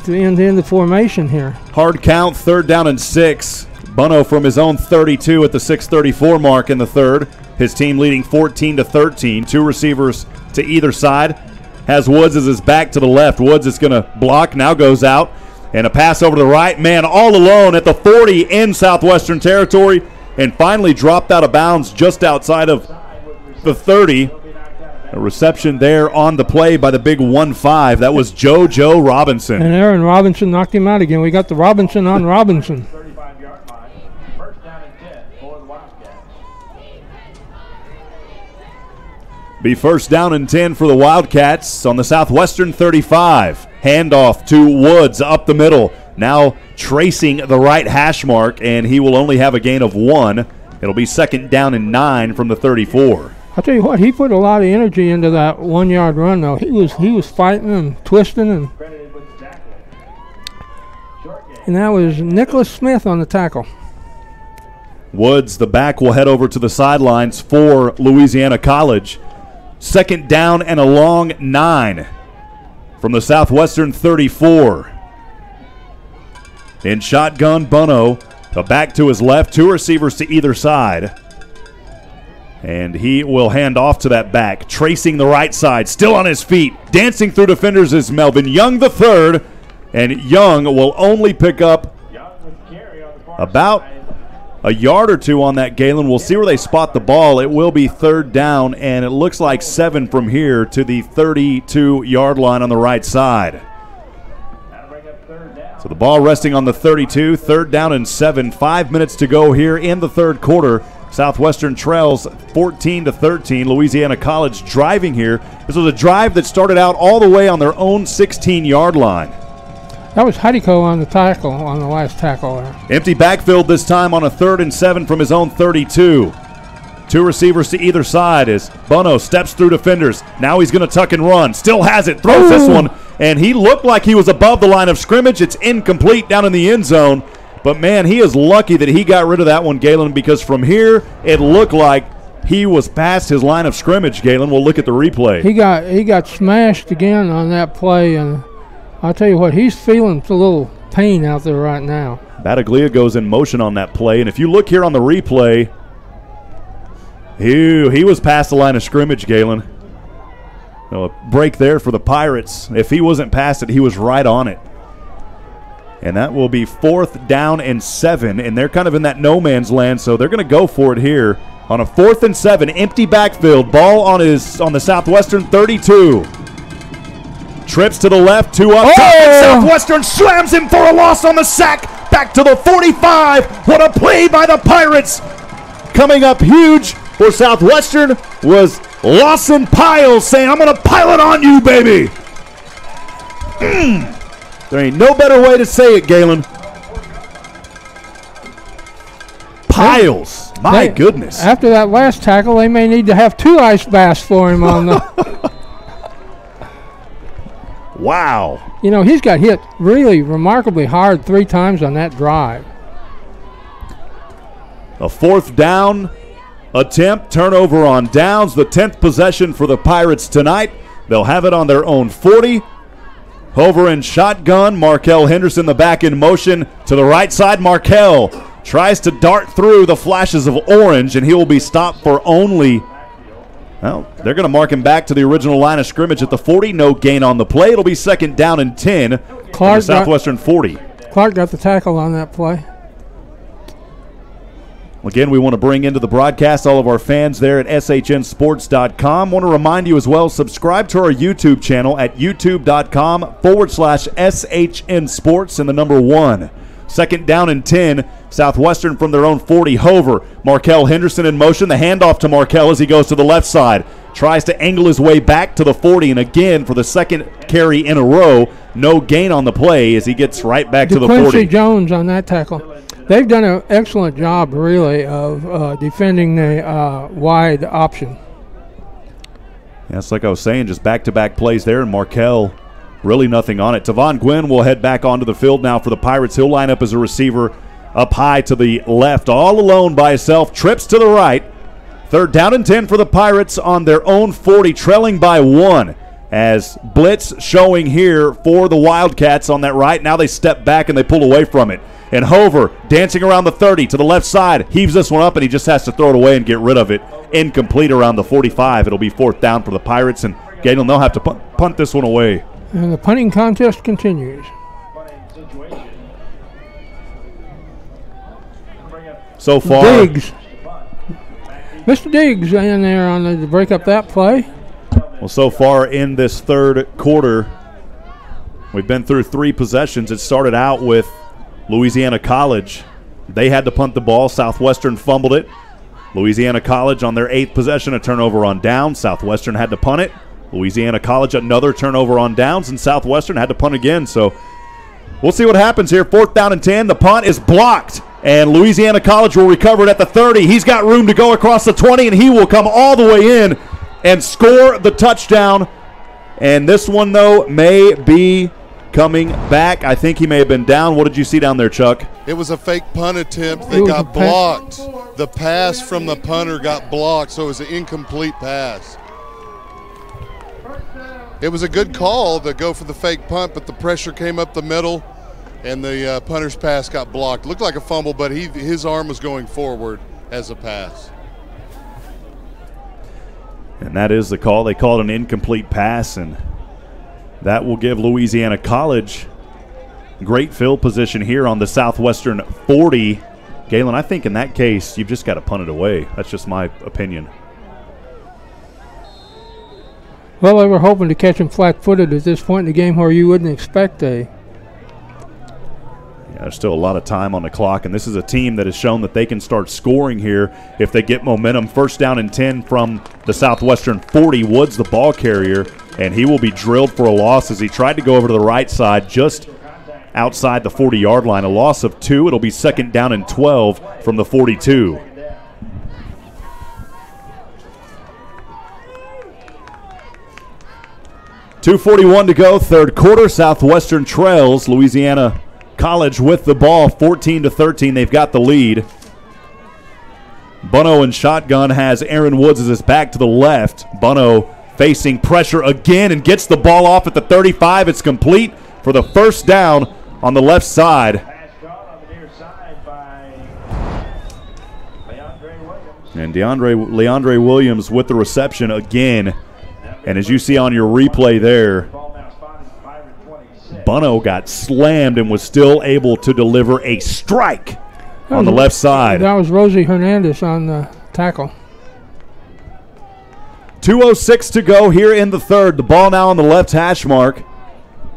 [SPEAKER 2] end of the formation here.
[SPEAKER 1] Hard count, third down and 6. Bono from his own 32 at the 6:34 mark in the third. His team leading 14-13. 2 receivers to either side. Has Woods as his back to the left. Woods is going to block, now goes out. And a pass over to the right. Man, all alone at the 40 in Southwestern territory. And finally dropped out of bounds just outside of the 30. A reception there on the play by the big 1-5. That was JoJo Robinson.
[SPEAKER 2] And Aaron Robinson knocked him out again. We got the Robinson on Robinson.
[SPEAKER 1] Be first down and 10 for the Wildcats on the Southwestern 35. Handoff to Woods up the middle. Now tracing the right hash mark, and he will only have a gain of 1. It'll be second down and 9 from the 34.
[SPEAKER 2] I'll tell you what, he put a lot of energy into that 1-yard run, though. He was fighting and twisting, and that was Nicholas Smith on the tackle.
[SPEAKER 1] Woods, the back, will head over to the sidelines for Louisiana College. Second down and a long 9 from the Southwestern 34. In shotgun, Bono, a back to his left, 2 receivers to either side. And he will hand off to that back, tracing the right side, still on his feet. Dancing through defenders is Melvin Young the third, and Young will only pick up about a yard or 2 on that, Galen. We'll see where they spot the ball. It will be third down, and it looks like 7 from here to the 32-yard line on the right side. So the ball resting on the 32, third down and 7. 5 minutes to go here in the third quarter. Southwestern trails 14-13. Louisiana College driving here. This was a drive that started out all the way on their own 16-yard line.
[SPEAKER 2] That was Hudiko on the tackle, on the last tackle there.
[SPEAKER 1] Empty backfield this time on a 3rd and 7 from his own 32. 2 receivers to either side as Bono steps through defenders. Now he's going to tuck and run. Still has it. Throws this one. And he looked like he was above the line of scrimmage. It's incomplete down in the end zone. But, man, he is lucky that he got rid of that one, Galen, because from here it looked like he was past his line of scrimmage, Galen. We'll look at the replay.
[SPEAKER 2] He got smashed again on that play, and I'll tell you what, he's feeling a little pain out there right now.
[SPEAKER 1] Battaglia goes in motion on that play, and if you look here on the replay, he was past the line of scrimmage, Galen. A break there for the Pirates. If he wasn't past it, he was right on it. And that will be 4th down and 7, and they're kind of in that no man's land, so they're going to go for it here on a 4th and 7, empty backfield, ball on the Southwestern 32. Trips to the left, 2 up top, and Southwestern slams him for a loss on the sack. Back to the 45. What a play by the Pirates. Coming up huge for Southwestern was Lawson Piles saying, I'm going to pile it on you, baby. There ain't no better way to say it, Galen. Piles. My goodness.
[SPEAKER 2] After that last tackle, they may need to have 2 ice baths for him on the...
[SPEAKER 1] Wow.
[SPEAKER 2] You know, he's got hit really remarkably hard 3 times on that drive.
[SPEAKER 1] A 4th down attempt, turnover on downs, the 10th possession for the Pirates tonight. They'll have it on their own 40. Hover in shotgun, Markel Henderson the back in motion to the right side. Markel tries to dart through the flashes of orange, and he will be stopped for only, well, they're going to mark him back to the original line of scrimmage at the 40. No gain on the play. It'll be 2nd down and 10 from the Southwestern 40.
[SPEAKER 2] Clark got the tackle on that play.
[SPEAKER 1] Again, we want to bring into the broadcast all of our fans there at SHNSports.com. Want to remind you as well, subscribe to our YouTube channel at YouTube.com/SHN Sports and the number 1. 2nd down and 10. Southwestern from their own 40. Hover. Markel Henderson in motion. The handoff to Markel as he goes to the left side. Tries to angle his way back to the 40. And again, for the 2nd carry in a row, no gain on the play as he gets right back to the 40.
[SPEAKER 2] Quincy Jones on that tackle. They've done an excellent job, really, of defending the wide option.
[SPEAKER 1] Yeah, it's like I was saying, just back-to-back plays there, and Markel, really nothing on it. Tavon Gwynn will head back onto the field now for the Pirates. He'll line up as a receiver up high to the left, all alone by himself. Trips to the right. 3rd down and 10 for the Pirates on their own 40, trailing by 1. As blitz showing here for the Wildcats on that right. Now they step back and they pull away from it. And Hover dancing around the 30 to the left side. Heaves this one up, and he just has to throw it away and get rid of it. Incomplete around the 45. It'll be 4th down for the Pirates, and Galen, they'll have to punt this one away.
[SPEAKER 2] And the punting contest continues.
[SPEAKER 1] So far.
[SPEAKER 2] Diggs. Mr. Diggs in there to break up that play.
[SPEAKER 1] Well, so far in this 3rd quarter, we've been through 3 possessions. It started out with Louisiana College. They had to punt the ball. Southwestern fumbled it. Louisiana College on their 8th possession, a turnover on downs. Southwestern had to punt it. Louisiana College another turnover on downs, and Southwestern had to punt again. So we'll see what happens here. 4th down and 10. The punt is blocked, and Louisiana College will recover it at the 30. He's got room to go across the 20, and he will come all the way in and score the touchdown. And this one, though, may be coming back. I think he may have been down. What did you see down there, Chuck?
[SPEAKER 3] It was a fake punt attempt that got blocked. The pass from the punter got blocked, so it was an incomplete pass. It was a good call to go for the fake punt, but the pressure came up the middle, and the punter's pass got blocked. Looked like a fumble, but his arm was going forward as a pass.
[SPEAKER 1] And that is the call. They called an incomplete pass, and that will give Louisiana College great field position here on the Southwestern 40. Galen, I think in that case, you've just got to punt it away. That's just my opinion.
[SPEAKER 2] Well, they were hoping to catch him flat-footed at this point in the game where you wouldn't expect a...
[SPEAKER 1] There's still a lot of time on the clock, and this is a team that has shown that they can start scoring here if they get momentum. First down and 10 from the Southwestern 40. Woods the ball carrier, and he will be drilled for a loss as he tried to go over to the right side just outside the 40-yard line. A loss of 2. It'll be second down and 12 from the 42. .241 to go, third quarter. Southwestern trails Louisiana College with the ball, 14-13. They've got the lead. Bono in shotgun has Aaron Woods as his back to the left. Bono facing pressure again and gets the ball off at the 35. It's complete for the first down on the left side. And Leandre Williams with the reception again. And as you see on your replay there, Bono got slammed and was still able to deliver a strike on the left side.
[SPEAKER 2] That was Rosie Hernandez on the tackle.
[SPEAKER 1] 2:06 to go here in the third. The ball now on the left hash mark.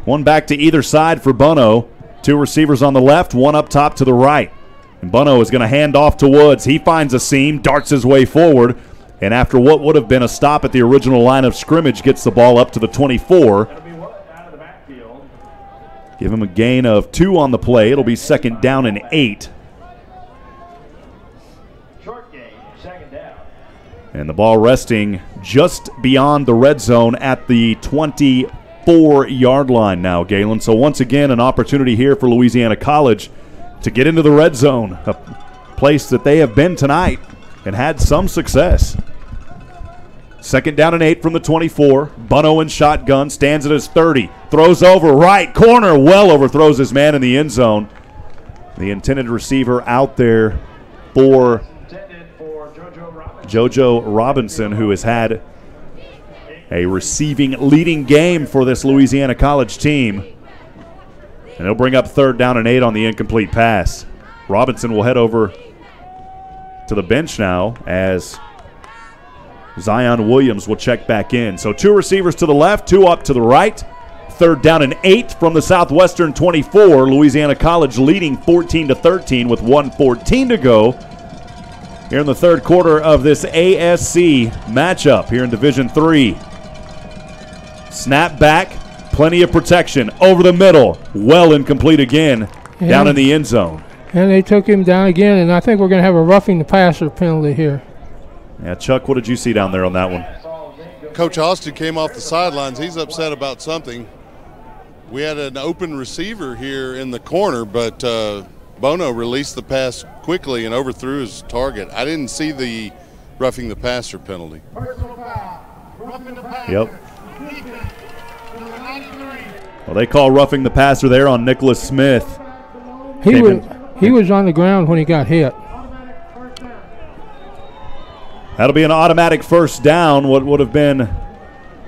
[SPEAKER 1] One back to either side for Bono. 2 receivers on the left, 1 up top to the right. And Bono is going to hand off to Woods. He finds a seam, darts his way forward, and after what would have been a stop at the original line of scrimmage, gets the ball up to the 24. Give him a gain of 2 on the play. It'll be second down and 8. And the ball resting just beyond the red zone at the 24-yard line now, Galen. So once again, an opportunity here for Louisiana College to get into the red zone, a place that they have been tonight and had some success. Second down and 8 from the 24. Bono in shotgun, stands at his 30. Throws over right corner, well overthrows his man in the end zone. The intended receiver out there for JoJo Robinson, who has had a receiving leading game for this Louisiana College team. And he'll bring up third down and 8 on the incomplete pass. Robinson will head over to the bench now as Zion Williams will check back in. So 2 receivers to the left, 2 up to the right. Third down and 8 from the Southwestern 24. Louisiana College leading 14-13 with 1:14 to go here in the third quarter of this ASC matchup here in Division III. Snap back, plenty of protection over the middle. Well incomplete again, down in the end zone.
[SPEAKER 2] And they took him down again, and I think we're going to have a roughing the passer penalty here.
[SPEAKER 1] Yeah, Chuck, what did you see down there on that one?
[SPEAKER 3] Coach Austin came off the sidelines. He's upset about something. We had an open receiver here in the corner, but Bono released the pass quickly and overthrew his target. I didn't see the roughing the passer penalty.
[SPEAKER 1] Yep. Well, they call roughing the passer there on Nicholas Smith.
[SPEAKER 2] He was on the ground when he got hit.
[SPEAKER 1] That'll be an automatic first down. What would have been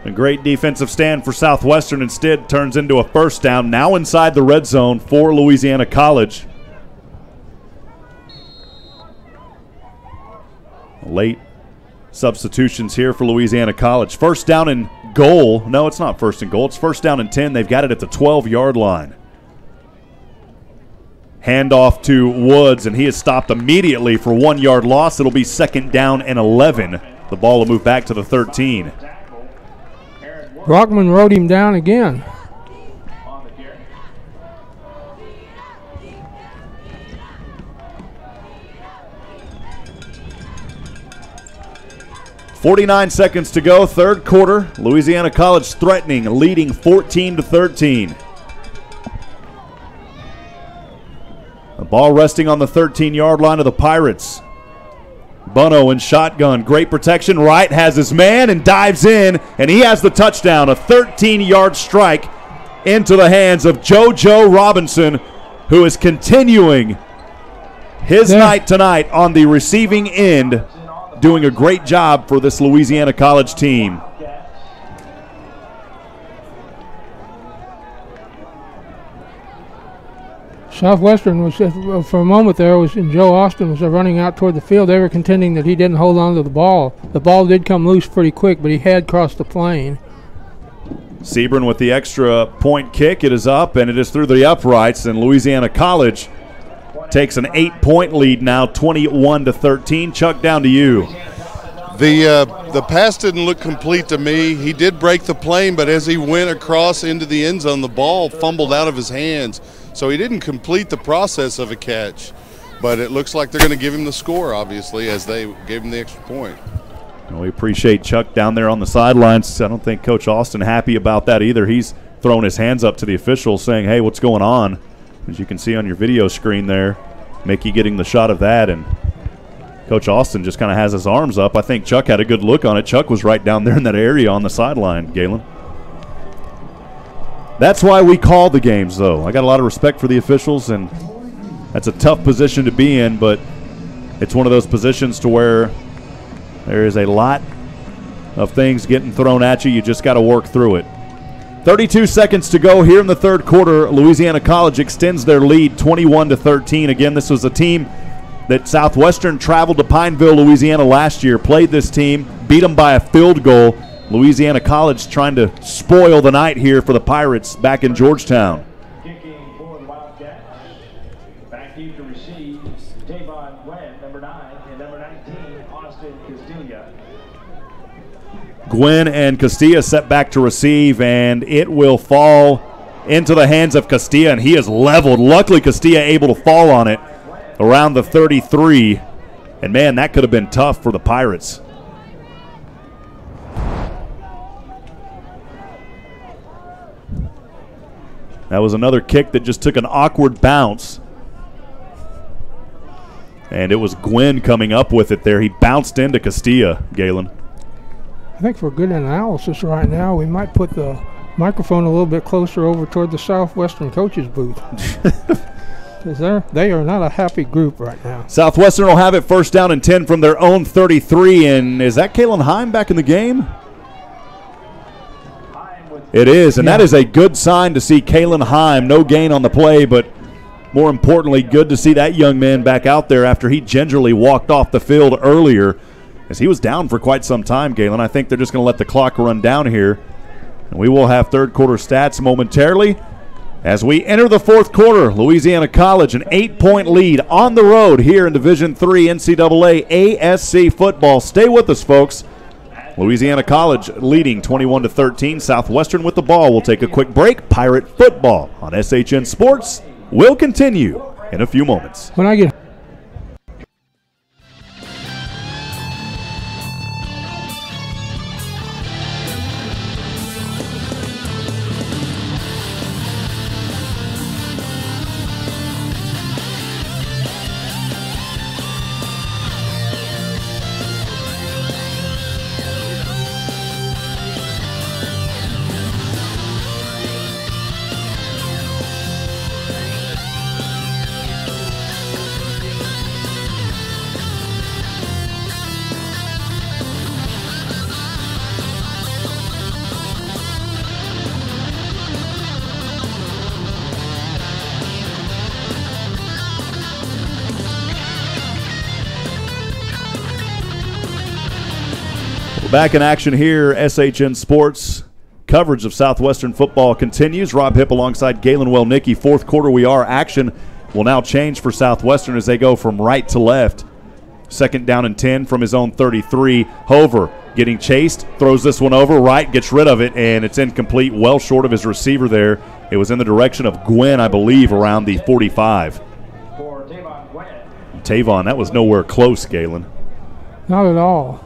[SPEAKER 1] a great defensive stand for Southwestern instead turns into a first down. Now inside the red zone for Louisiana College. Late substitutions here for Louisiana College. First down and goal. No, it's not first and goal. It's first down and 10. They've got it at the 12-yard line. Handoff to Woods, and he is stopped immediately for 1-yard loss. It'll be second down and 11. The ball will move back to the 13.
[SPEAKER 2] Brockman rode him down again.
[SPEAKER 1] .49 seconds to go, third quarter. Louisiana College threatening, leading 14-13. The ball resting on the 13-yard line of the Pirates. Bono in shotgun, great protection. Wright has his man and dives in, and he has the touchdown. A 13-yard strike into the hands of JoJo Robinson, who is continuing his night tonight on the receiving end, doing a great job for this Louisiana College team.
[SPEAKER 2] Southwestern was, for a moment there, and Joe Austin was running out toward the field. They were contending that he didn't hold on to the ball. The ball did come loose pretty quick, but he had crossed the plane.
[SPEAKER 1] Sebring with the extra point kick. It is up, and it is through the uprights, and Louisiana College takes an 8-point lead now, 21-13. Chuck, down to you.
[SPEAKER 3] The pass didn't look complete to me. He did break the plane, but as he went across into the end zone, the ball fumbled out of his hands. So he didn't complete the process of a catch. But it looks like they're going to give him the score, obviously, as they gave him the extra point.
[SPEAKER 1] Well, we appreciate Chuck down there on the sidelines. I don't think Coach Austin happy about that either. He's throwing his hands up to the officials saying, hey, what's going on? As you can see on your video screen there, Mickey getting the shot of that, and Coach Austin just kind of has his arms up. I think Chuck had a good look on it. Chuck was right down there in that area on the sideline, Galen. That's why we call the games, though. I got a lot of respect for the officials, and that's a tough position to be in, but it's one of those positions to where there is a lot of things getting thrown at you. You just got to work through it. 32 seconds to go here in the third quarter. Louisiana College extends their lead 21-13. Again, this was a team that Southwestern traveled to Pineville, Louisiana last year, played this team, beat them by a field goal. Louisiana College trying to spoil the night here for the Pirates back in Georgetown.
[SPEAKER 5] Kicking for the Wildcats. Back deep to receive. Tavon Gwen, number 9, and number 19, Austin Castilla.
[SPEAKER 1] Gwen and Castilla set back to receive, and it will fall into the hands of Castilla, and he is leveled. Luckily, Castilla able to fall on it around the 33, and man, that could have been tough for the Pirates. That was another kick that just took an awkward bounce. And it was Gwen coming up with it there. He bounced into Castilla, Galen.
[SPEAKER 2] I think for good analysis right now, we might put the microphone a little bit closer over toward the Southwestern coaches booth. Because they are not a happy group right now.
[SPEAKER 1] Southwestern will have it first down and 10 from their own 33. And is that Kalen Heim back in the game? It is, and that is a good sign to see Kalen Heim. No gain on the play, but more importantly, good to see that young man back out there after he gingerly walked off the field earlier, as he was down for quite some time, Galen. I think they're just going to let the clock run down here, and we will have third quarter stats momentarily. As we enter the fourth quarter, Louisiana College, an 8-point lead on the road here in Division III NCAA ASC football. Stay with us, folks. Louisiana College leading 21-13. Southwestern with the ball. We'll take a quick break. Pirate football on SHN Sports will continue in a few moments.
[SPEAKER 2] When I get
[SPEAKER 1] Back in action here, SHN Sports. Coverage of Southwestern football continues. Rob Hipp alongside Galen Wellnicki. Fourth quarter we are. Action will now change for Southwestern as they go from right to left. Second down and 10 from his own 33. Hover getting chased, throws this one over right, gets rid of it, and it's incomplete, well short of his receiver there. It was in the direction of Gwen, I believe, around the 45.
[SPEAKER 5] For Tavon Gwen.
[SPEAKER 1] Tavon, that was nowhere close, Galen.
[SPEAKER 2] not at all.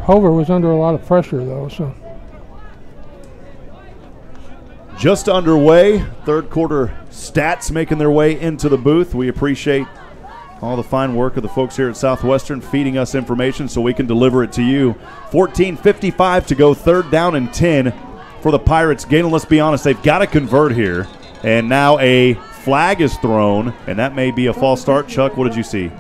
[SPEAKER 2] Hover was under a lot of pressure, though. So
[SPEAKER 1] Just underway. Third quarter stats making their way into the booth. We appreciate all the fine work of the folks here at Southwestern feeding us information so we can deliver it to you. 14:55 to go, third down and 10 for the Pirates. Galen, let's be honest, they've got to convert here. And now a flag is thrown, and that may be a false start. Chuck, what did you see?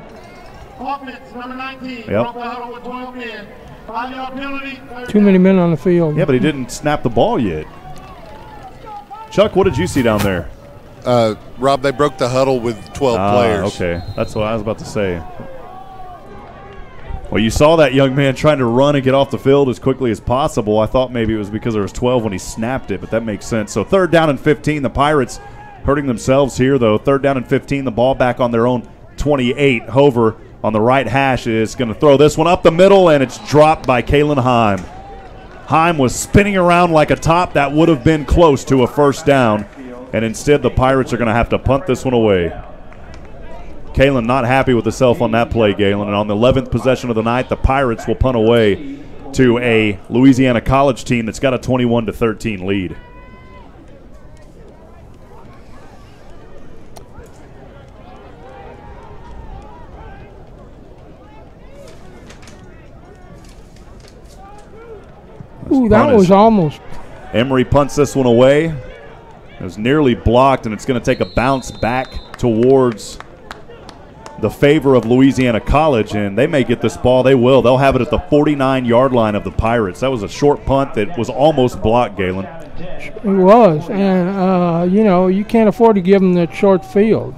[SPEAKER 7] Offense, number 19.
[SPEAKER 1] Yep.
[SPEAKER 7] With 12 men. 5-yard penalty.
[SPEAKER 2] too many men on the field.
[SPEAKER 1] Yeah, but he didn't snap the ball yet. Chuck, what did you see down there?
[SPEAKER 3] Rob, they broke the huddle with 12 players.
[SPEAKER 1] Okay, that's what I was about to say. Well, you saw that young man trying to run and get off the field as quickly as possible. I thought maybe it was because there was 12 when he snapped it, but that makes sense. So 3rd down and 15. The Pirates hurting themselves here, though. 3rd down and 15. The ball back on their own 28. Hover on the right hash is going to throw this one up the middle, and it's dropped by Kalen Hipp. Hipp was spinning around like a top. That would have been close to a 1st down, and instead the Pirates are going to have to punt this one away. Kalen not happy with himself on that play, Galen. And on the 11th possession of the night, the Pirates will punt away to a Louisiana College team that's got a 21-13 lead.
[SPEAKER 2] Ooh, that was almost.
[SPEAKER 1] Emery punts this one away. It was nearly blocked, and it's going to take a bounce back towards the favor of Louisiana College, and they may get this ball. They will. They'll have it at the 49-yard line of the Pirates. That was a short punt that was almost blocked, Galen.
[SPEAKER 2] It was, and, you know, you can't afford to give them that short field.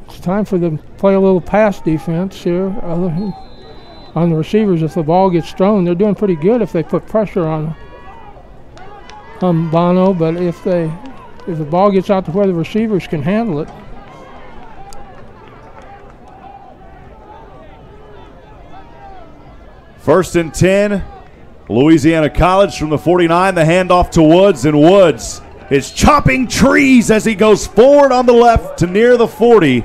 [SPEAKER 2] It's time for them to play a little pass defense here on the receivers. If the ball gets thrown, they're doing pretty good if they put pressure on Bono, but if the ball gets out to where the receivers can handle it.
[SPEAKER 1] First and 10, Louisiana College from the 49. The handoff to Woods, and Woods is chopping trees as he goes forward on the left to near the 40.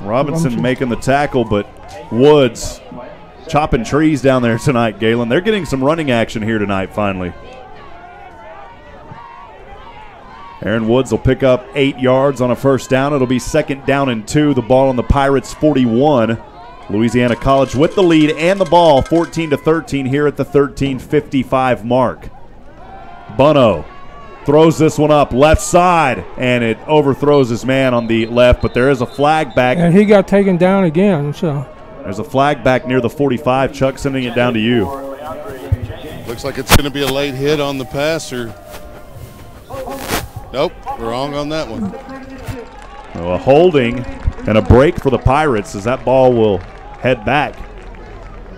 [SPEAKER 1] Robinson making the tackle, but Woods chopping trees down there tonight, Galen. They're getting some running action here tonight finally. Aaron Woods will pick up 8 yards on a 1st down. It'll be 2nd down and 2. The ball on the Pirates' 41. Louisiana College with the lead and the ball, 14-13 here at the 13:55 mark. Bono throws this one up left side, and it overthrows his man on the left, but there is a flag back.
[SPEAKER 2] And he got taken down again, so.
[SPEAKER 1] There's a flag back near the 45. Chuck, sending it down to you.
[SPEAKER 3] Looks like it's going to be a late hit on the passer. Nope, wrong on that one.
[SPEAKER 1] So a holding and a break for the Pirates as that ball will head back.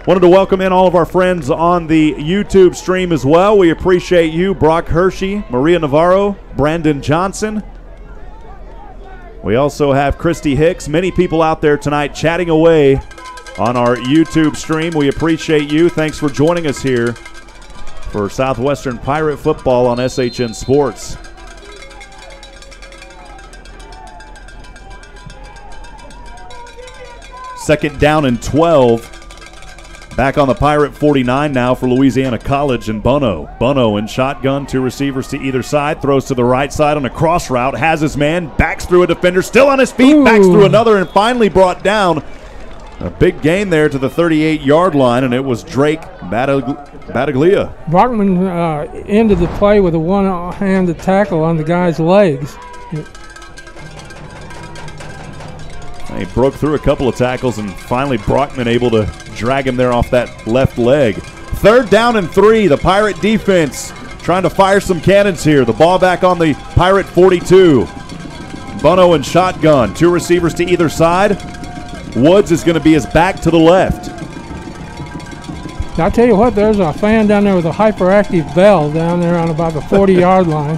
[SPEAKER 1] Wanted to welcome in all of our friends on the YouTube stream as well. We appreciate you, Brock Hershey, Maria Navarro, Brandon Johnson. We also have Christy Hicks. Many people out there tonight chatting away on our YouTube stream. We appreciate you. Thanks for joining us here for Southwestern Pirate football on SHN Sports. Second down and 12. Back on the Pirate 49 now for Louisiana College and Bono. Bono in shotgun, 2 receivers to either side, throws to the right side on a cross route, has his man, backs through a defender, still on his feet, backs through another, and finally brought down. A big gain there to the 38-yard line, and it was Drake Battaglia.
[SPEAKER 2] Brockman ended the play with a one-handed tackle on the guy's legs.
[SPEAKER 1] He broke through a couple of tackles, and finally Brockman able to drag him there off that left leg. 3rd down and 3. The Pirate defense trying to fire some cannons here. The ball back on the Pirate 42. Bono in shotgun. 2 receivers to either side. Woods is going to be his back to the left.
[SPEAKER 2] I'll tell you what, there's a fan down there with a hyperactive bell down there on about the 40-yard line.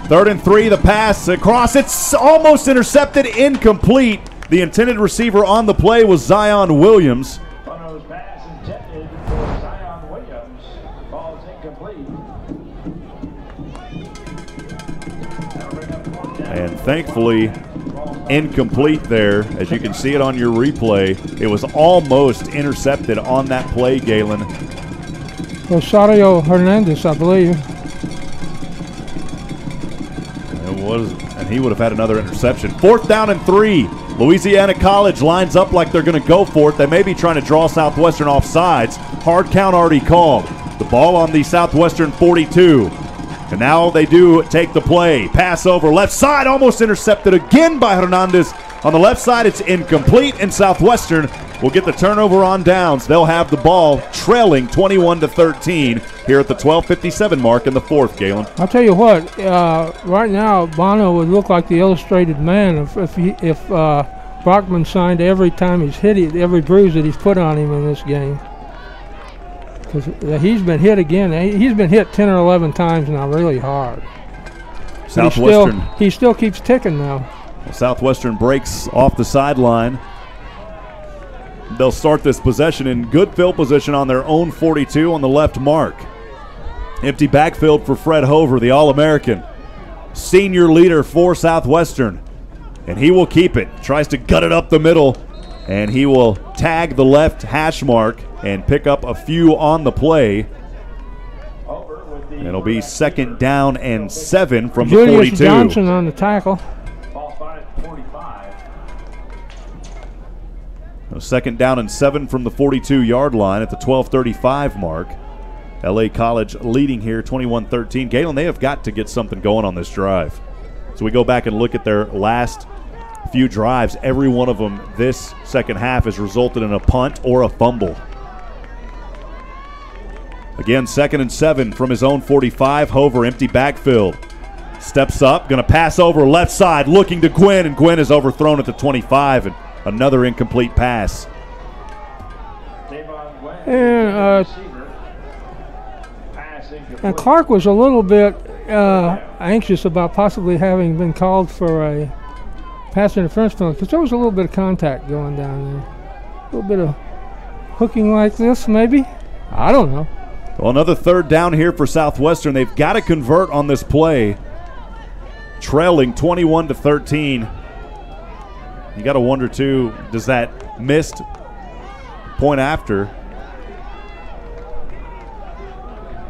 [SPEAKER 1] 3rd and 3. The pass across. It's almost intercepted. Incomplete. The intended receiver on the play was Zion Williams.
[SPEAKER 5] Bono's pass intended for Zion Williams. Ball is incomplete.
[SPEAKER 1] And thankfully, incomplete there. As you can see it on your replay, it was almost intercepted on that play, Galen.
[SPEAKER 2] Rosario Hernandez, I believe.
[SPEAKER 1] It was, and he would have had another interception. 4th down and 3. Louisiana College lines up like they're going to go for it. They may be trying to draw Southwestern off sides. Hard count already called. The ball on the Southwestern 42. And now they do take the play. Pass over left side, almost intercepted again by Hernandez. On the left side, it's incomplete, and Southwestern will get the turnover on downs. They'll have the ball trailing 21-13 here at the 12:57 mark in the 4th, Galen.
[SPEAKER 2] I'll tell you what, right now Bono would look like the illustrated man if Brockman signed every time he's hit it, every bruise that he's put on him in this game. Because he's been hit again. He's been hit 10 or 11 times now, really hard.
[SPEAKER 1] Southwestern.
[SPEAKER 2] He still keeps ticking now.
[SPEAKER 1] Southwestern breaks off the sideline. They'll start this possession in good field position on their own 42 on the left mark. Empty backfield for Fred Hover, the All-American. Senior leader for Southwestern. And he will keep it. Tries to gut it up the middle. And he will tag the left hash mark and pick up a few on the play. It'll be 2nd down and 7 from the 42.
[SPEAKER 2] Julius Johnson on the tackle.
[SPEAKER 1] So 2nd down and 7 from the 42-yard line at the 12:35 mark. LA College leading here 21-13. Galen, they have got to get something going on this drive. So we go back and look at their last few drives. Every one of them this second half has resulted in a punt or a fumble. Again, 2nd and 7 from his own 45. Hover, empty backfield. Steps up, going to pass over left side, looking to Gwynn, and Gwynn is overthrown at the 25, and another incomplete pass.
[SPEAKER 2] And Clark was a little bit anxious about possibly having been called for a pass interference penalty, because there was a little bit of contact going down there. A little bit of hooking like this, maybe? I don't know.
[SPEAKER 1] Well, another 3rd down here for Southwestern. They've got to convert on this play. Trailing 21-13. You got to wonder, too, does that missed point after?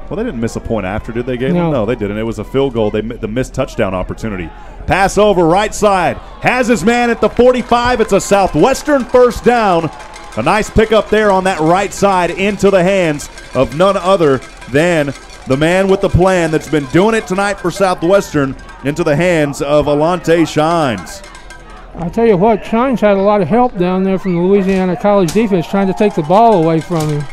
[SPEAKER 1] Well, they didn't miss a point after, did they, Galen? No, they didn't. It was a field goal. The missed touchdown opportunity. Pass over right side. Has his man at the 45. It's a Southwestern 1st down. A nice pickup there on that right side into the hands of none other than the man with the plan that's been doing it tonight for Southwestern, into the hands of Alante Shines.
[SPEAKER 2] I'll tell you what, Shines had a lot of help down there from the Louisiana College defense trying to take the ball away from him.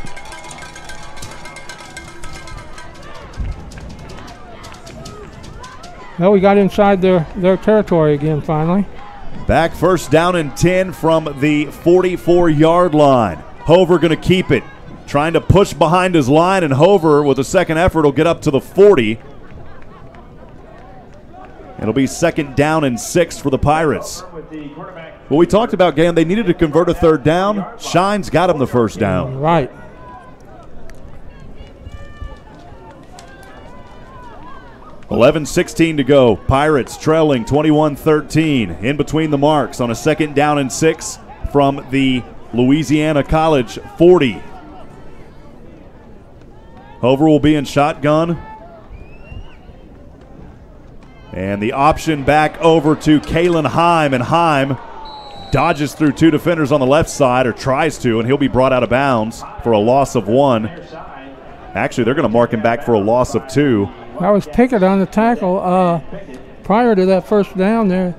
[SPEAKER 2] Well, we got inside their territory again finally.
[SPEAKER 1] Back 1st down and 10 from the 44-yard line. Hover going to keep it. Trying to push behind his line, and Hover with a second effort will get up to the 40. It'll be 2nd down and 6 for the Pirates. Well, we talked about, Galen, they needed to convert a 3rd down. Shines got him the 1st down.
[SPEAKER 2] Right.
[SPEAKER 1] $11:16 to go. Pirates trailing 21-13. In between the marks on a 2nd down and 6 from the Louisiana College 40. Hover will be in shotgun. And the option back over to Kalen Heim, and Heim dodges through 2 defenders on the left side, or tries to, and he'll be brought out of bounds for a loss of 1. Actually, they're going to mark him back for a loss of 2.
[SPEAKER 2] That was Pickett on the tackle. Prior to that 1st down there,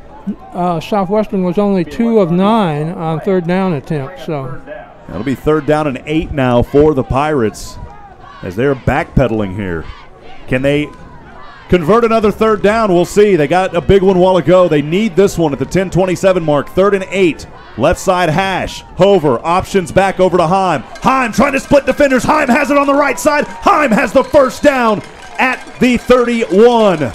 [SPEAKER 2] Southwestern was only 2 of 9 on 3rd down attempts. So
[SPEAKER 1] it'll be 3rd down and 8 now for the Pirates as they're backpedaling here. Can they convert another 3rd down? We'll see. They got a big one a while ago. They need this one at the 10:27 mark. 3rd and 8. Left side hash. Hover options back over to Heim. Heim trying to split defenders. Heim has it on the right side. Heim has the 1st down at the 31.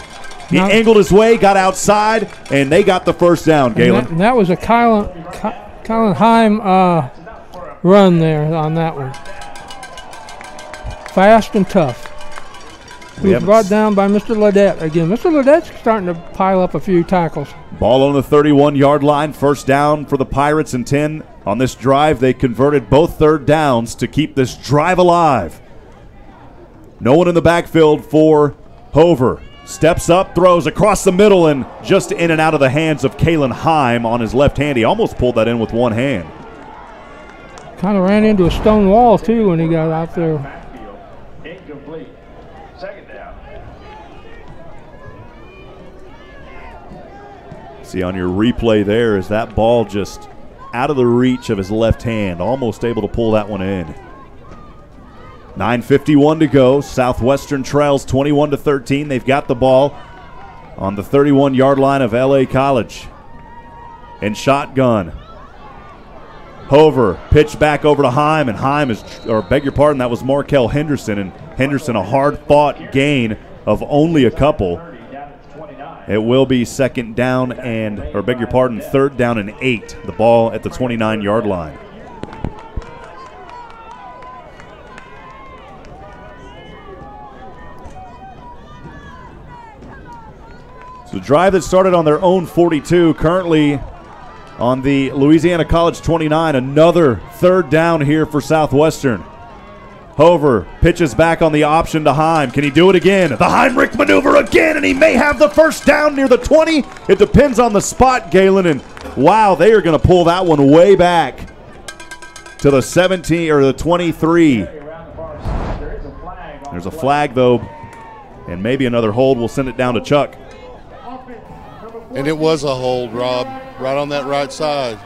[SPEAKER 1] He angled his way, got outside, and they got the 1st down, Galen.
[SPEAKER 2] That was a Kylan Heim run there on that one. Fast and tough. He was brought down by Mr. Ledette again. Mr. Ledette's starting to pile up a few tackles.
[SPEAKER 1] Ball on the 31-yard line. 1st down for the Pirates and 10. On this drive, they converted both 3rd downs to keep this drive alive. No one in the backfield for Hover. Steps up, throws across the middle, and just in and out of the hands of Kalen Heim on his left hand. He almost pulled that in with one hand.
[SPEAKER 2] Kind of ran into a stone wall, too, when he got out there.
[SPEAKER 5] Incomplete. 2nd down.
[SPEAKER 1] See on your replay there is that ball just out of the reach of his left hand. Almost able to pull that one in. 9:51 to go. Southwestern trails 21-13. They've got the ball on the 31-yard line of LA College. And shotgun. Hover, pitch back over to Heim, and Heim is, or beg your pardon, that was Markel Henderson, and Henderson a hard-fought gain of only a couple. It will be third down and 8. The ball at the 29-yard line. So the drive that started on their own 42, currently on the Louisiana College 29, another third down here for Southwestern. Hover pitches back on the option to Heim. Can he do it again? The Heinrich maneuver again, and he may have the first down near the 20. It depends on the spot, Galen, and wow, they are going to pull that one way back to the 17 or the 23. There's a flag, though, and maybe another hold. We'll send it down to Chuck.
[SPEAKER 3] And it was a hold, Rob, right on that right side.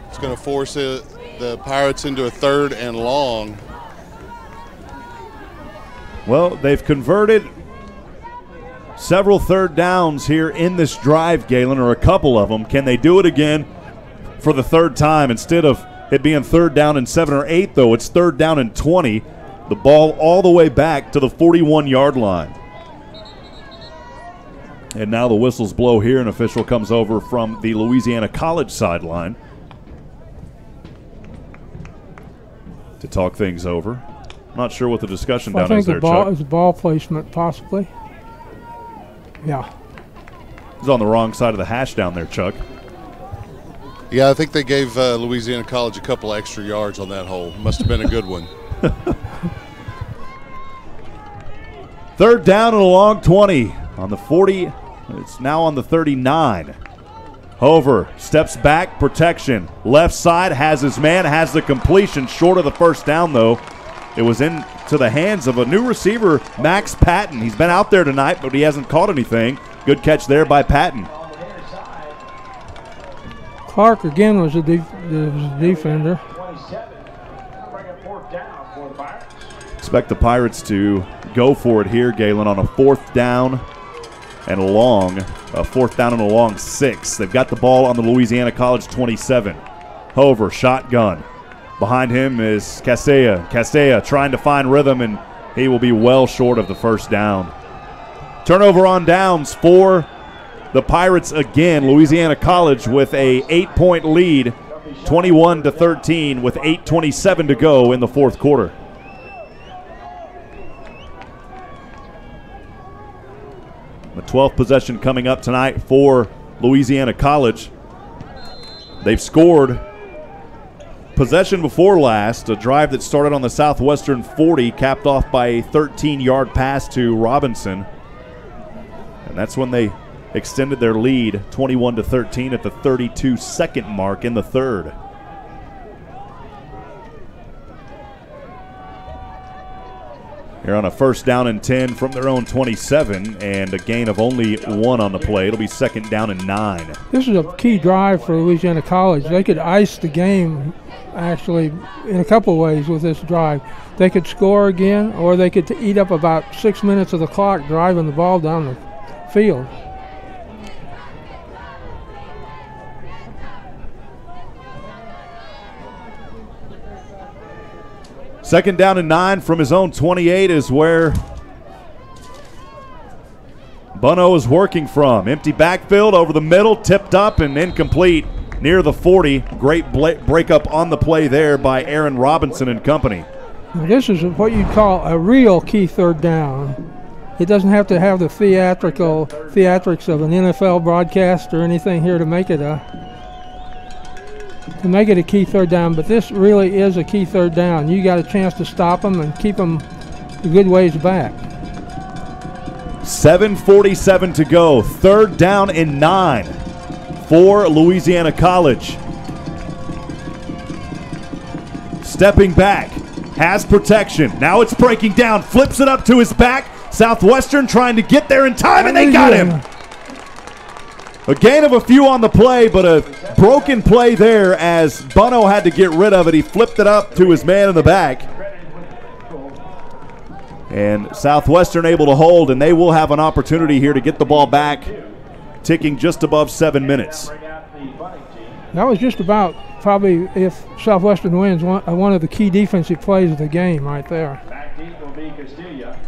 [SPEAKER 3] It's going to force the Pirates into a 3rd and long.
[SPEAKER 1] Well, they've converted several third downs here in this drive, Galen, or a couple of them. Can they do it again for the third time? Instead of it being 3rd down and 7 or 8, though, it's 3rd down and 20. The ball all the way back to the 41-yard line. And now the whistles blow here. An official comes over from the Louisiana College sideline to talk things over. Not sure what the discussion down is there, Chuck.
[SPEAKER 2] I think the ball placement, possibly. Yeah.
[SPEAKER 1] He's on the wrong side of the hash down there, Chuck.
[SPEAKER 3] Yeah, I think they gave Louisiana College a couple extra yards on that hole. Must have been a good one.
[SPEAKER 1] 3rd down and a long 20 on the 40. It's now on the 39. Hover steps back, protection. Left side, has his man, has the completion. Short of the first down, though. It was into the hands of a new receiver, Max Patton. He's been out there tonight, but he hasn't caught anything. Good catch there by Patton.
[SPEAKER 2] Clark again was the defender.
[SPEAKER 1] Expect the Pirates to go for it here, Galen, on a 4th down and a long, 6. They've got the ball on the Louisiana College 27. Hover, shotgun. Behind him is Casella. Casella trying to find rhythm, and he will be well short of the first down. Turnover on downs for the Pirates again. Louisiana College with a 8-point lead, 21-13, with 8:27 to go in the 4th quarter. The 12th possession coming up tonight for Louisiana College. They've scored possession before last, a drive that started on the Southwestern 40, capped off by a 13-yard pass to Robinson. And that's when they extended their lead 21-13 at the 32-second mark in the 3rd. Here on a 1st down and 10 from their own 27, and a gain of only 1 on the play. It'll be 2nd down and 9.
[SPEAKER 2] This is a key drive for Louisiana College. They could ice the game, actually, in a couple of ways with this drive. They could score again, or they could eat up about 6 minutes of the clock driving the ball down the field.
[SPEAKER 1] Second down and 9 from his own 28 is where Bono is working from. Empty backfield over the middle, tipped up and incomplete near the 40. Great breakup on the play there by Aaron Robinson and company.
[SPEAKER 2] Now this is what you'd call a real key 3rd down. It doesn't have to have the theatrics of an NFL broadcast or anything here to make it a key 3rd down, but this really is a key 3rd down. You got a chance to stop them and keep them a good ways back.
[SPEAKER 1] 7:47 to go. 3rd down and 9 for Louisiana College. Stepping back, has protection. Now it's breaking down, flips it up to his back. Southwestern trying to get there in time, and they got him. A gain of a few on the play, but a broken play there as Bono had to get rid of it. He flipped it up to his man in the back. And Southwestern able to hold, and they will have an opportunity here to get the ball back, ticking just above 7 minutes.
[SPEAKER 2] That was just about probably, if Southwestern wins, one of the key defensive plays of the game right there.
[SPEAKER 5] Back deep will be Castilla.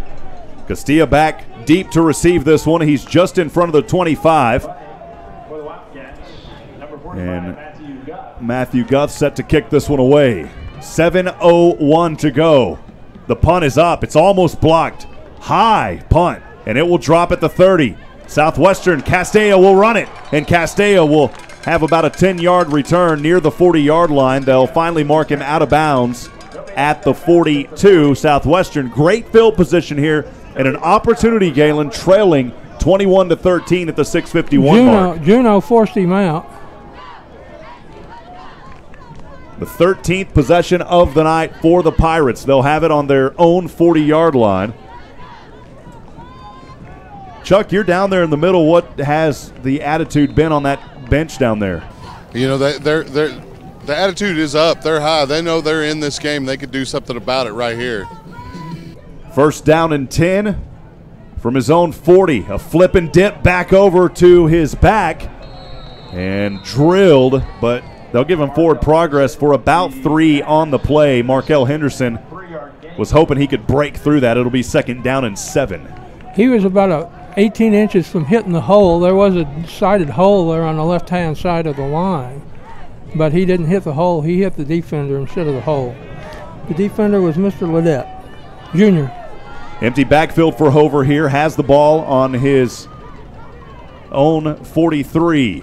[SPEAKER 1] Castilla back deep to receive this one. He's just in front of the 25.
[SPEAKER 5] For the Wildcats, number 45,
[SPEAKER 1] And
[SPEAKER 5] Matthew Guff.
[SPEAKER 1] Matthew Guff set to kick this one away. 7:01 to go. The punt is up. It's almost blocked. High punt, and it will drop at the 30. Southwestern, Castilla will run it, and Castilla will have about a 10-yard return near the 40-yard line. They'll finally mark him out of bounds at the 42. Southwestern, great field position here, and an opportunity, Galen, trailing 21-13 at the 6:51 mark.
[SPEAKER 2] Juneau forced him out.
[SPEAKER 1] The 13th possession of the night for the Pirates. They'll have it on their own 40-yard line. Chuck, you're down there in the middle. What has the attitude been on that bench down there?
[SPEAKER 3] You know, the attitude is up. They're high. They know they're in this game. They could do something about it right here.
[SPEAKER 1] First down and 10 from his own 40. A flip and dip back over to his back and drilled, but they'll give him forward progress for about 3 on the play. Markel Henderson was hoping he could break through that. It'll be second down and 7.
[SPEAKER 2] He was about 18 inches from hitting the hole. There was a sighted hole there on the left-hand side of the line, but he didn't hit the hole. He hit the defender instead of the hole. The defender was Mr. Ledette, Jr.
[SPEAKER 1] Empty backfield for Hover here. Has the ball on his own 43.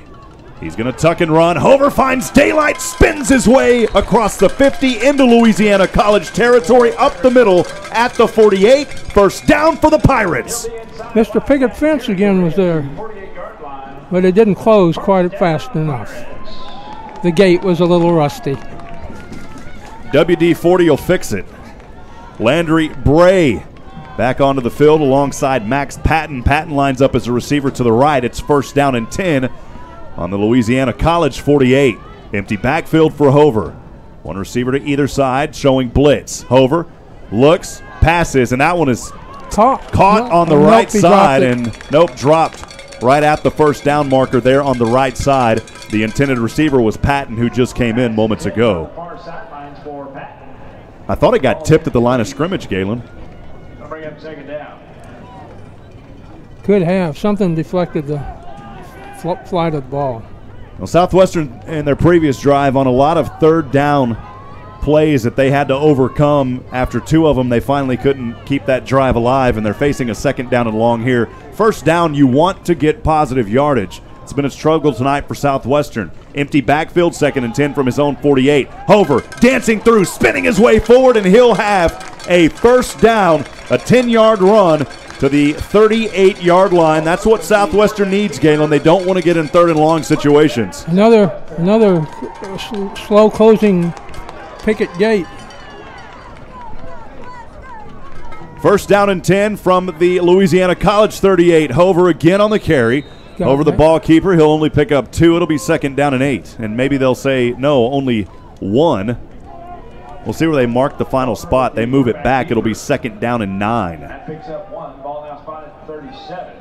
[SPEAKER 1] He's going to tuck and run. Hover finds daylight, spins his way across the 50 into Louisiana College territory, up the middle at the 48. First down for the Pirates.
[SPEAKER 2] Mr. Picket Fence again was there, but it didn't close quite fast enough. The gate was a little rusty.
[SPEAKER 1] WD-40 will fix it. Landry Bray back onto the field alongside Max Patton. Patton lines up as a receiver to the right. It's first down and 10 on the Louisiana College 48. Empty backfield for Hover. One receiver to either side showing blitz. Hover looks, passes, and that one is caught on the right side, and dropped right at the first down marker there on the right side. The intended receiver was Patton, who just came in moments ago. I thought it got tipped at the line of scrimmage, Galen.
[SPEAKER 5] I'll bring up second down.
[SPEAKER 2] Could have. Something deflected the flight of the ball.
[SPEAKER 1] Well, Southwestern in their previous drive on a lot of third down plays that they had to overcome. After 2 of them, they finally couldn't keep that drive alive, and they're facing a second down and long here. First down, you want to get positive yardage. It's been a struggle tonight for Southwestern. Empty backfield, second and 10 from his own 48. Hover dancing through, spinning his way forward, and he'll have a first down, a 10-yard run to the 38-yard line. That's what Southwestern needs, Galen. They don't want to get in third and long situations.
[SPEAKER 2] Another slow closing picket gate.
[SPEAKER 1] First down and 10 from the Louisiana College 38. Hover again on the carry. Over the ball keeper. He'll only pick up 2. It'll be second down and 8. And maybe they'll say, no, only 1. We'll see where they mark the final spot. They move it back. It'll be second down and 9.
[SPEAKER 5] That picks up 1. Ball now spotted at 37.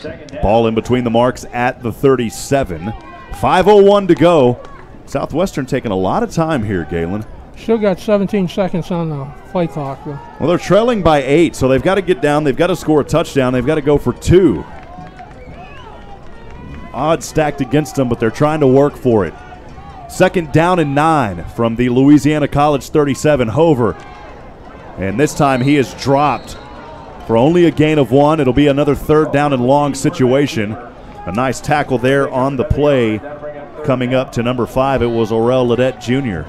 [SPEAKER 5] Second down.
[SPEAKER 1] Ball in between the marks at the 37. 5:01 to go. Southwestern taking a lot of time here, Galen.
[SPEAKER 2] Still got 17 seconds on the play clock, though.
[SPEAKER 1] Well, they're trailing by 8, so they've got to get down. They've got to score a touchdown. They've got to go for 2. Odds stacked against them, but they're trying to work for it. Second down and 9 from the Louisiana College 37, Hover. And this time he is dropped for only a gain of 1. It'll be another third down and long situation. A nice tackle there on the play. Coming up to number 5, it was Orel Ledette Jr.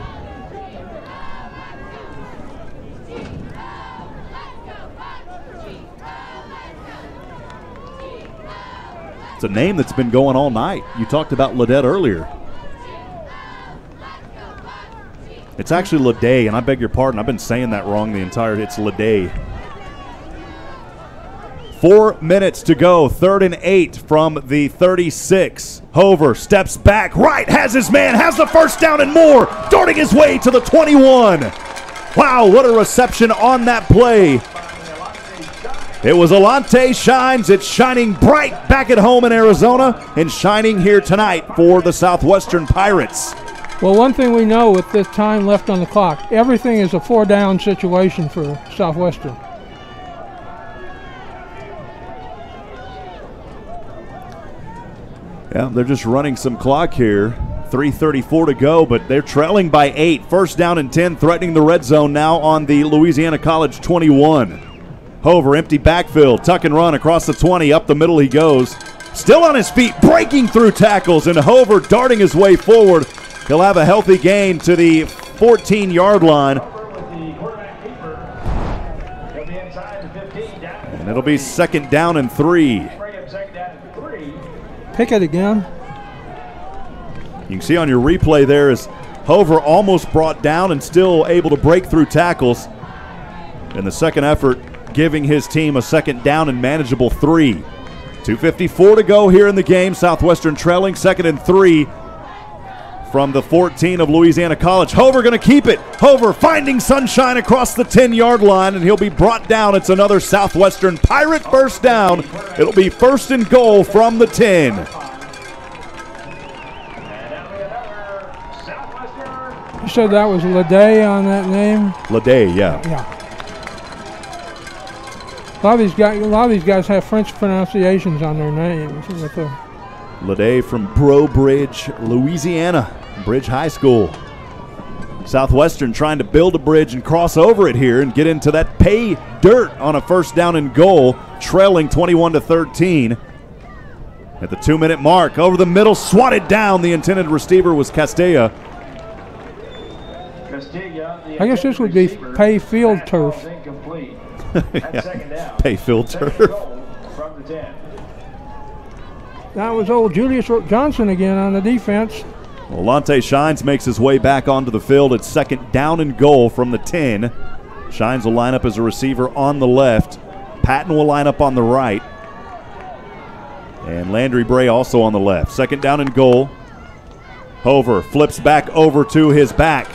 [SPEAKER 1] It's a name that's been going all night. You talked about Ledette earlier. It's actually Leday, and I beg your pardon. I've been saying that wrong the entire. It's Leday. 4 minutes to go. 3rd and 8 from the 36. Hover steps back. Right, has his man, has the first down and more. Darting his way to the 21. Wow, what a reception on that play. It was Alante Shines. It's shining bright back at home in Arizona and shining here tonight for the Southwestern Pirates.
[SPEAKER 2] Well, one thing we know with this time left on the clock, everything is a 4-down situation for Southwestern.
[SPEAKER 1] Yeah, they're just running some clock here. 3:34 to go, but they're trailing by 8. First down and 10, threatening the red zone now on the Louisiana College 21. Hover, empty backfield, tuck and run across the 20. Up the middle he goes. Still on his feet, breaking through tackles, and Hover darting his way forward. He'll have a healthy gain to the 14-yard line. And it'll be second down and 3.
[SPEAKER 2] Pick it again.
[SPEAKER 1] You can see on your replay there is Hover almost brought down and still able to break through tackles. In the second effort, giving his team a second down and manageable 3. 2:54 to go here in the game. Southwestern trailing, second and 3 from the 14 of Louisiana College. Hover going to keep it. Hover finding sunshine across the 10-yard line, and he'll be brought down. It's another Southwestern Pirate first down. It'll be first and goal from the 10.
[SPEAKER 2] You said that was Leday on that name?
[SPEAKER 1] Leday, yeah.
[SPEAKER 2] Yeah. A lot of these guys have French pronunciations on their names.
[SPEAKER 1] Leday from Breaux Bridge, Louisiana, Bridge High School. Southwestern trying to build a bridge and cross over it here and get into that pay dirt on a first down and goal, trailing 21-13. At the 2-minute mark, over the middle, swatted down. The intended receiver was Castilla.
[SPEAKER 2] I guess this would be pay field turf.
[SPEAKER 1] Yeah, pay field turf.
[SPEAKER 2] That was old Julius Johnson again on the defense.
[SPEAKER 1] Well, Alante Shines makes his way back onto the field. It's second down and goal from the 10. Shines will line up as a receiver on the left. Patton will line up on the right. And Landry Bray also on the left. Second down and goal. Hover flips back over to his back.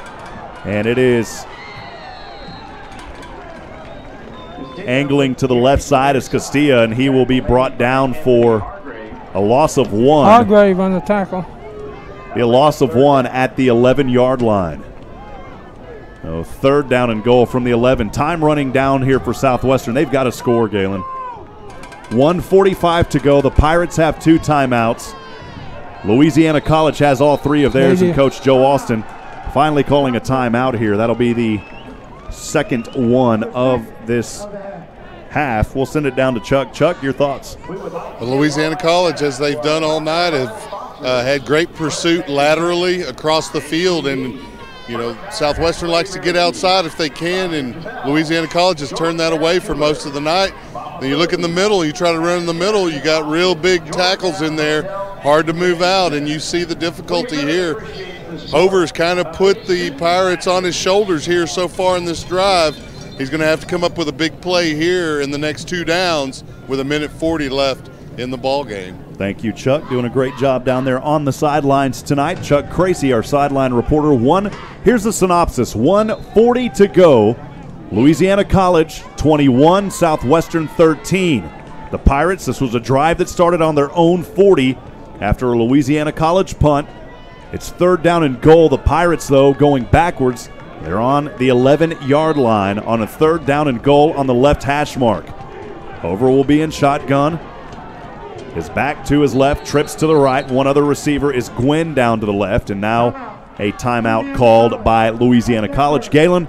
[SPEAKER 1] And it is angling to the left side is Castilla, and he will be brought down for a loss of 1.
[SPEAKER 2] Hargrave on the tackle.
[SPEAKER 1] Be a loss of 1 at the 11-yard line. So third down and goal from the 11. Time running down here for Southwestern. They've got to score, Galen. 1:45 to go. The Pirates have 2 timeouts. Louisiana College has all 3 of theirs, and Coach Joe Austin finally calling a timeout here. That'll be the second one of this half. We'll send it down to Chuck. Chuck, your thoughts?
[SPEAKER 3] Well, Louisiana College, as they've done all night, have had great pursuit laterally across the field, and you know, Southwestern likes to get outside if they can, and Louisiana College has turned that away for most of the night. Then you look in the middle, you try to run in the middle, you got real big tackles in there, hard to move out, and you see the difficulty here. Hover's kind of put the Pirates on his shoulders here so far in this drive. He's going to have to come up with a big play here in the next 2 downs with 1:40 left in the ball game.
[SPEAKER 1] Thank you, Chuck. Doing a great job down there on the sidelines tonight. Chuck Cracy, our sideline reporter. Here's the synopsis. 1:40 to go. Louisiana College 21, Southwestern 13. The Pirates, this was a drive that started on their own 40 after a Louisiana College punt. It's third down and goal. The Pirates, though, going backwards. They're on the 11-yard line on a third down and goal on the left hash mark. Hover will be in shotgun. His back to his left, trips to the right. One other receiver is Gwynn down to the left, and now a timeout called by Louisiana College. Galen,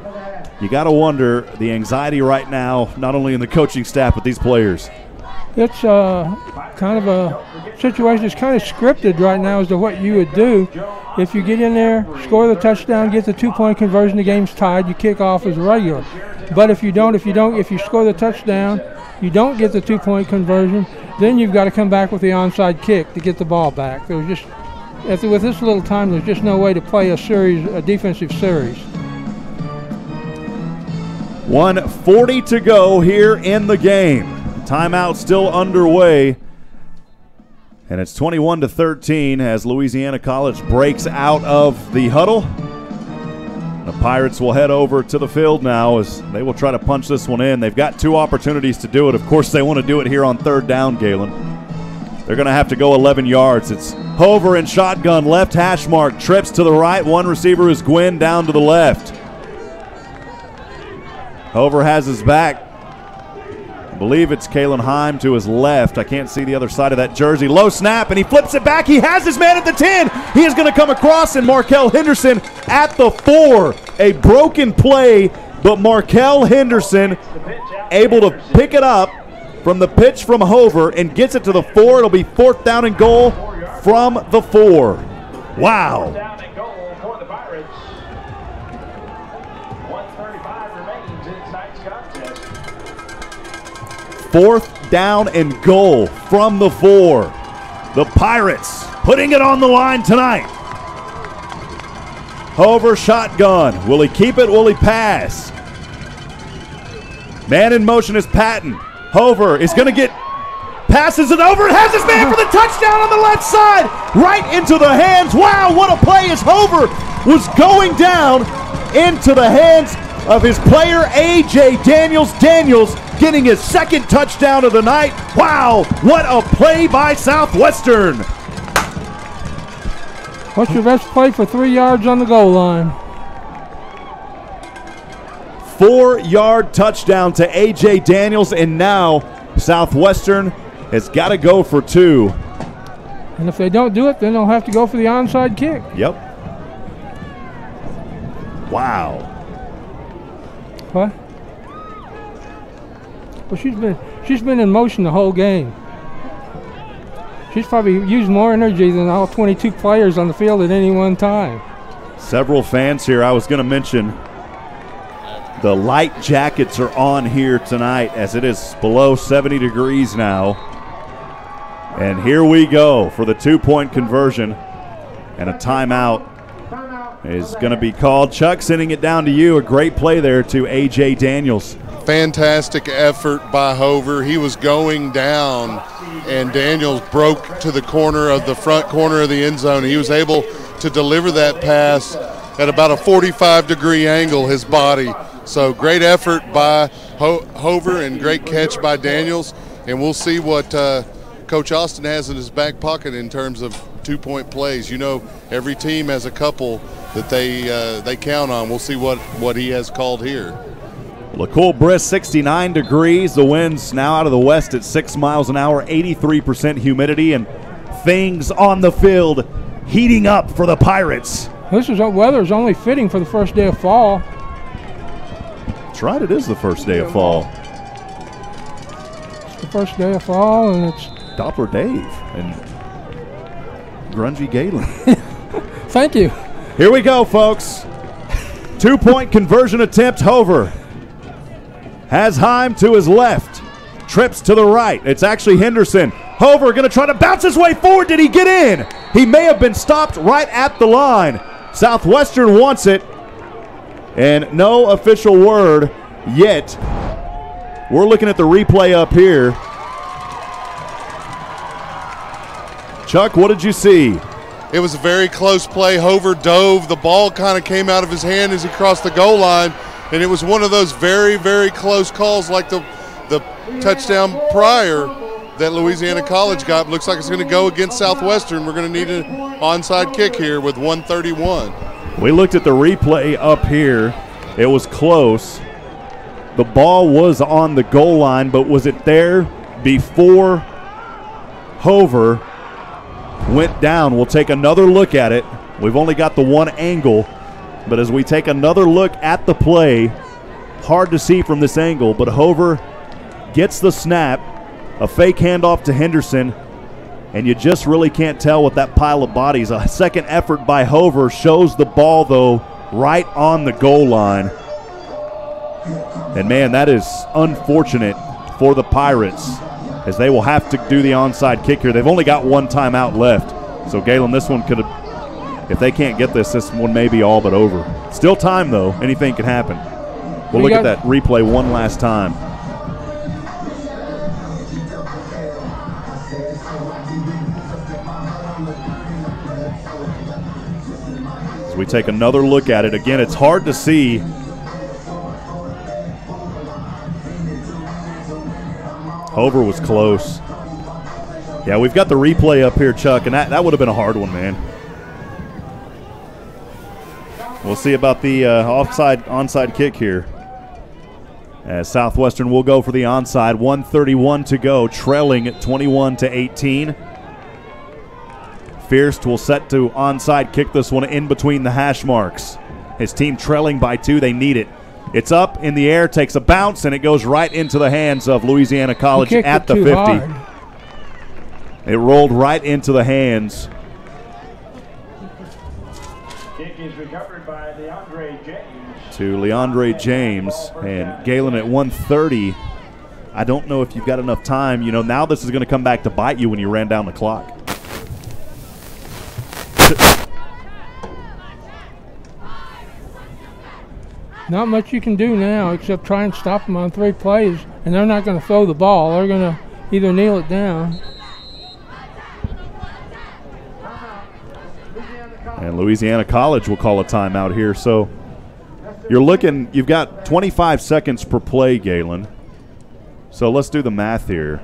[SPEAKER 1] you got to wonder the anxiety right now, not only in the coaching staff, but these players.
[SPEAKER 2] It's kind of a situation that's kind of scripted right now as to what you would do. If you get in there, score the touchdown, get the 2-point conversion, the game's tied, you kick off as regular. But if you score the touchdown, you don't get the 2-point conversion, then you've got to come back with the onside kick to get the ball back. There's just, with this little time, there's just no way to play a defensive series.
[SPEAKER 1] 1:40 to go here in the game. Timeout still underway. And it's 21-13 as Louisiana College breaks out of the huddle. The Pirates will head over to the field now as they will try to punch this one in. They've got 2 opportunities to do it. Of course, they want to do it here on 3rd down, Galen. They're going to have to go 11 yards. It's Hover in shotgun, left hash mark, trips to the right. One receiver is Gwynn down to the left. Hover has his back. I believe it's Kalen Heim to his left. I can't see the other side of that jersey. Low snap, and he flips it back. He has his man at the 10. He is going to come across, and Markel Henderson at the 4. A broken play, but Markel Henderson able to pick it up from the pitch from Hover and gets it to the 4. It'll be 4th down and goal from the 4. Wow.
[SPEAKER 5] Down and goal for the Pirates. 1:35 remains in tonight's contest.
[SPEAKER 1] 4th down and goal from the 4. The Pirates putting it on the line tonight. Hover shotgun. Will he keep it? Will he pass? Man in motion is Patton. Hover is going to get passes it over and has his man for the touchdown on the left side. Right into the hands. Wow, what a play as Hover was going down into the hands of his player, A.J. Daniels. Daniels getting his 2nd touchdown of the night. Wow, what a play by Southwestern.
[SPEAKER 2] What's your best play for 3 yards on the goal line?
[SPEAKER 1] 4-yard touchdown to A.J. Daniels, and now Southwestern has got to go for 2.
[SPEAKER 2] And if they don't do it, then they'll have to go for the onside kick.
[SPEAKER 1] Yep. Wow.
[SPEAKER 2] What? Well, she's been in motion the whole game. She's probably used more energy than all 22 players on the field at any one time.
[SPEAKER 1] Several fans here. I was going to mention the light jackets are on here tonight as it is below 70 degrees now. And here we go for the 2-point conversion. And a timeout is going to be called. Chuck, sending it down to you. A great play there to A.J. Daniels.
[SPEAKER 3] Fantastic effort by Hover. He was going down, and Daniels broke to the corner of the front corner of the end zone. He was able to deliver that pass at about a 45-degree angle, his body. So great effort by Hover and great catch by Daniels. And we'll see what Coach Austin has in his back pocket in terms of 2-point plays. You know, every team has a couple that they count on. We'll see what he has called here.
[SPEAKER 1] Well, a cool brisk 69 degrees. The wind's now out of the west at 6 miles an hour, 83% humidity, and things on the field heating up for the Pirates.
[SPEAKER 2] This weather is only fitting for the first day of fall.
[SPEAKER 1] That's right, it is the first day of fall.
[SPEAKER 2] It's the first day of fall, and it's
[SPEAKER 1] Doppler Dave and Grungy Galen.
[SPEAKER 2] Thank you.
[SPEAKER 1] Here we go, folks. 2-point conversion attempt. Hover has Heim to his left. Trips to the right. It's actually Henderson. Hover going to try to bounce his way forward. Did he get in? He may have been stopped right at the line. Southwestern wants it. And no official word yet. We're looking at the replay up here. Chuck, what did you see?
[SPEAKER 3] It was a very close play. Hover dove. The ball kind of came out of his hand as he crossed the goal line. And it was one of those very, very close calls like the touchdown prior that Louisiana College got. Looks like it's going to go against Southwestern. We're going to need an onside kick here with 1:31.
[SPEAKER 1] We looked at the replay up here. It was close. The ball was on the goal line, but was it there before Hover went down? We'll take another look at it. We've only got the one angle, but as we take another look at the play, hard to see from this angle, but Hover gets the snap, a fake handoff to Henderson, and you just really can't tell with that pile of bodies. A second effort by Hover shows the ball, though, right on the goal line. And, man, that is unfortunate for the Pirates as they will have to do the onside kick here. They've only got one timeout left. So, Galen, this one could have, if they can't get this one may be all but over. Still time, though. Anything can happen. We'll look at that replay one last time. As we take another look at it, again, it's hard to see. Hover was close. Yeah, we've got the replay up here, Chuck, and that would have been a hard one, man. We'll see about the onside kick here. As Southwestern will go for the onside. 1:31 to go, trailing at 21-18. Fierce will set to onside kick this one in between the hash marks. His team trailing by 2. They need it. It's up in the air, takes a bounce, and it goes right into the hands of Louisiana College at the 50.
[SPEAKER 2] Hard.
[SPEAKER 1] It rolled right into the hands.
[SPEAKER 5] Kick is recovered by Leandre James.
[SPEAKER 1] To Leandre James. And Galen at 1:30. I don't know if you've got enough time. You know, now this is going to come back to bite you when you ran down the clock.
[SPEAKER 2] Not much you can do now except try and stop them on 3 plays, and they're not going to throw the ball. They're going to either kneel it down.
[SPEAKER 1] And Louisiana College will call a timeout here. So you've got 25 seconds per play, Galen. So let's do the math here.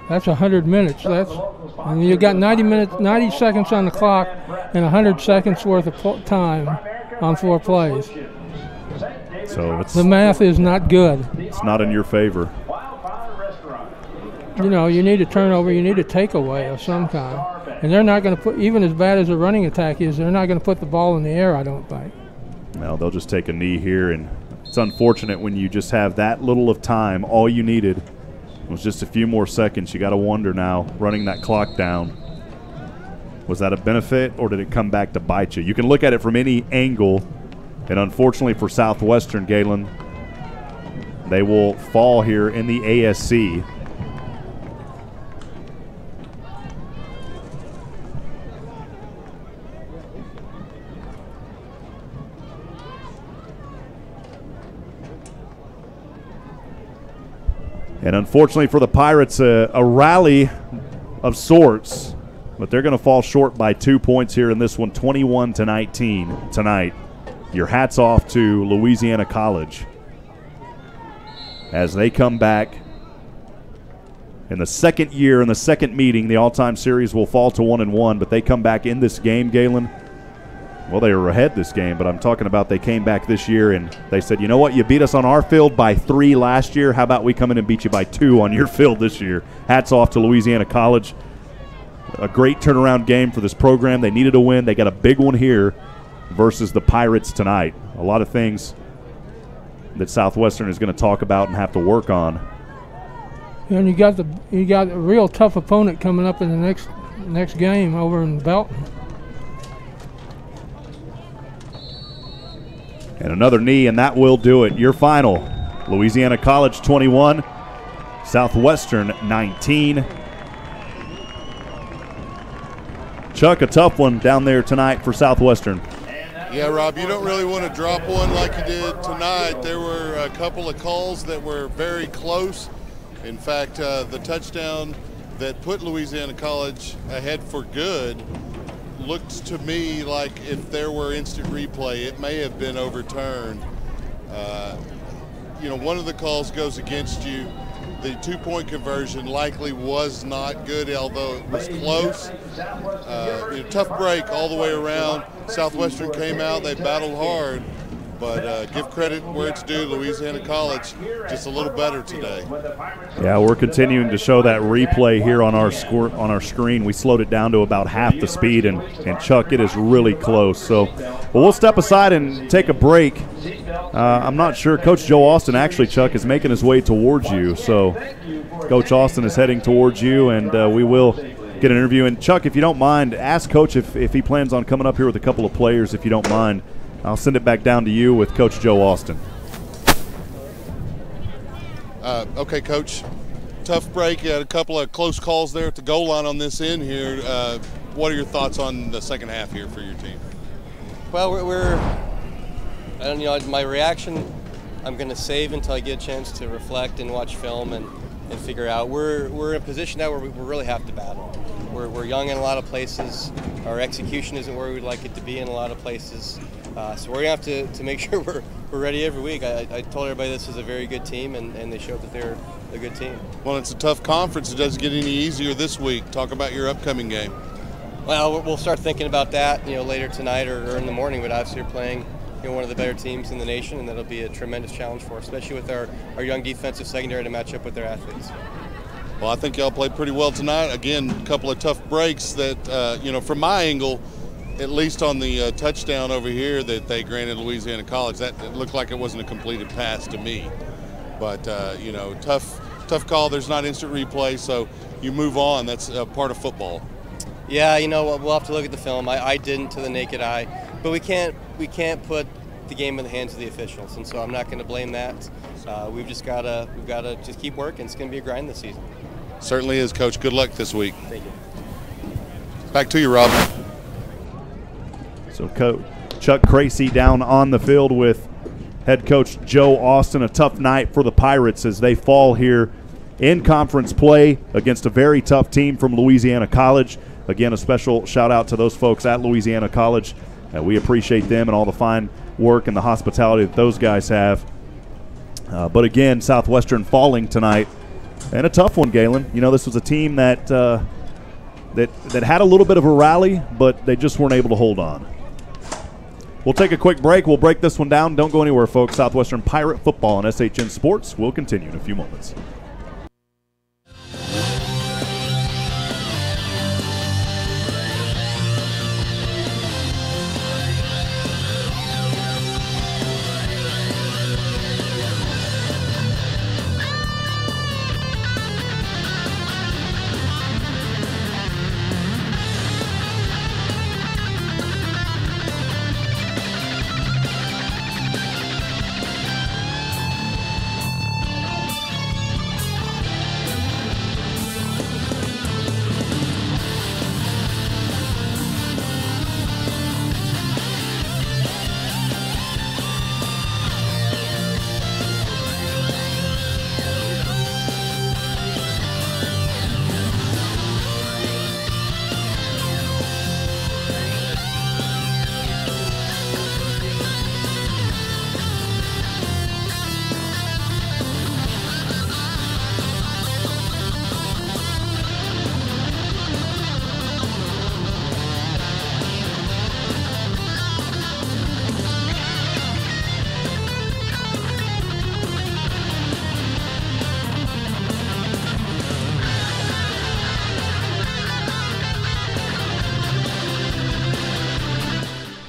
[SPEAKER 2] That's 100 minutes. And you've got 90 seconds on the clock and 100 seconds worth of time on 4 plays.
[SPEAKER 1] So
[SPEAKER 2] the math is not good.
[SPEAKER 1] It's not in your favor.
[SPEAKER 2] You know, you need a turnover, you need a takeaway of some kind. And they're not going to put, even as bad as a running attack is, they're not going to put the ball in the air, I don't think.
[SPEAKER 1] No, they'll just take a knee here, and it's unfortunate when you just have that little of time. All you needed was just a few more seconds. You got to wonder now, running that clock down, was that a benefit or did it come back to bite you? You can look at it from any angle, and unfortunately for Southwestern, Galen, they will fall here in the ASC. And unfortunately for the Pirates, a rally of sorts, but they're going to fall short by 2 points here in this one, 21-19 tonight. Your hats off to Louisiana College as they come back. In the second year, in the second meeting, the all-time series will fall to 1-1, but they come back in this game, Galen. Well, they were ahead this game, but I'm talking about they came back this year and they said, you know what, you beat us on our field by 3 last year. How about we come in and beat you by 2 on your field this year? Hats off to Louisiana College. A great turnaround game for this program. They needed a win. They got a big one here versus the Pirates tonight. A lot of things that Southwestern is going to talk about and have to work on.
[SPEAKER 2] And you got a real tough opponent coming up in the next game over in Belton.
[SPEAKER 1] And another knee, and that will do it. Your final, Louisiana College 21, Southwestern 19. Chuck, a tough one down there tonight for Southwestern.
[SPEAKER 3] Yeah, Rob, you don't really want to drop one like you did tonight. There were a couple of calls that were very close. In fact, the touchdown that put Louisiana College ahead for good looked to me like if there were instant replay, it may have been overturned. You know, one of the calls goes against you. The 2-point conversion likely was not good, although it was close. You know, tough break all the way around. Southwestern came out, they battled hard, but give credit where it's due. Louisiana College just a little better today.
[SPEAKER 1] Yeah, we're continuing to show that replay here on our screen. We slowed it down to about half the speed, and Chuck, it is really close. So, well, we'll step aside and take a break. I'm not sure. Coach Joe Austin, actually, Chuck, is making his way towards you. So, Coach Austin is heading towards you, and we will get an interview. And, Chuck, if you don't mind, ask Coach if he plans on coming up here with a couple of players, if you don't mind. I'll send it back down to you with Coach Joe Austin.
[SPEAKER 3] Okay, Coach. Tough break. You had a couple of close calls there at the goal line on this end here. What are your thoughts on the second half here for your team?
[SPEAKER 4] Well, I don't know, my reaction, I'm going to save until I get a chance to reflect and watch film and figure out. We're in a position now where we really have to battle. We're young in a lot of places. Our execution isn't where we'd like it to be in a lot of places. So we're going to have to make sure we're ready every week. I told everybody this is a very good team, and they showed that they're a good team.
[SPEAKER 3] Well, it's a tough conference. It doesn't get any easier this week. Talk about your upcoming game.
[SPEAKER 4] Well, we'll start thinking about that, later tonight or in the morning. But obviously, we're playing, one of the better teams in the nation, and that'll be a tremendous challenge for us, especially with our young defensive secondary to match up with their athletes.
[SPEAKER 3] Well, I think y'all played pretty well tonight. Again, a couple of tough breaks that, from my angle, at least on the touchdown over here that they granted Louisiana College, that it looked like it wasn't a completed pass to me. But, tough call. There's not instant replay, so you move on. That's part of football.
[SPEAKER 4] Yeah, we'll have to look at the film. I didn't to the naked eye, but we can't put the game in the hands of the officials, and so I'm not going to blame that. We've got to just keep working. It's going to be a grind this season.
[SPEAKER 3] Certainly is, Coach. Good luck this week.
[SPEAKER 4] Thank you.
[SPEAKER 3] Back to you, Rob.
[SPEAKER 1] So Chuck Cracy down on the field with head coach Joe Austin. A tough night for the Pirates as they fall here in conference play against a very tough team from Louisiana College. Again, a special shout-out to those folks at Louisiana College. We appreciate them and all the fine work and the hospitality that those guys have. But again, Southwestern falling tonight. And a tough one, Galen. This was a team that had a little bit of a rally, but they just weren't able to hold on. We'll take a quick break. We'll break this one down. Don't go anywhere, folks. Southwestern Pirate Football on SHN Sports will continue in a few moments.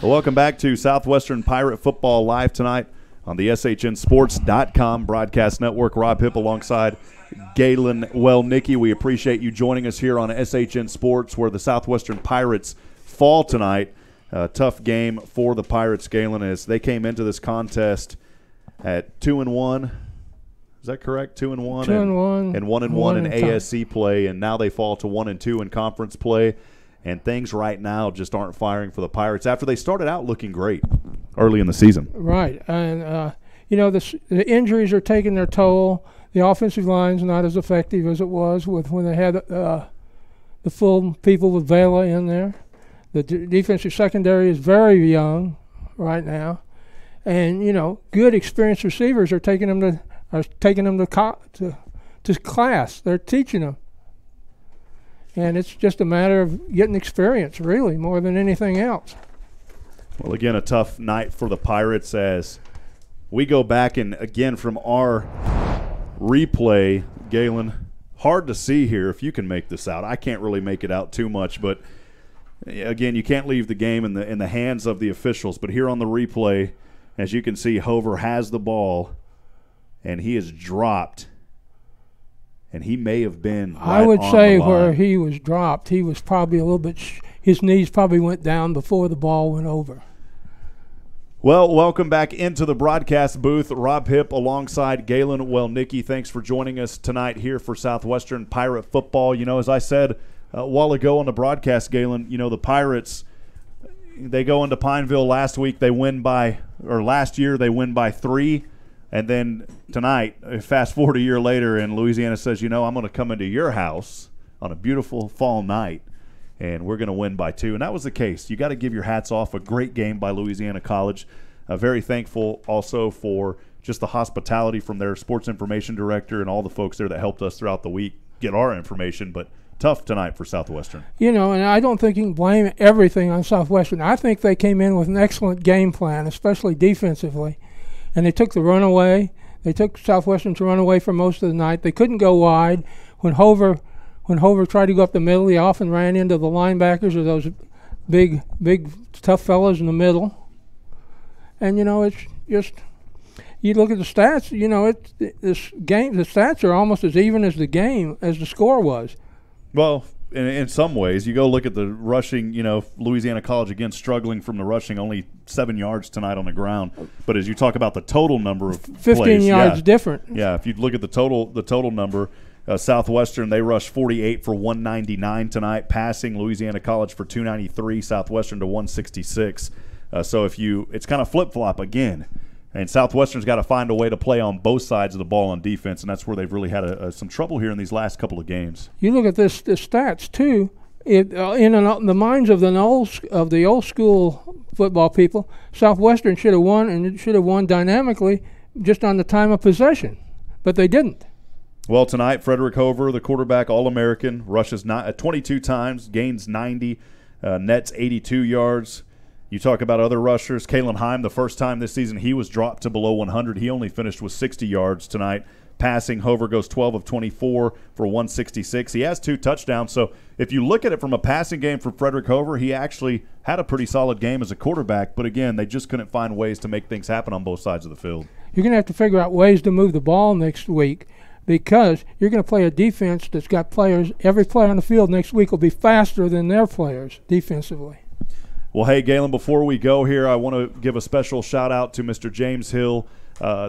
[SPEAKER 1] Well, welcome back to Southwestern Pirate Football live tonight on the SHNSports.com broadcast network. Rob Hipp alongside Galen Wellnicki. We appreciate you joining us here on SHN Sports, where the Southwestern Pirates fall tonight. Tough game for the Pirates, Galen, as they came into this contest at 2-1. Is that correct? 2-1,
[SPEAKER 2] 2-1,
[SPEAKER 1] and 1-1 in ASC play, and now they fall to 1-2 in conference play. And things right now just aren't firing for the Pirates after they started out looking great early in the season.
[SPEAKER 2] Right. And, the injuries are taking their toll. The offensive line's not as effective as it was when they had the full people with Vela in there. The defensive secondary is very young right now. And, good experienced receivers are taking them to class. They're teaching them. And it's just a matter of getting experience, really, more than anything else.
[SPEAKER 1] Well, again, a tough night for the Pirates as we go back and, again, from our replay, Galen, hard to see here if you can make this out. I can't really make it out too much, but, again, you can't leave the game in the hands of the officials. But here on the replay, as you can see, Hover has the ball, and he is dropped. And he may have been right
[SPEAKER 2] I would
[SPEAKER 1] on
[SPEAKER 2] say
[SPEAKER 1] the line.
[SPEAKER 2] Where he was dropped, he was probably a little bit his knees probably went down before the ball went over.
[SPEAKER 1] Well, welcome back into the broadcast booth. Rob Hipp alongside Galen Wellnicki. Thanks for joining us tonight here for Southwestern Pirate Football. As I said a while ago on the broadcast, Galen, the Pirates, they go into Pineville last year they win by 3. And then tonight, fast forward a year later, and Louisiana says, I'm going to come into your house on a beautiful fall night and we're going to win by 2. And that was the case. You got to give your hats off. A great game by Louisiana College. Very thankful also for just the hospitality from their sports information director and all the folks there that helped us throughout the week get our information. But tough tonight for Southwestern.
[SPEAKER 2] And I don't think you can blame everything on Southwestern. I think they came in with an excellent game plan, especially defensively. And they took the run away. They took Southwestern to run away for most of the night. They couldn't go wide. When Hover tried to go up the middle, he often ran into the linebackers or those big, tough fellows in the middle. And, it's just – you look at the stats, the stats are almost as even as the score was.
[SPEAKER 1] Well, in some ways, you go look at the rushing, Louisiana College, again, struggling from the rushing, only 7 yards tonight on the ground. But as you talk about the total number of
[SPEAKER 2] 15
[SPEAKER 1] plays,
[SPEAKER 2] yards different.
[SPEAKER 1] Yeah, if you look at the total number, Southwestern, they rushed 48 for 199 tonight, passing Louisiana College for 293, Southwestern to 166. So it's kind of flip-flop again. And Southwestern's got to find a way to play on both sides of the ball on defense, and that's where they've really had some trouble here in these last couple of games.
[SPEAKER 2] You look at the stats too. In the minds of the old school football people, Southwestern should have won, and it should have won dynamically just on the time of possession, but they didn't.
[SPEAKER 1] Well, tonight, Frederick Hover, the quarterback, All-American, rushes 22 times, gains 90, nets 82 yards. You talk about other rushers. Kalen Heim, the first time this season he was dropped to below 100. He only finished with 60 yards tonight. Passing, Hover goes 12 of 24 for 166. He has 2 touchdowns. So if you look at it from a passing game for Frederick Hover, he actually had a pretty solid game as a quarterback. But, again, they just couldn't find ways to make things happen on both sides of the field.
[SPEAKER 2] You're going to have to figure out ways to move the ball next week because you're going to play a defense that's got players. Every player on the field next week will be faster than their players defensively.
[SPEAKER 1] Well, hey, Galen, before we go here, I want to give a special shout-out to Mr. James Hill.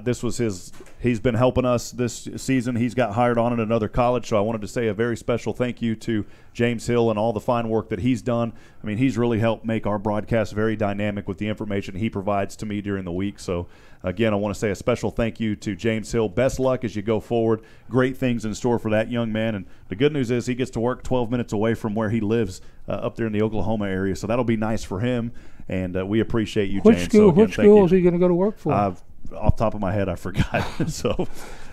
[SPEAKER 1] This was he's been helping us this season. He's got hired on at another college, so I wanted to say a very special thank you to James Hill and all the fine work that he's done. I mean, he's really helped make our broadcast very dynamic with the information he provides to me during the week. So, again, I want to say a special thank you to James Hill. Best luck as you go forward. Great things in store for that young man. And the good news is he gets to work 12 minutes away from where he lives up there in the Oklahoma area. So that'll be nice for him, and we appreciate you, James.
[SPEAKER 2] Which school is he going to go to work for?
[SPEAKER 1] Off the top of my head, I forgot.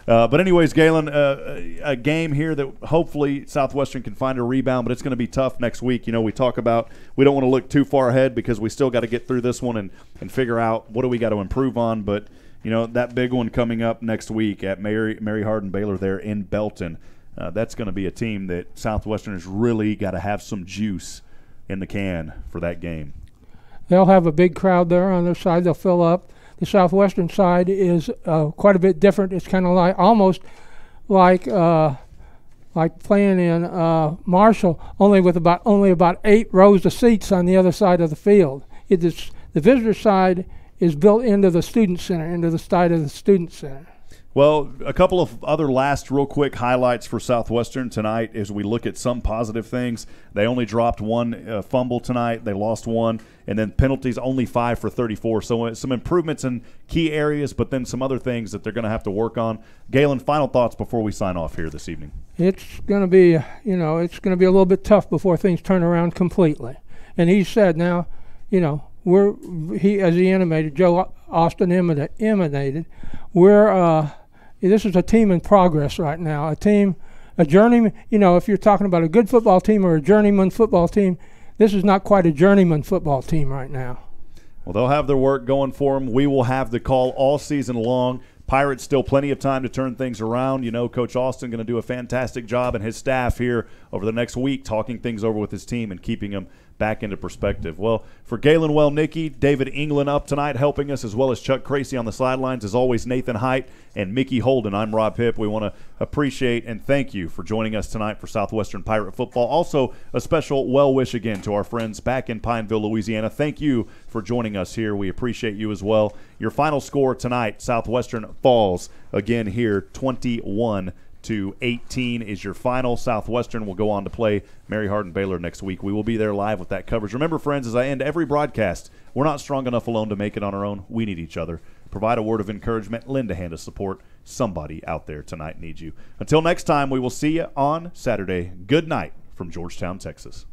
[SPEAKER 1] But anyways, Galen, a game here that hopefully Southwestern can find a rebound, but it's going to be tough next week. We talk about we don't want to look too far ahead because we still got to get through this one and figure out what do we got to improve on. But, that big one coming up next week at Mary Hardin Baylor there in Belton, that's going to be a team that Southwestern has really got to have some juice in the can for that game.
[SPEAKER 2] They'll have a big crowd there on their side. They'll fill up. The Southwestern side is quite a bit different. It's kind of almost like playing in Marshall, only about 8 rows of seats on the other side of the field. The visitor side is built into the student center, into the side of the student center.
[SPEAKER 1] Well, a couple of other last real quick highlights for Southwestern tonight as we look at some positive things. They only dropped 1 fumble tonight. They lost 1. And then penalties only 5 for 34. So some improvements in key areas, but then some other things that they're going to have to work on. Galen, final thoughts before we sign off here this evening.
[SPEAKER 2] It's going to be, it's going to be a little bit tough before things turn around completely. And he said now, as he intimated, Joe Austin emanated, this is a team in progress right now. A journeyman. If you're talking about a good football team or a journeyman football team, this is not quite a journeyman football team right now.
[SPEAKER 1] Well, they'll have their work going for them. We will have the call all season long. Pirates still plenty of time to turn things around. Coach Austin going to do a fantastic job and his staff here over the next week talking things over with his team and keeping them back into perspective. Well, for Galen Wellnicki, David England up tonight helping us, as well as Chuck Cracy on the sidelines, as always, Nathan Height and Mickey Holden. I'm Rob Hipp. We want to appreciate and thank you for joining us tonight for Southwestern Pirate football. Also, a special well wish again to our friends back in Pineville, Louisiana. Thank you for joining us here. We appreciate you as well. Your final score tonight, Southwestern falls again here, 21-18 is your final. Southwestern will go on to play Mary Hardin Baylor next week. We will be there live with that coverage. Remember, friends, as I end every broadcast, we're not strong enough alone to make it on our own. We need each other. Provide a word of encouragement. Lend a hand of support. Somebody out there tonight needs you. Until next time, we will see you on Saturday. Good night from Georgetown, Texas.